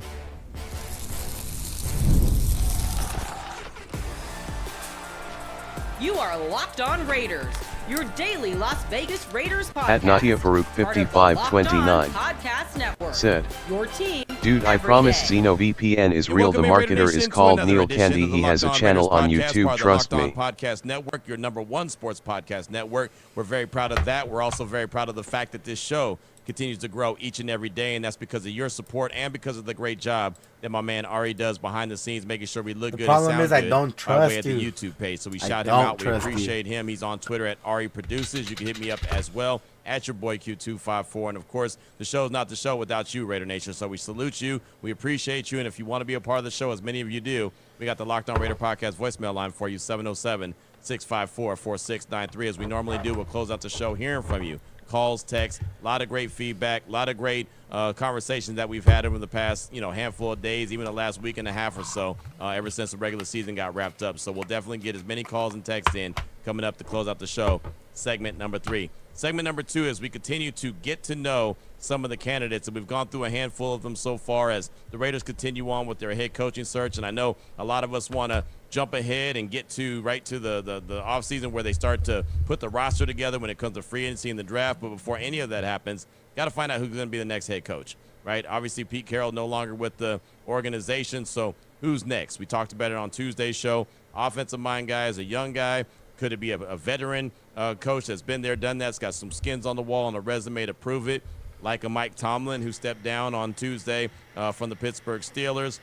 Speaker 9: You are Locked On Raiders, your daily Las Vegas Raiders podcast.
Speaker 3: At Natia Farouk
Speaker 9: part of the Locked On
Speaker 3: 5529
Speaker 9: Podcast Network.
Speaker 3: said,
Speaker 9: Your team.
Speaker 3: "Dude, I
Speaker 9: every
Speaker 3: promise
Speaker 9: day."
Speaker 3: XenoVPN is
Speaker 8: You're
Speaker 3: real. The
Speaker 8: welcome, Raider
Speaker 3: marketer
Speaker 8: Nation,
Speaker 3: is
Speaker 8: to
Speaker 3: called
Speaker 8: another
Speaker 3: Neil
Speaker 8: edition
Speaker 3: Candy.
Speaker 8: of the
Speaker 3: He has a
Speaker 8: Locked On
Speaker 3: channel on
Speaker 8: Raiders podcast,
Speaker 3: YouTube.
Speaker 8: part of the
Speaker 3: Trust
Speaker 8: Locked
Speaker 3: me."
Speaker 8: On Podcast Network, your number one sports podcast network. We're very proud of that. We're also very proud of the fact that this show continues to grow each and every day, and that's because of your support and because of the great job that my man Ari does behind the scenes, making sure we look
Speaker 4: The
Speaker 8: good
Speaker 4: problem
Speaker 8: and
Speaker 4: is
Speaker 8: sound
Speaker 4: I
Speaker 8: good
Speaker 4: don't
Speaker 8: by way
Speaker 4: trust
Speaker 8: of the
Speaker 4: you.
Speaker 8: YouTube page. So we
Speaker 4: I
Speaker 8: shout him
Speaker 4: don't
Speaker 8: out. We
Speaker 4: trust you.
Speaker 8: appreciate him. He's on Twitter at Ari Produces. You can hit me up as well at your boy Q254. And of course, the show is not the show without you, Raider Nation. So we salute you. We appreciate you. And if you want to be a part of the show, as many of you do, we got the Locked On Raider podcast voicemail line for you, 707-654-4693. As we normally do, we'll close out the show hearing from you. Calls, texts, a lot of great feedback, a lot of great conversations that we've had over the past, handful of days, even the last week and a half or so, ever since the regular season got wrapped up. So we'll definitely get as many calls and texts in coming up to close out the show. Segment number 3. Segment number 2 is we continue to get to know some of the candidates, and we've gone through a handful of them so far as the Raiders continue on with their head coaching search. And I know a lot of us want to jump ahead and get to the offseason where they start to put the roster together when it comes to free agency and the draft. But before any of that happens, got to find out who's going to be the next head coach, right? Obviously, Pete Carroll no longer with the organization, so who's next? We talked about it on Tuesday's show. Offensive mind guy is a young guy. Could it be a veteran coach that's been there, done that, has got some skins on the wall and a resume to prove it, like a Mike Tomlin who stepped down on Tuesday from the Pittsburgh Steelers?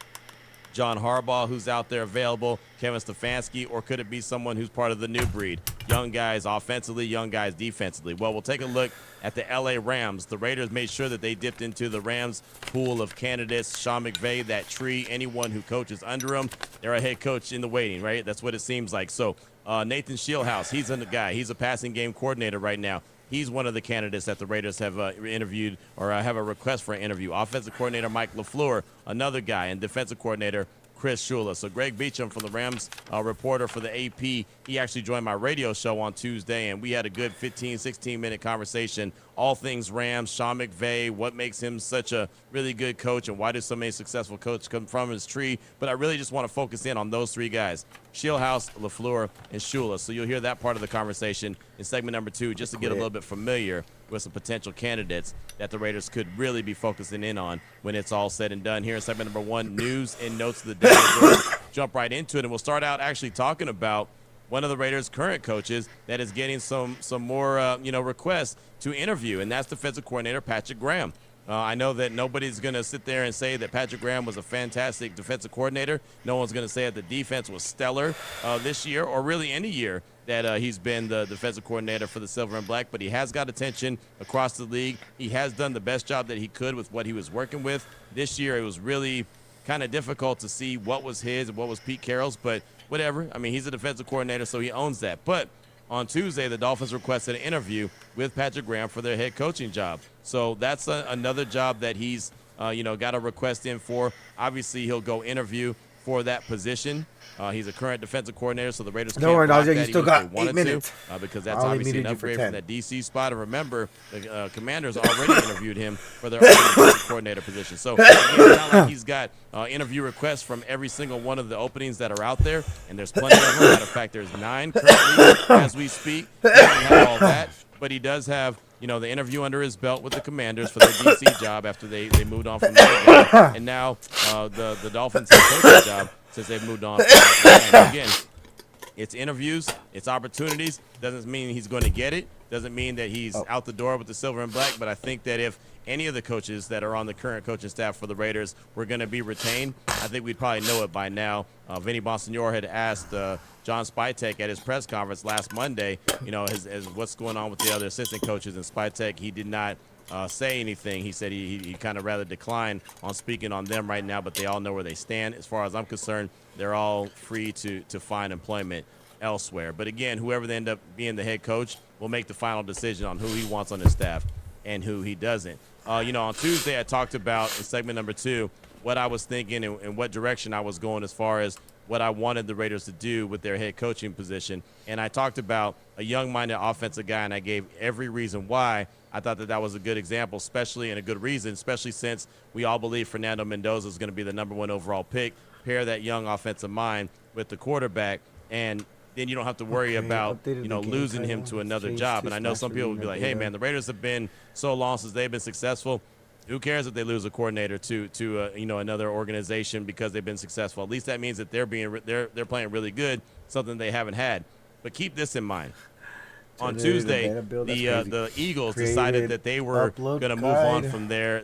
Speaker 8: John Harbaugh, who's out there available, Kevin Stefanski, or could it be someone who's part of the new breed? Young guys offensively, young guys defensively. Well, we'll take a look at the L.A. Rams. The Raiders made sure that they dipped into the Rams pool of candidates. Sean McVay, that tree, anyone who coaches under him, they're a head coach in the waiting, right? That's what it seems like. So Nathan Shieldhouse, he's a guy. He's a passing game coordinator right now. He's one of the candidates that the Raiders have interviewed or have a request for an interview. Offensive coordinator Mike LaFleur, another guy, and defensive coordinator Chris Shula. So Greg Beacham from the Rams reporter for the AP, he actually joined my radio show on Tuesday, and we had a good 15, 16-minute conversation, all things Rams, Sean McVay, what makes him such a really good coach, and why do so many successful coaches come from his tree. But I really just want to focus in on those three guys, Shieldhouse, LaFleur, and Shula. So you'll hear that part of the conversation in segment number 2, just to get a little bit familiar with some potential candidates that the Raiders could really be focusing in on when it's all said and done. Here in segment number 1, news and notes of the day. We'll jump right into it, and we'll start out actually talking about one of the Raiders' current coaches that is getting some more requests to interview, and that's defensive coordinator Patrick Graham. I know that nobody's going to sit there and say that Patrick Graham was a fantastic defensive coordinator. No one's going to say that the defense was stellar this year or really any year that he's been the defensive coordinator for the Silver and Black, but he has got attention across the league. He has done the best job that he could with what he was working with. This year it was really kind of difficult to see what was his and what was Pete Carroll's, but whatever. I mean, he's a defensive coordinator, so he owns that. But on Tuesday, the Dolphins requested an interview with Patrick Graham for their head coaching job. So that's another job that he's, got a request in for. Obviously, he'll go interview for that position. He's a current defensive coordinator, so the Raiders can't block that
Speaker 4: you still
Speaker 8: even if
Speaker 4: got
Speaker 8: they wanted
Speaker 4: 8 minutes.
Speaker 8: to, because that's
Speaker 4: I only
Speaker 8: obviously an
Speaker 4: needed you for
Speaker 8: upgrade
Speaker 4: 10.
Speaker 8: from that DC spot. And remember, the Commanders already interviewed him for their offensive coordinator position. So again, it's not like he's got interview requests from every single one of the openings that are out there, and there's plenty of them. Matter of fact, there's 9 currently as we speak. He doesn't have all that, but he does have the interview under his belt with the Commanders for their DC job after they moved on from their guy. And now the Dolphins head coaching job since they've moved on. And again, it's interviews, it's opportunities. Doesn't mean he's going to get it. Doesn't mean that he's out the door with the silver and black. But I think that if any of the coaches that are on the current coaching staff for the Raiders were going to be retained, I think we'd probably know it by now. Vinny Bonsignore had asked John Spytek at his press conference last Monday, as what's going on with the other assistant coaches. And Spytek, he did not say anything. He said he kind of rather declined on speaking on them right now, but they all know where they stand. As far as I'm concerned, they're all free to find employment elsewhere. But again, whoever they end up being the head coach will make the final decision on who he wants on his staff and who he doesn't. On Tuesday, I talked about in segment number 2 what I was thinking and what direction I was going as far as what I wanted the Raiders to do with their head coaching position. And I talked about a young-minded offensive guy, and I gave every reason why I thought that was a good example, especially and a good reason, especially since we all believe Fernando Mendoza is going to be the number 1 overall pick. Pair that young offensive mind with the quarterback, and then you don't have to worry about losing him to another job. And I know some people will be like, hey, man, the Raiders have been so long since they've been successful. Who cares if they lose a coordinator to another organization because they've been successful? At least that means that they're playing really good, something they haven't had. But keep this in mind. On Tuesday, the Eagles decided that they were going to move on from their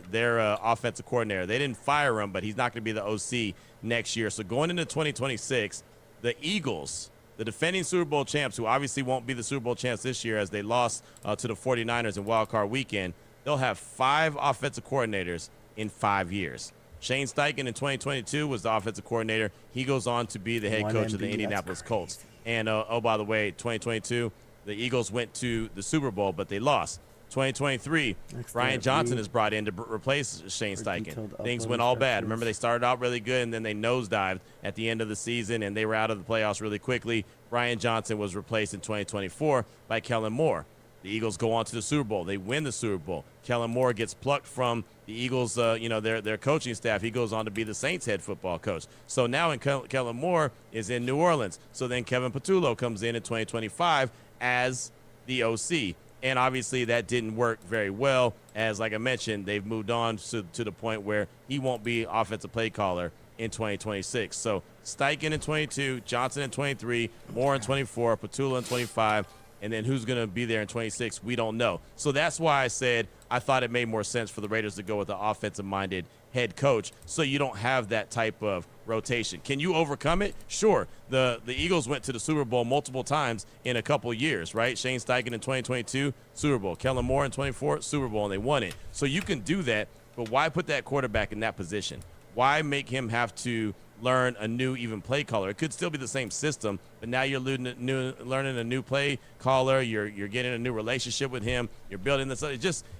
Speaker 8: offensive coordinator. They didn't fire him, but he's not going to be the OC next year. So going into 2026, the Eagles, the defending Super Bowl champs, who obviously won't be the Super Bowl champs this year as they lost to the 49ers in Wild Card Weekend, they'll have 5 offensive coordinators in 5 years. Shane Steichen in 2022 was the offensive coordinator. He goes on to be the head coach of the Indianapolis Colts. And, by the way, 2022, the Eagles went to the Super Bowl, but they lost. 2023, Brian Johnson is brought in to replace Shane Steichen. Things went all bad. Remember, they started out really good, and then they nosedived at the end of the season, and they were out of the playoffs really quickly. Brian Johnson was replaced in 2024 by Kellen Moore. The Eagles go on to the Super Bowl. They win the Super Bowl. Kellen Moore gets plucked from the Eagles, their coaching staff. He goes on to be the Saints head football coach. So now Kellen Moore is in New Orleans. So then Kevin Patullo comes in 2025 as the OC. And obviously that didn't work very well, as, like I mentioned, they've moved on to the point where he won't be offensive play caller in 2026. So Steichen in 22, Johnson in 23, Moore in 24, Patullo in 25, and then who's going to be there in 26, we don't know. So that's why I said I thought it made more sense for the Raiders to go with the offensive-minded head coach, so you don't have that type of rotation. Can you overcome it? Sure. The Eagles went to the Super Bowl multiple times in a couple years, right? Shane Steichen in 2022, Super Bowl. Kellen Moore in 24, Super Bowl, and they won it. So you can do that, but why put that quarterback in that position? Why make him have to learn a new even play caller? It could still be the same system, but now you're learning a new play caller. You're getting a new relationship with him. You're building this.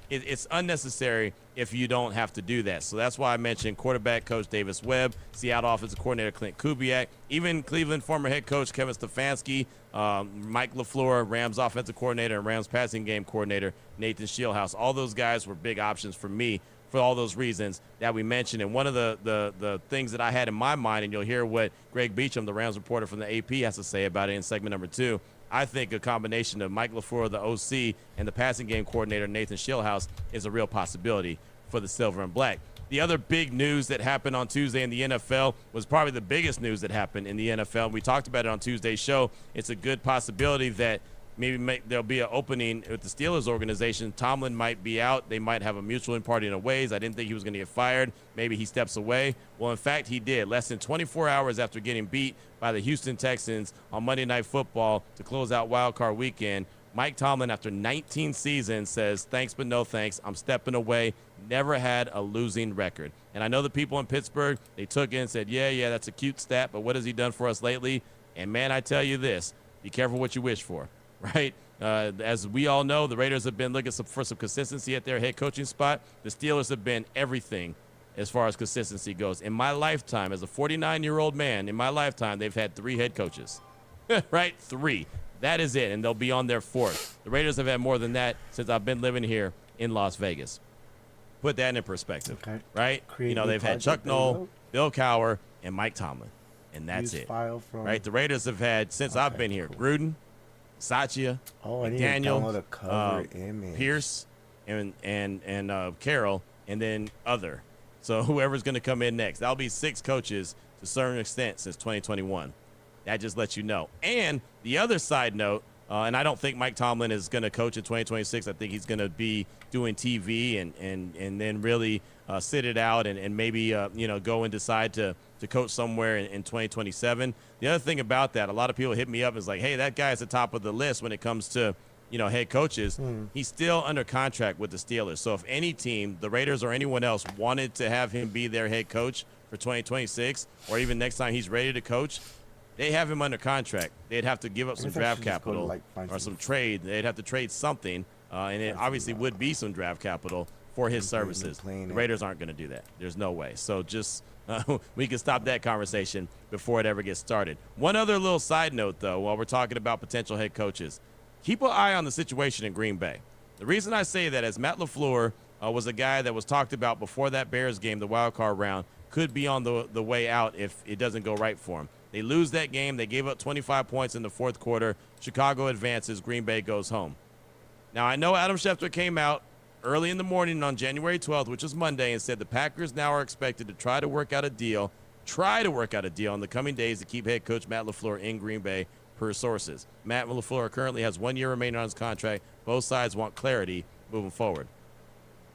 Speaker 8: It's unnecessary if you don't have to do that. So that's why I mentioned quarterback coach Davis Webb, Seattle offensive coordinator Clint Kubiak, even Cleveland former head coach Kevin Stefanski, Mike LaFleur, Rams offensive coordinator, and Rams passing game coordinator Nathan Shieldhouse. All those guys were big options for me for all those reasons that we mentioned. And one of the things that I had in my mind, and you'll hear what Greg Beacham, the Rams reporter from the AP, has to say about it in segment number 2, I think a combination of Mike LaFleur, the OC, and the passing game coordinator, Nathan Shieldhouse, is a real possibility for the Silver and Black. The other big news that happened on Tuesday in the NFL was probably the biggest news that happened in the NFL. We talked about it on Tuesday's show. It's a good possibility that there'll be an opening with the Steelers organization. Tomlin might be out. They might have a mutual parting of ways. I didn't think he was going to get fired. Maybe he steps away. Well, in fact, he did. Less than 24 hours after getting beat by the Houston Texans on Monday Night Football to close out Wild Card Weekend, Mike Tomlin, after 19 seasons, says, thanks but no thanks. I'm stepping away. Never had a losing record. And I know the people in Pittsburgh, they took it and said, yeah, that's a cute stat, but what has he done for us lately? And, man, I tell you this, be careful what you wish for. right? As we all know, the Raiders have been looking for some consistency at their head coaching spot. The Steelers have been everything as far as consistency goes. In my lifetime, as a 49-year-old man, in my lifetime, they've had 3 head coaches, right? 3. That is it, and they'll be on their 4th. The Raiders have had more than that since I've been living here in Las Vegas. Put that in perspective, right? They've had Chuck Noll, Bill Cowher, and Mike Tomlin, and that's it, right? The Raiders have had, since I've been here, Gruden, Satya, McDaniel, Pierce, and Carroll, and then other. So whoever's going to come in next. That'll be 6 coaches to a certain extent since 2021. That just lets you know. And the other side note, and I don't think Mike Tomlin is going to coach in 2026. I think he's going to be doing TV and then really sit it out and maybe go and decide to coach somewhere in 2027. The other thing about that, a lot of people hit me up and is like, hey, that guy's at the top of the list when it comes to head coaches. He's still under contract with the Steelers. So if any team, the Raiders or anyone else, wanted to have him be their head coach for 2026 or even next time he's ready to coach, they have him under contract. They'd have to give up some draft capital or some trade. They'd have to trade something, and it obviously would be some draft capital for his services. The Raiders aren't going to do that. There's no way. So just we can stop that conversation before it ever gets started. One other little side note, though, while we're talking about potential head coaches, keep an eye on the situation in Green Bay. The reason I say that is Matt LaFleur was a guy that was talked about before that Bears game, the wild card round, could be on the way out if it doesn't go right for him. They lose that game. They gave up 25 points in the 4th quarter. Chicago advances. Green Bay goes home. Now, I know Adam Schefter came out early in the morning on January 12th, which is Monday, and said the Packers now are expected to try to work out a deal in the coming days to keep head coach Matt LaFleur in Green Bay, per sources. Matt LaFleur currently has 1 year remaining on his contract. Both sides want clarity moving forward.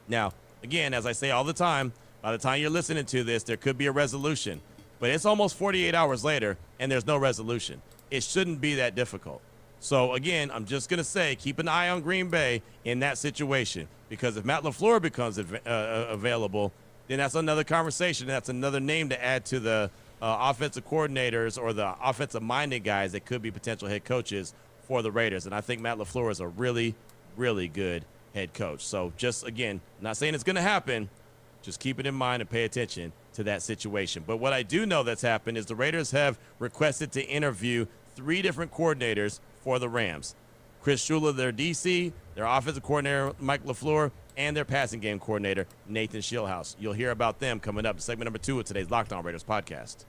Speaker 8: Now, again, as I say all the time, by the time you're listening to this, there could be a resolution. But it's almost 48 hours later, and there's no resolution. It shouldn't be that difficult. So, again, I'm just going to say keep an eye on Green Bay in that situation, because if Matt LaFleur becomes available, then that's another conversation. That's another name to add to the offensive coordinators or the offensive-minded guys that could be potential head coaches for the Raiders. And I think Matt LaFleur is a really, really good head coach. So, just, again, I'm not saying it's going to happen. Just keep it in mind and pay attention to that situation. But what I do know that's happened is the Raiders have requested to interview 3 different coordinators for the Rams. Chris Shula, their DC, their offensive coordinator, Mike LaFleur, and their passing game coordinator, Nathan Shieldhouse. You'll hear about them coming up in segment number 2 of today's Locked On Raiders podcast.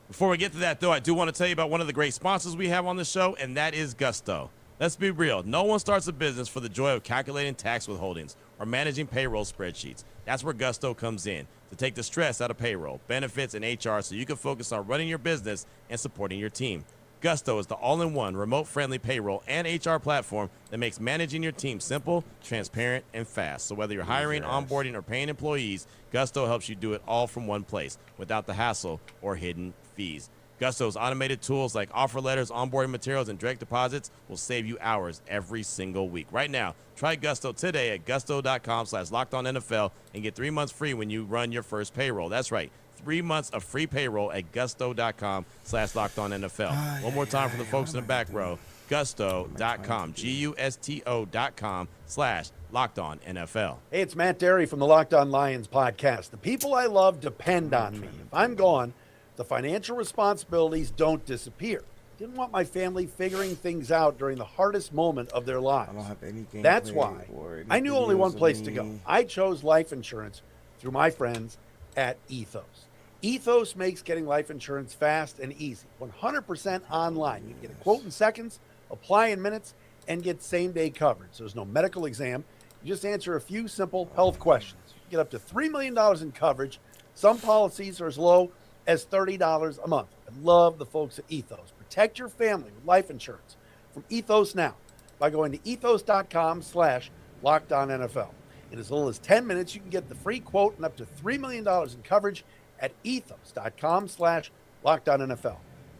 Speaker 8: Before we get to that, though, I do want to tell you about one of the great sponsors we have on the show, and that is Gusto. Let's be real. No one starts a business for the joy of calculating tax withholdings or managing payroll spreadsheets. That's where Gusto comes in, to take the stress out of payroll, benefits, and HR so you can focus on running your business and supporting your team. Gusto is the all-in-one, remote-friendly payroll and HR platform that makes managing your team simple, transparent, and fast. So whether you're hiring, onboarding, or paying employees, Gusto helps you do it all from one place without the hassle or hidden fees. Gusto's automated tools like offer letters, onboarding materials, and direct deposits will save you hours every single week. Right now, try Gusto today at gusto.com/LockedOnNFL and get 3 months free when you run your first payroll. That's right, 3 months of free payroll at gusto.com/LockedOnNFL. One more time for the folks in the back row, gusto.com, gusto.com/LockedOnNFL.
Speaker 10: Hey, it's Matt Derry from the Locked On Lions podcast. The people I love depend on me. If I'm gone, the financial responsibilities don't disappear. Didn't want my family figuring things out during the hardest moment of their lives.
Speaker 4: I don't have any gameplay.
Speaker 10: That's why I knew only one place to go. I chose life insurance through my friends at Ethos. Ethos makes getting life insurance fast and easy. 100% online. You can get a quote in seconds, apply in minutes, and get same-day coverage. So there's no medical exam. You just answer a few simple health questions. You can get up to $3 million in coverage. Some policies are as low as $30 a month. I love the folks at Ethos. Protect your family with life insurance from Ethos now by going to ethos.com/LockedOnNFL. In as little as 10 minutes, you can get the free quote and up to $3 million in coverage at ethos.com/LockedOnNFL.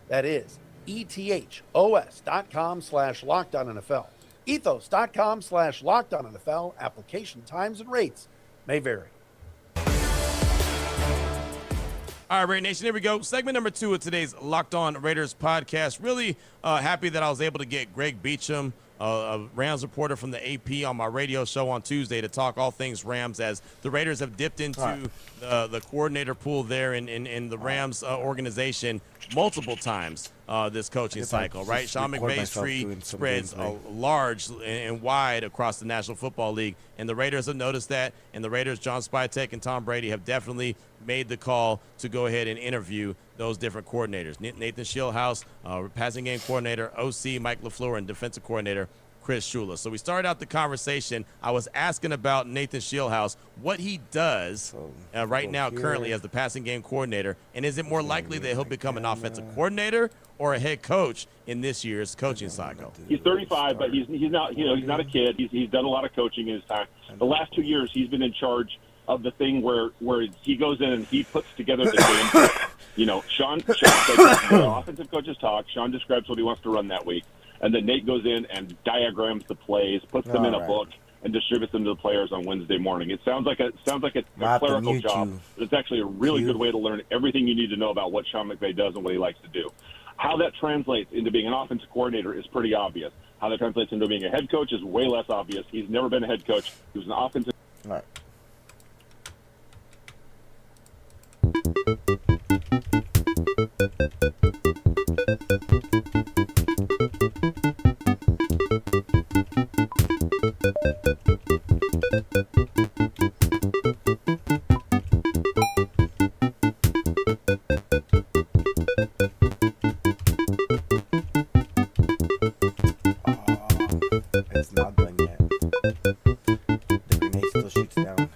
Speaker 10: That is ethos.com/LockedOnNFL. Ethos.com/LockedOnNFL. Application times and rates may vary.
Speaker 8: All right, Raider Nation, here we go. Segment number 2 of today's Locked On Raiders podcast. Really happy that I was able to get Greg Beacham, a Rams reporter from the AP, on my radio show on Tuesday to talk all things Rams, as the Raiders have dipped into the coordinator pool there in the Rams organization multiple times this coaching cycle, right? Sean McVay's tree spreads large and wide across the National Football League, and the Raiders have noticed that, and the Raiders, John Spytek and Tom Brady, have definitely made the call to go ahead and interview those different coordinators. Nathan Shieldhouse, passing game coordinator, OC Mike LaFleur, and defensive coordinator Chris Shula. So we started out the conversation. I was asking about Nathan Shieldhouse, what he does right now currently as the passing game coordinator, and is it more likely that he'll become an offensive coordinator or a head coach in this year's coaching cycle?
Speaker 11: He's 35, but he's not, he's not a kid. He's done a lot of coaching in his time. The last 2 years, he's been in charge of the thing where he goes in and he puts together the game plan. Sean the offensive coaches talk. Sean describes what he wants to run that week, and then Nate goes in and diagrams the plays, puts them in a book, and distributes them to the players on Wednesday morning. It sounds like a clerical job, but it's actually a really good way to learn everything you need to know about what Sean McVay does and what he likes to do. How that translates into being an offensive coordinator is pretty obvious. How that translates into being a head coach is way less obvious. He's never been a head coach. He was an offensive.
Speaker 4: All right. It's not done yet. The grenade still shoots down.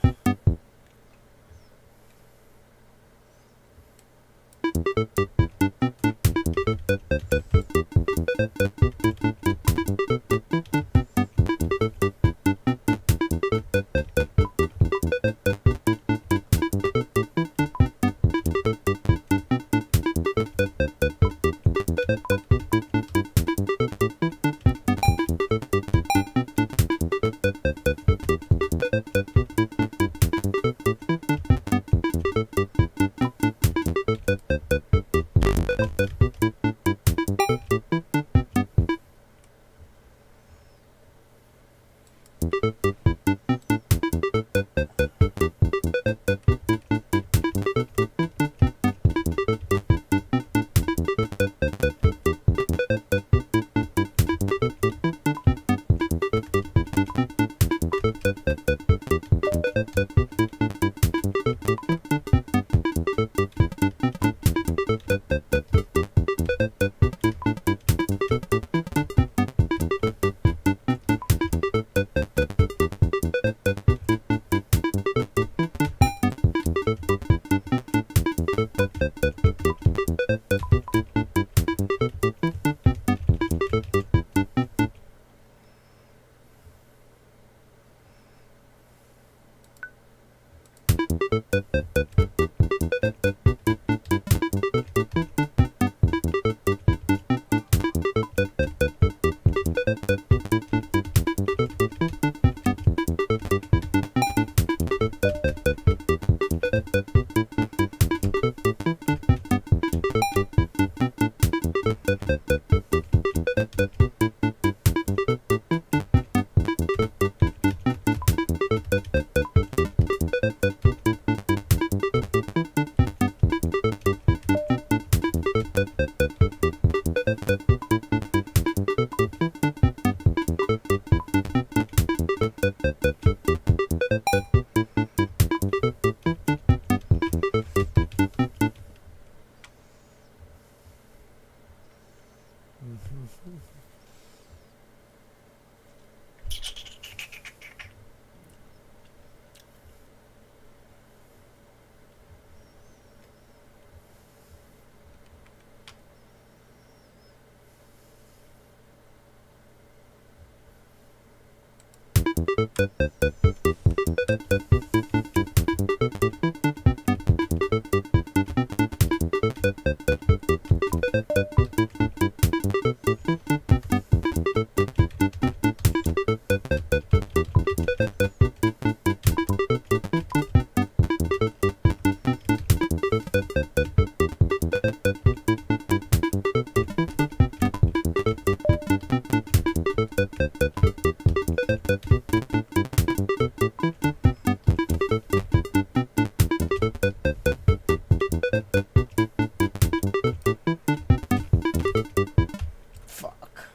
Speaker 4: Fuck.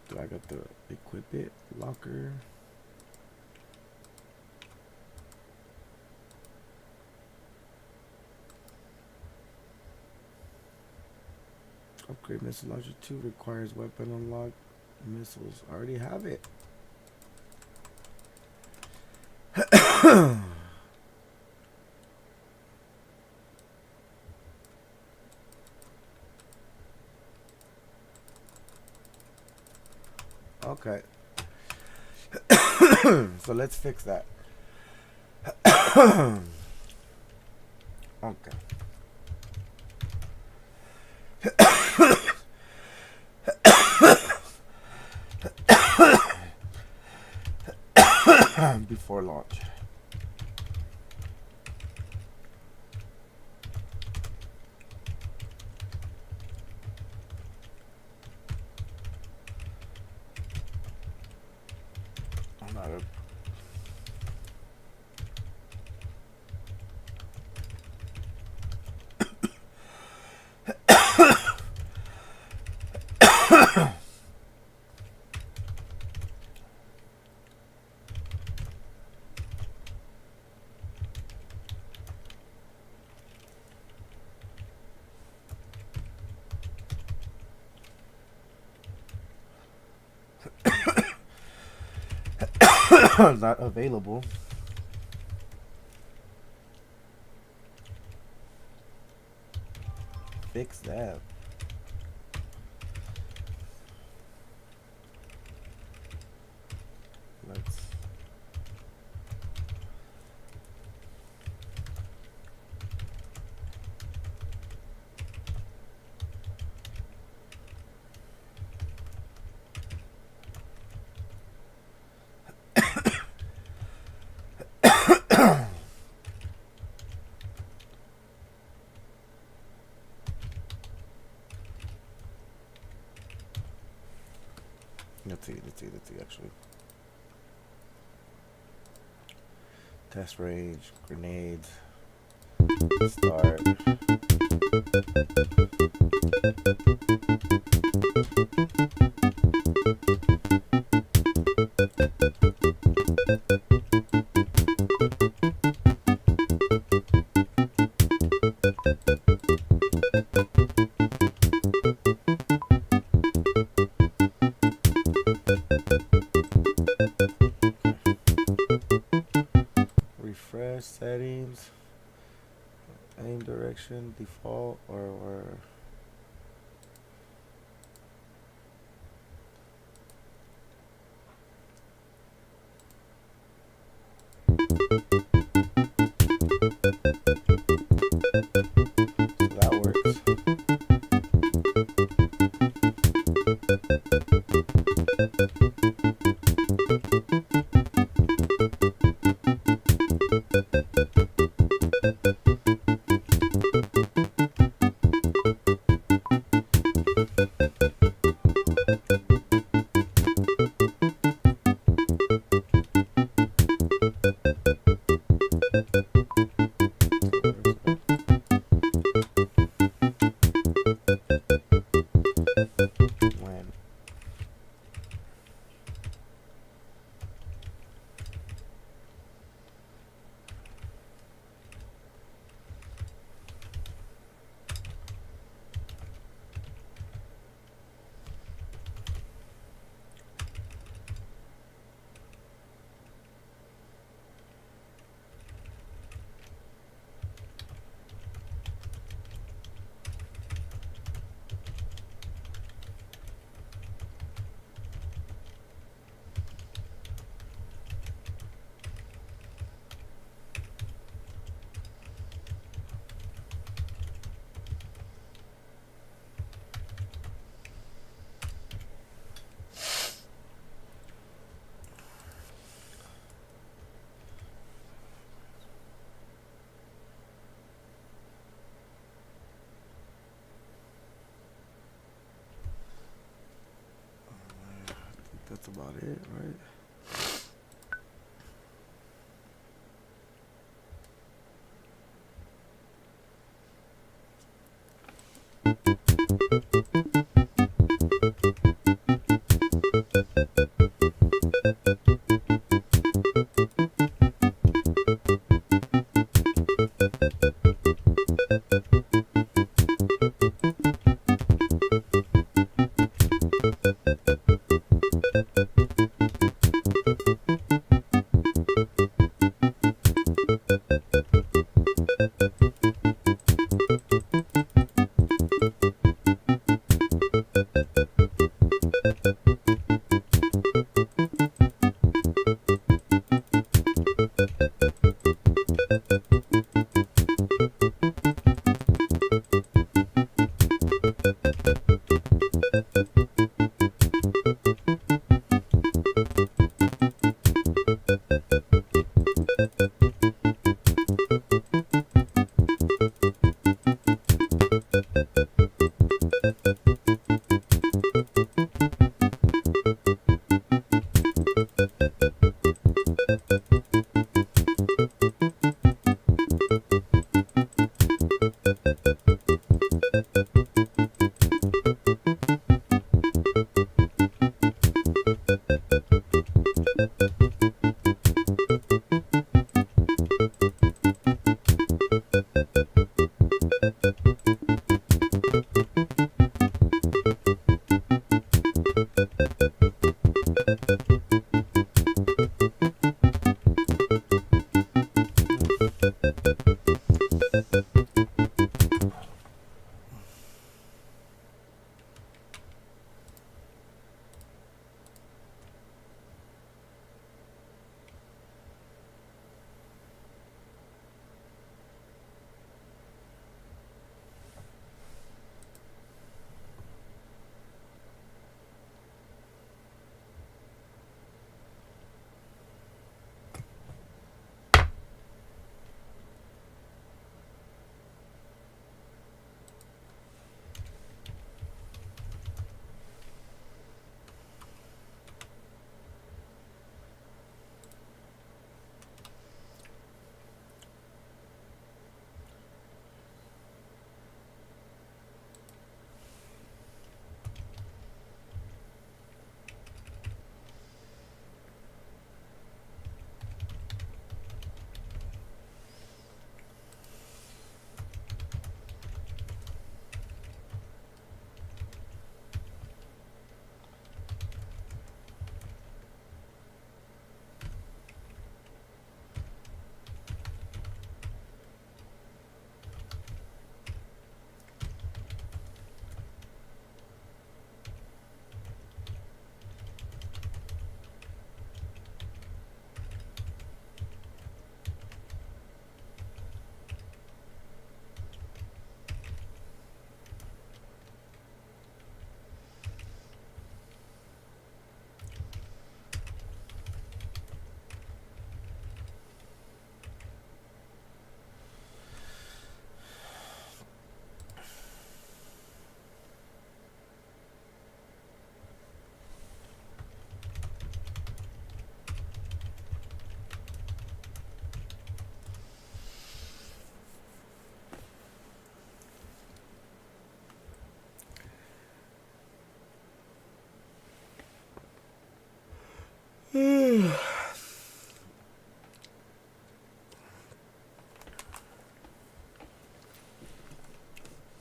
Speaker 12: Do I got the equip it locker? Upgrade missile launcher 2 requires weapon unlock missiles. I already have it. Okay. So let's fix that. Okay. Before launch. I'm not a not available. Fix that. Let's let's see, actually. Test range, grenades, start. Refresh settings, aim direction, default, or so that works. When that's about it, right?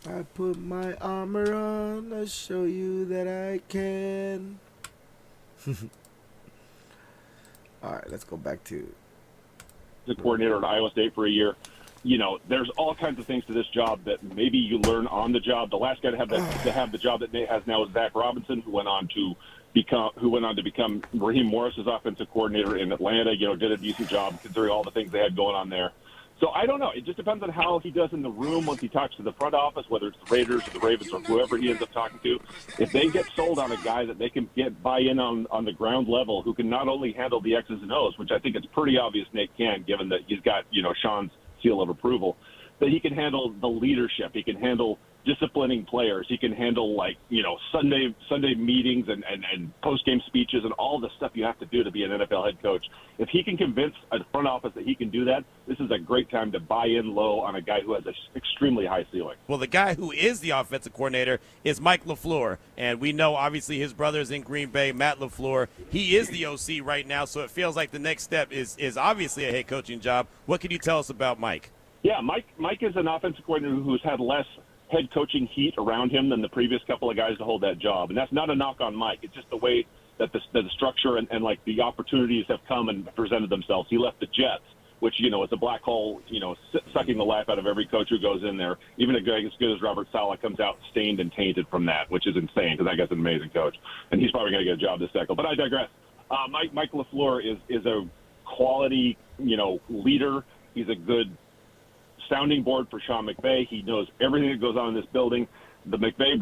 Speaker 12: I put my armor on, I show you that I can. Alright, let's go back to
Speaker 11: the coordinator at Iowa State for a year. You know, there's all kinds of things to this job that maybe you learn on the job. The last guy to have the job that Nate has now is Zach Robinson, who went on to become Raheem Morris's offensive coordinator in Atlanta. You know, did a decent job considering all the things they had going on there. So I don't know. It just depends on how he does in the room once he talks to the front office, whether it's the Raiders or the Ravens or whoever he ends up talking to. If they get sold on a guy that they can get buy-in on the ground level, who can not only handle the X's and O's, which I think it's pretty obvious Nate can, given that he's got, you know, Sean's seal of approval, that he can handle the leadership. He can handle disciplining players. He can handle, like, Sunday meetings and post-game speeches and all the stuff you have to do to be an NFL head coach. If he can convince a front office that he can do that, this is a great time to buy in low on a guy who has an extremely high ceiling.
Speaker 8: Well, the guy who is the offensive coordinator is Mike LaFleur, and we know obviously his brother is in Green Bay, Matt LaFleur. He is the OC right now, so it feels like the next step is obviously a head coaching job. What can you tell us about Mike?
Speaker 11: Yeah, Mike is an offensive coordinator who's had less head coaching heat around him than the previous couple of guys to hold that job. And that's not a knock on Mike. It's just the way that the structure and like the opportunities have come and presented themselves. He left the Jets, which, is a black hole, sucking the life out of every coach who goes in there. Even a guy as good as Robert Saleh comes out stained and tainted from that, which is insane because that guy's an amazing coach. And he's probably going to get a job this cycle. But I digress. Mike LaFleur is a quality, leader. He's a good sounding board for Sean McVay. He knows everything that goes on in this building. The McVay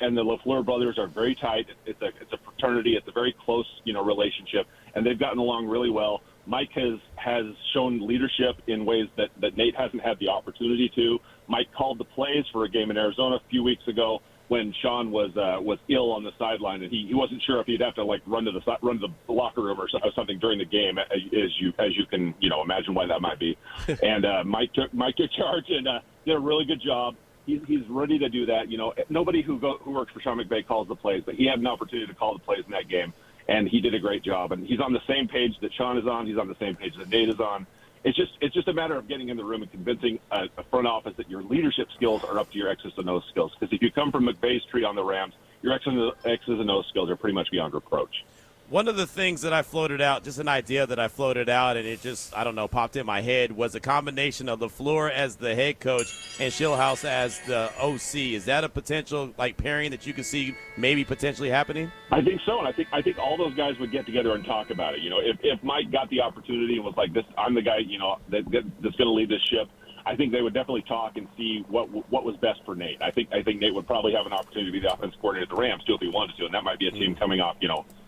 Speaker 11: and the LaFleur brothers are very tight. It's a fraternity. It's a very close, relationship, and they've gotten along really well. Mike has shown leadership in ways that Nate hasn't had the opportunity to. Mike called the plays for a game in Arizona a few weeks ago when Sean was ill on the sideline, and he wasn't sure if he'd have to run to the locker room or something during the game, as you can imagine why that might be. And Mike took charge and did a really good job. He's ready to do that. Nobody who works for Sean McVay calls the plays, but he had an opportunity to call the plays in that game, and he did a great job. And he's on the same page that Sean is on. He's on the same page that Nate is on. It's just a matter of getting in the room and convincing a front office that your leadership skills are up to your X's and O's skills. Because if you come from McVay's tree on the Rams, your X's and O's skills are pretty much beyond reproach.
Speaker 8: One of the things that I floated out, just an idea that I floated out, and it just, popped in my head, was a combination of LaFleur as the head coach and Schillhouse as the OC. Is that a potential pairing that you could see maybe potentially happening?
Speaker 11: I think so, and I think all those guys would get together and talk about it. If Mike got the opportunity and was like, "This, I'm the guy, that's going to lead this ship," I think they would definitely talk and see what was best for Nate. I think Nate would probably have an opportunity to be the offensive coordinator at the Rams too if he wanted to, and that might be a team coming off,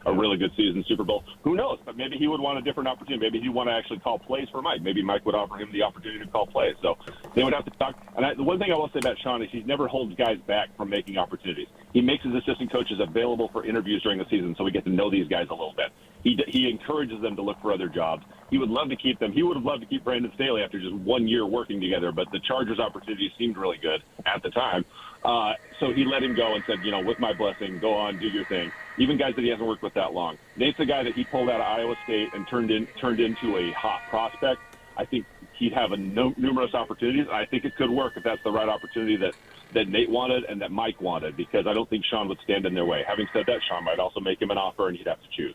Speaker 11: a really good season, Super Bowl. Who knows? But maybe he would want a different opportunity. Maybe he'd want to actually call plays for Mike. Maybe Mike would offer him the opportunity to call plays. So they would have to talk. And the one thing I will say about Sean is he never holds guys back from making opportunities. He makes his assistant coaches available for interviews during the season so we get to know these guys a little bit. He encourages them to look for other jobs. He would love to keep them. He would have loved to keep Brandon Staley after just 1 year working together, but the Chargers' opportunity seemed really good at the time. So he let him go and said, with my blessing, go on, do your thing. Even guys that he hasn't worked with that long. Nate's a guy that he pulled out of Iowa State and turned into a hot prospect. I think he'd have numerous opportunities. I think it could work if that's the right opportunity that Nate wanted and that Mike wanted, because I don't think Sean would stand in their way. Having said that, Sean might also make him an offer, and he'd have to choose.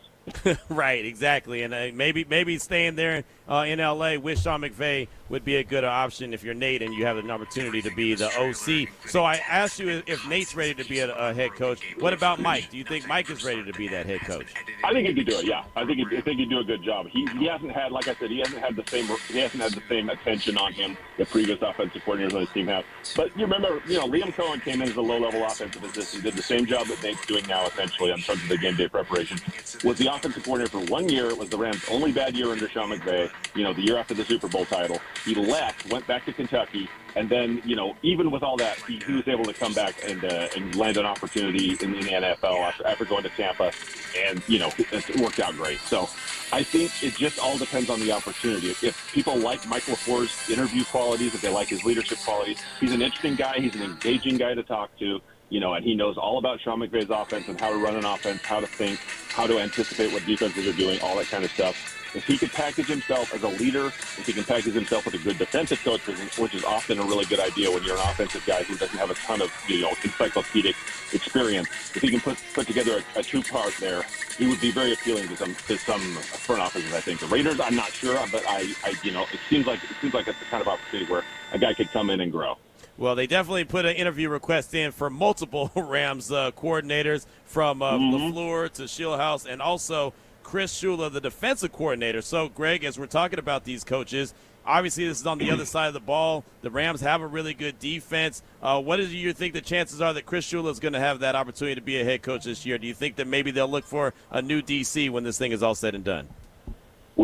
Speaker 8: Right, exactly. And maybe staying there in L.A. with Sean McVay would be a good option if you're Nate and you have an opportunity to be the OC. So I asked you if Nate's ready to be a head coach. What about Mike? Do you think Mike is ready to be that head coach?
Speaker 11: I think he could do it, yeah. I think he'd do a good job. He hasn't had, like I said, he hasn't had the same attention on him that previous offensive coordinators on his team have. But you remember, Liam Cohen came in as a low-level offensive assistant, did the same job that Nate's doing now, essentially, in terms of the game day preparation. Was the offensive coordinator for 1 year. It was the Rams' only bad year under Sean McVay, the year after the Super Bowl title. He left, went back to Kentucky, and then, even with all that, he was able to come back and land an opportunity in the NFL after going to Tampa, and, it worked out great. So I think it just all depends on the opportunity. If people like Mike LaFleur's interview qualities, if they like his leadership qualities, he's an interesting guy. He's an engaging guy to talk to. And he knows all about Sean McVay's offense and how to run an offense, how to think, how to anticipate what defenses are doing, all that kind of stuff. If he could package himself as a leader, if he can package himself with a good defensive coach, which is often a really good idea when you're an offensive guy who doesn't have a ton of, encyclopedic experience, if he can put together a two-part there, he would be very appealing to some front offices, I think. The Raiders, I'm not sure, but it seems like it's the kind of opportunity where a guy could come in and grow.
Speaker 8: Well, they definitely put an interview request in for multiple Rams coordinators, from LaFleur to Schillhouse, and also Chris Shula, the defensive coordinator. So, Greg, as we're talking about these coaches, obviously this is on the other side of the ball. The Rams have a really good defense. What do you think the chances are that Chris Shula is going to have that opportunity to be a head coach this year? Do you think that maybe they'll look for a new DC when this thing is all said and done?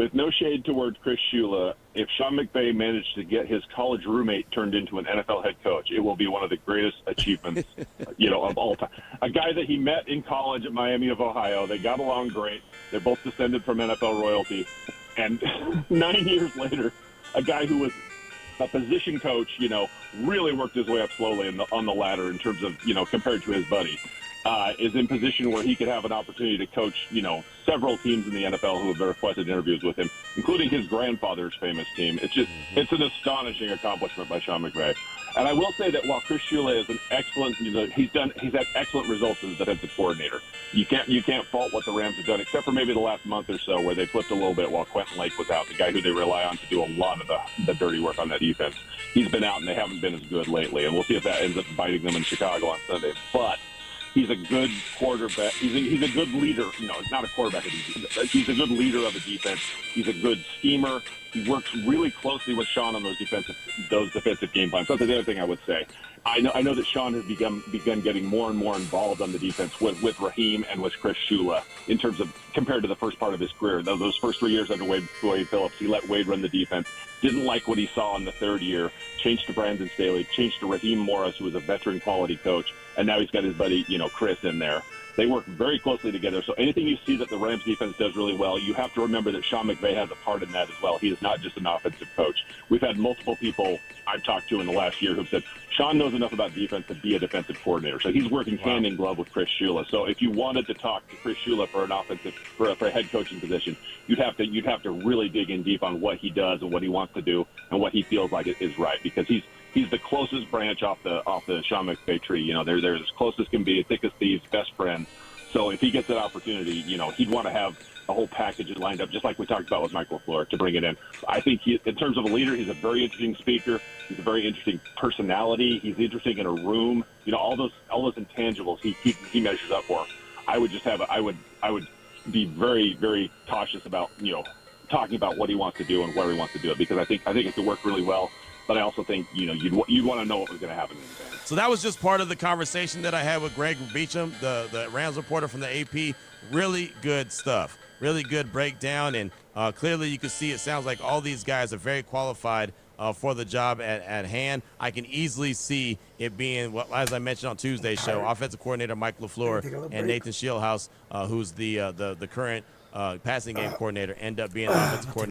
Speaker 11: with no shade towards Chris Shula, if Sean McVay managed to get his college roommate turned into an NFL head coach, it will be one of the greatest achievements, of all time. A guy that he met in college at Miami of Ohio. They got along great. They're both descended from NFL royalty. And 9 years later, a guy who was a position coach, really worked his way up slowly on the ladder in terms of, compared to his buddy, is in position where he could have an opportunity to coach, several teams in the NFL who have requested interviews with him, including his grandfather's famous team. It's an astonishing accomplishment by Sean McVay. And I will say that while Chris Shula is an excellent, he's had excellent results as a defensive coordinator. You can't fault what the Rams have done, except for maybe the last month or so where they flipped a little bit while Quentin Lake was out, the guy who they rely on to do a lot of the dirty work on that defense. He's been out and they haven't been as good lately, and we'll see if that ends up biting them in Chicago on Sunday. But he's a good quarterback. He's a good leader. Not a quarterback. He's a good leader of a defense. He's a good schemer. He works really closely with Sean on those defensive game plans. That's the other thing I would say. I know that Sean has begun getting more and more involved on the defense with Raheem and with Chris Shula in terms of compared to the first part of his career. Those first 3 years under Wade Phillips, he let Wade run the defense. Didn't like what he saw in the third year. Changed to Brandon Staley. Changed to Raheem Morris, who was a veteran quality coach. And now he's got his buddy, Chris in there. They work very closely together. So anything you see that the Rams defense does really well, you have to remember that Sean McVay has a part in that as well. He is not just an offensive coach. We've had multiple people I've talked to in the last year who've said Sean knows enough about defense to be a defensive coordinator. So he's working hand in glove with Chris Shula. So if you wanted to talk to Chris Shula for a head coaching position, you'd have to really dig in deep on what he does and what he wants to do and what he feels like is right, because he's the closest branch off the Sean McVay tree. They're as close as can be, thick as thieves, best friend. So if he gets that opportunity, he'd want to have a whole package lined up, just like we talked about with Mike LaFleur, to bring it in. I think in terms of a leader, he's a very interesting speaker. He's a very interesting personality. He's interesting in a room. All those intangibles he measures up for. I would be very, very cautious about talking about what he wants to do and where he wants to do it, because I think it could work really well. But I also think, you'd want to know what was going to happen in advance.
Speaker 8: So that was just part of the conversation that I had with Greg Beacham, the Rams reporter from the AP. Really good stuff. Really good breakdown. And clearly you can see it sounds like all these guys are very qualified for the job at hand. I can easily see it being, as I mentioned on Tuesday's show, offensive coordinator Mike LaFleur and Nathan Shieldhouse, who's the current passing game coordinator, end up being the offensive coordinator.